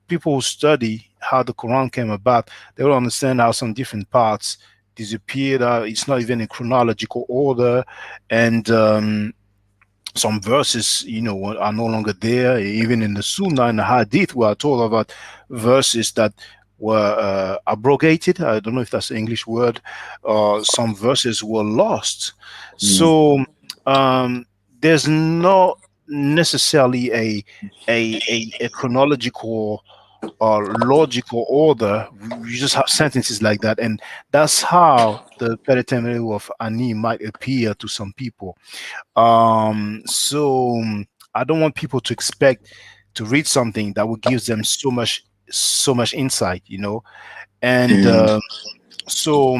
people who study how the Quran came about, they will understand how some different parts disappeared. It's not even in chronological order, and some verses, are no longer there. Even in the Sunnah and the Hadith, we are told about verses that were abrogated. I don't know if that's the English word. Some verses were lost. Mhm. So there's not necessarily a chronological or logical order. We just have sentences like that, and that's how the Peritemere of Ani might appear to some people. So I don't want people to expect to read something that will give them so much insight, and Mhm. so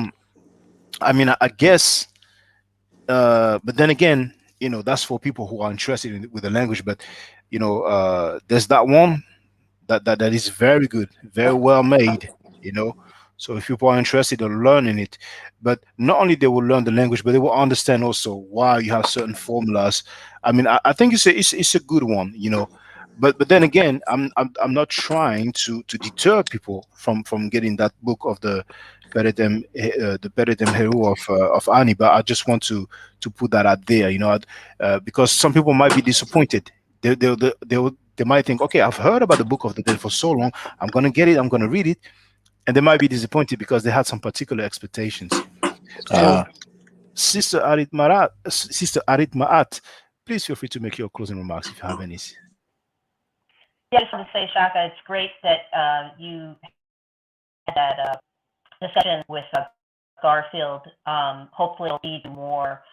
I mean, I guess, but then again, that's for people who are interested with the language. But there's that one that is very good, very well made, you know. So if people are interested in learning it, but not only they will learn the language, but they will understand also why you have certain formulas. I mean, I think it's a good one, But then again, I'm not trying to deter people from getting that book of the the better than hero of Ani. But I just want to put that out there, because some people might be disappointed. They might think, okay, I've heard about the Book of the Dead for so long. I'm gonna get it. I'm gonna read it, and they might be disappointed because they had some particular expectations. So, Sister Arit Maat, please feel free to make your closing remarks if you have any. Yeah, I just want to say, Shaka, it's great that you had that discussion with Garfield. Hopefully, it'll lead to more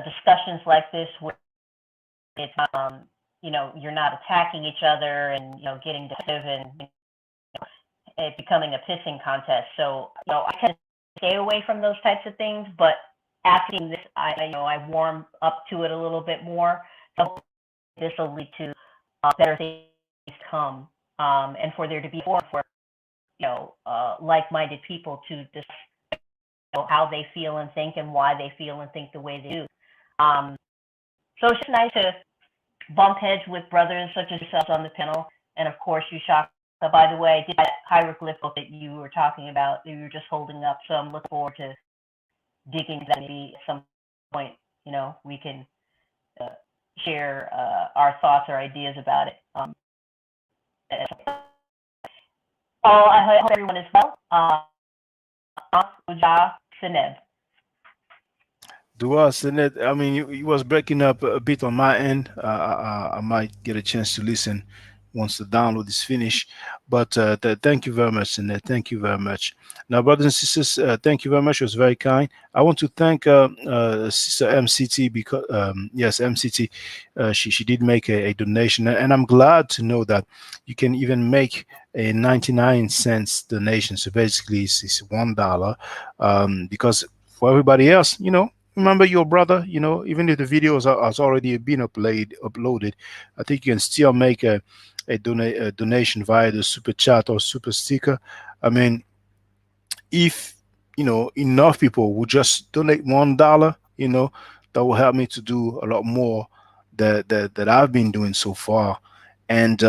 discussions like this where it's you're not attacking each other and getting defensive and it becoming a pissing contest. So I tend to stay away from those types of things, but after this, I warm up to it a little bit more. So this will lead to better things to come, and for there to be for like-minded people to discuss how they feel and think and why they feel and think the way they do. So it's just nice to bump heads with brothers such as yourselves on the panel, and of course you, Shaka. By the way, I did that hieroglyph book that you were talking about, that you were just holding up, so I'm looking forward to digging into that. Maybe at some point, we can share our thoughts or ideas about it. I hope everyone is well. Uja Seneb. Dua Senet, I mean, you was breaking up a bit on my end. I might get a chance to listen once the download is finished. But thank you very much, Senet. Thank you very much. Now, brothers and sisters, thank you very much. It was very kind. I want to thank Sister MCT because, yes, MCT, she did make a donation. And I'm glad to know that you can even make a 99 cents donation. So basically, it's $1. Because for everybody else, remember your brother, even if the video has already been uploaded, I think you can still make a donation via the super chat or super sticker. I mean, if enough people would just donate $1, that will help me to do a lot more that I've been doing so far. And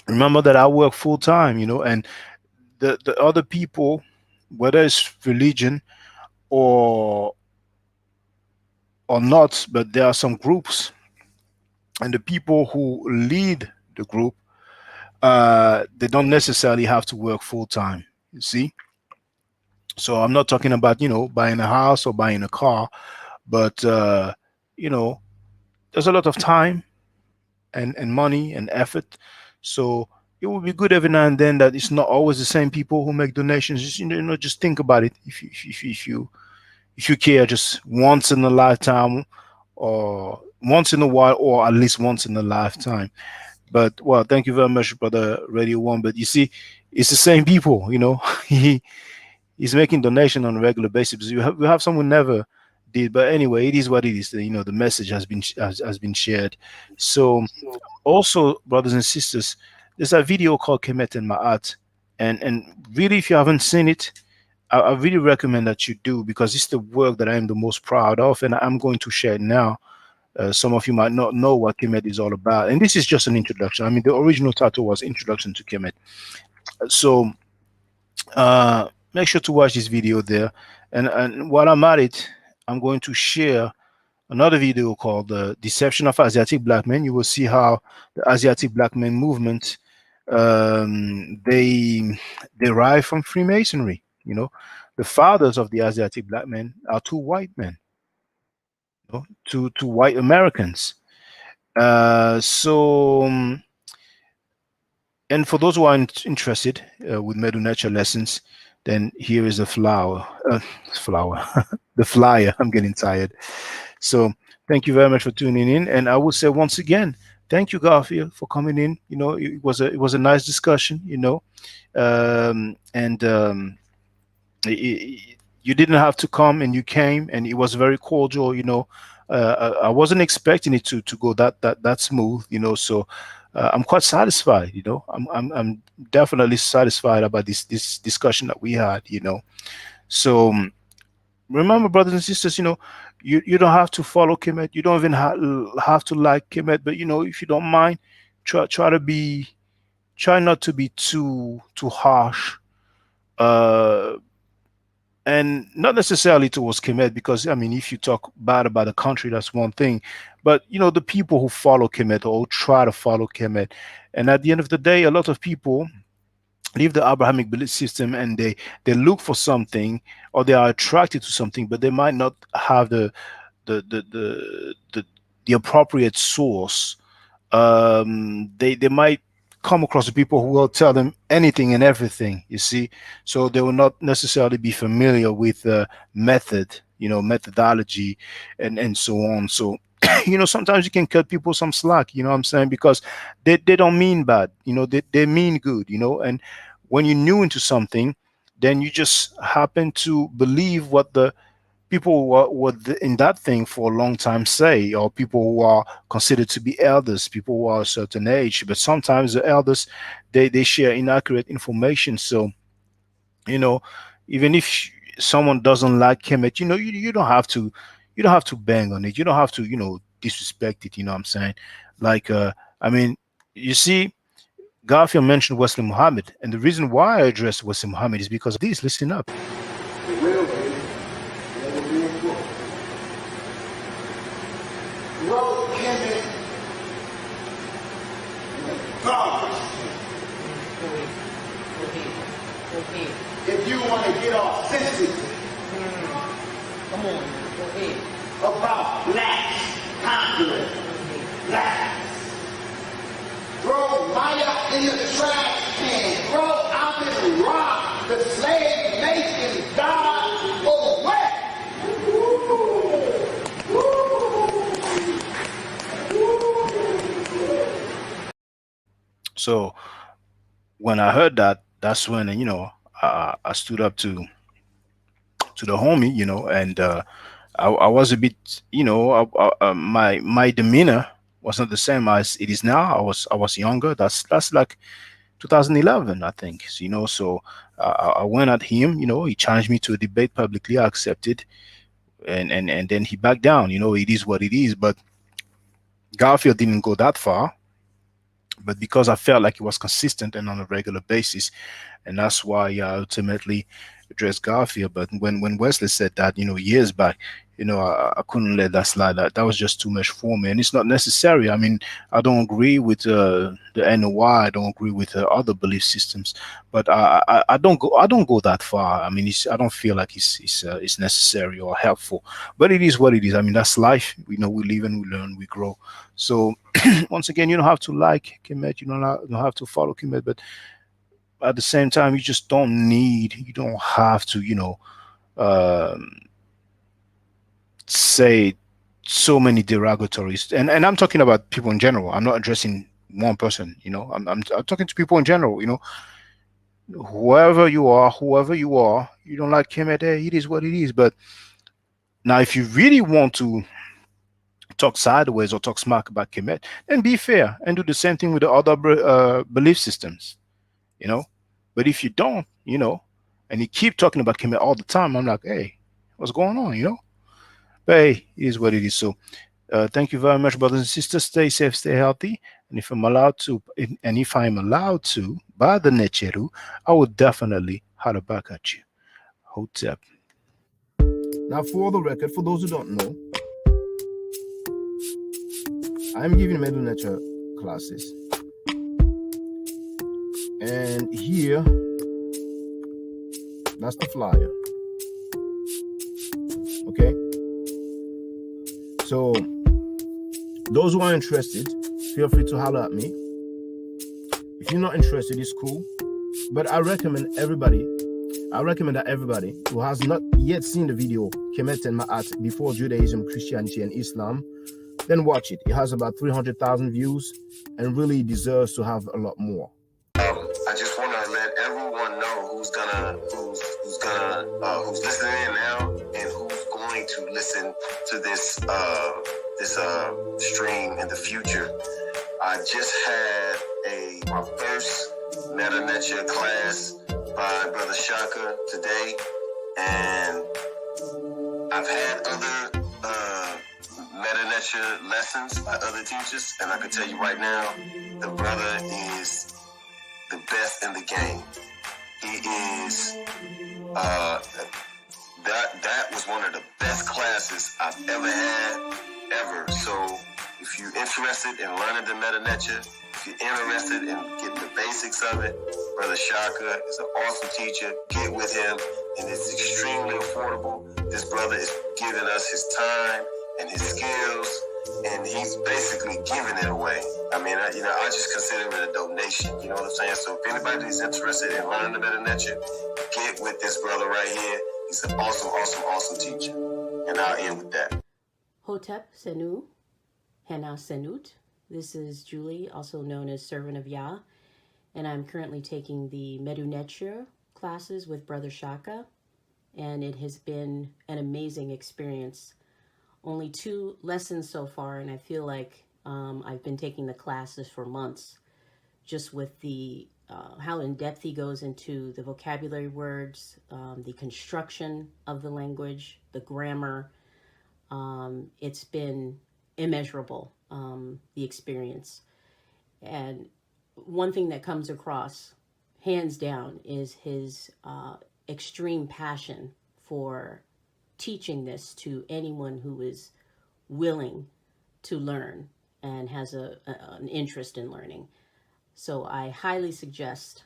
remember that I work full time, and the other people, whether it's religion or not, but there are some groups, and the people who lead the group, they don't necessarily have to work full time. You see, so I'm not talking about buying a house or buying a car, but you know, there's a lot of time and money and effort. So it would be good every now and then that it's not always the same people who make donations. Just just think about it. If you care, just once in a lifetime, or once in a while, or at least once in a lifetime. But well, thank you very much, brother Radio One. But you see, it's the same people. he he's making donation on a regular basis. We have someone never did, but anyway, it is what it is. The message has been shared. So also, brothers and sisters, there's a video called Kemet and Ma'at, and really, if you haven't seen it, I really recommend that you do, because it's the work that I am the most proud of, and I'm going to share it now. Some of you might not know what Kemet is all about, and this is just an introduction. I mean, the original title was Introduction to Kemet. So make sure to watch this video there, and while I'm at it, I'm going to share another video called The Deception of Asiatic Black Men. You will see how the Asiatic Black Men movement, they derive from Freemasonry. The fathers of the Asiatic Black men are two white men, two white Americans. And for those who are interested with Medu Nature lessons, then here is the the flyer. I'm getting tired. So thank you very much for tuning in. And I will say once again, thank you, Garfield, for coming in. It was a nice discussion, and you didn't have to come, and you came, and it was very cordial. I wasn't expecting it to go that smooth. So I'm quite satisfied. I'm definitely satisfied about this discussion that we had. So remember, brothers and sisters, you don't have to follow Kemet. You don't even have to like Kemet. But if you don't mind, try not to be too harsh uh, and not necessarily towards Kemet, because I mean, if you talk bad about the country, that's one thing, but the people who follow Kemet or who try to follow Kemet, and at the end of the day, a lot of people leave the Abrahamic belief system and they look for something, or they are attracted to something, but they might not have the the appropriate source. They might come across the people who will tell them anything and everything, you see, so they will not necessarily be familiar with method, methodology, and so on. So sometimes you can cut people some slack, what I'm saying, because they don't mean bad, they mean good, and when you're new into something, then you just happen to believe what the people who were in that thing for a long time say, or people who are considered to be elders, people who are a certain age. But sometimes the elders, they share inaccurate information. So you know, even if someone doesn't like Kemet, you don't have to bang on it. You don't have to disrespect it. You know what I'm saying? Like I mean, you see, Garfield mentioned Wesley Muhammad, and the reason why I addressed Wesley Muhammad is because of this. Listen up. Wrote Kemet garbage. If you want to get authentic, come on, go ahead. About blacks conquering blacks. Throw Maya in the trash can. Throw Amin Ra, the slave making God away. So when I heard that, that's when I stood up to the homie, and I was a bit, my demeanor was not the same as it is now. I was younger. That's like 2011, I think. So, so I went at him. He challenged me to a debate publicly. I accepted, and then he backed down. It is what it is. But Garfield didn't go that far. But because I felt like it was consistent and on a regular basis, and that's why I ultimately addressed Garfield. But when Wesley said that, years back, I couldn't let that slide. That was just too much for me, and it's not necessary. I mean, I don't agree with the NOI. I don't agree with other belief systems, but I don't go that far. I mean, I don't feel like it's necessary or helpful. But it is what it is. I mean, that's life. We live and we learn, we grow. So once again, you don't have to like Kemet, you don't have to follow Kemet, but at the same time, you don't have to, um, say so many derogatories. And I'm talking about people in general. I'm not addressing one person, I'm talking to people in general, whoever you are, you don't like Kemet, it is what it is. But now, if you really want to talk sideways or talk smack about Kemet, then be fair and do the same thing with the other belief systems, you know. But if you don't, and you keep talking about Kemet all the time, I'm like, hey, what's going on? But hey, it is what it is. So, thank you very much, brothers and sisters. Stay safe, stay healthy, and if I'm allowed to, by the Necheru, I would definitely holler back at you. Hotep. Now, for the record, for those who don't know, I'm giving middle nature classes, and here, that's the flyer. Okay, so those who are interested, feel free to holler at me. If you're not interested, it's cool, but I recommend that everybody who has not yet seen the video Kemet and Ma'at before Judaism, Christianity, and Islam, then watch it. It has about 300,000 views and really deserves to have a lot more. I just want to let everyone know who's listening in now and who's going to listen to this stream in the future. I just had my first Meta Nature class by Brother Shaka today, and I've had other Meta Nature lessons by other teachers, and I can tell you right now, the brother is the best in the game. He is that was one of the best classes I've ever had, ever. So if you're interested in learning the meta nature, if you're interested in getting the basics of it, Brother Shaka is an awesome teacher. Get with him, and it's extremely affordable. This brother is giving us his time and his skills, and he's basically giving it away. I mean, I just consider it a donation. You know what I'm saying? So if anybody's interested in learning the meta nature, get with this brother right here. He's an awesome, awesome, awesome teacher. And I'll end with that. Hotep Senu, Hena Senut. This is Julie, also known as Servant of Yah, and I'm currently taking the Medu Neture classes with Brother Shaka, and it has been an amazing experience. Only 2 lessons so far, and I feel like I've been taking the classes for months, just with the how in depth he goes into the vocabulary words, the construction of the language, the grammar. It's been immeasurable, the experience. And one thing that comes across, hands down, is his extreme passion for teaching this to anyone who is willing to learn and has an interest in learning. So I highly suggest,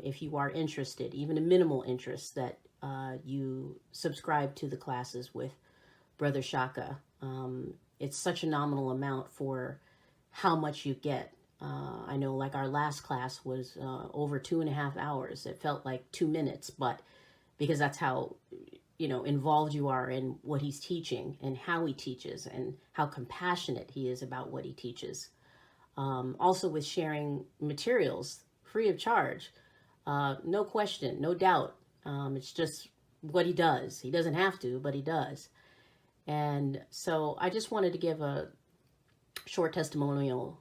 if you are interested, even a minimal interest, that you subscribe to the classes with Brother Shaka. It's such a nominal amount for how much you get. I know, like, our last class was over 2.5 hours. It felt like 2 minutes, but because that's how, involved you are in what he's teaching and how he teaches and how compassionate he is about what he teaches. Also with sharing materials free of charge, no question, no doubt. It's just what he does. He doesn't have to, but he does. And so I just wanted to give a short testimonial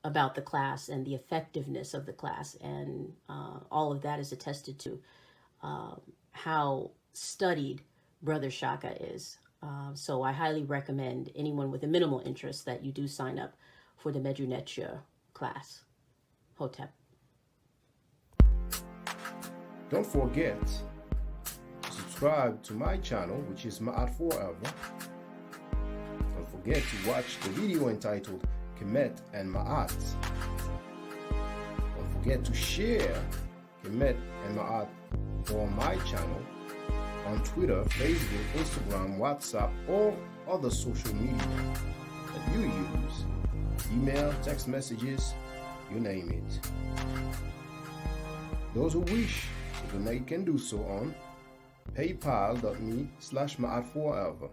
about the class and the effectiveness of the class. And all of that is attested to how studied Brother Shaka is. So I highly recommend anyone with a minimal interest that you do sign up for the Medu Neture class. Hotep. Don't forget to subscribe to my channel, which is Maatforever. Don't forget to watch the video entitled Kemet and Maat. Don't forget to share Kemet and Maat on my channel on Twitter, Facebook, Instagram, WhatsApp, or other social media that you use. Email, text messages, you name it. Those who wish to donate can do so on paypal.me/Maatforever.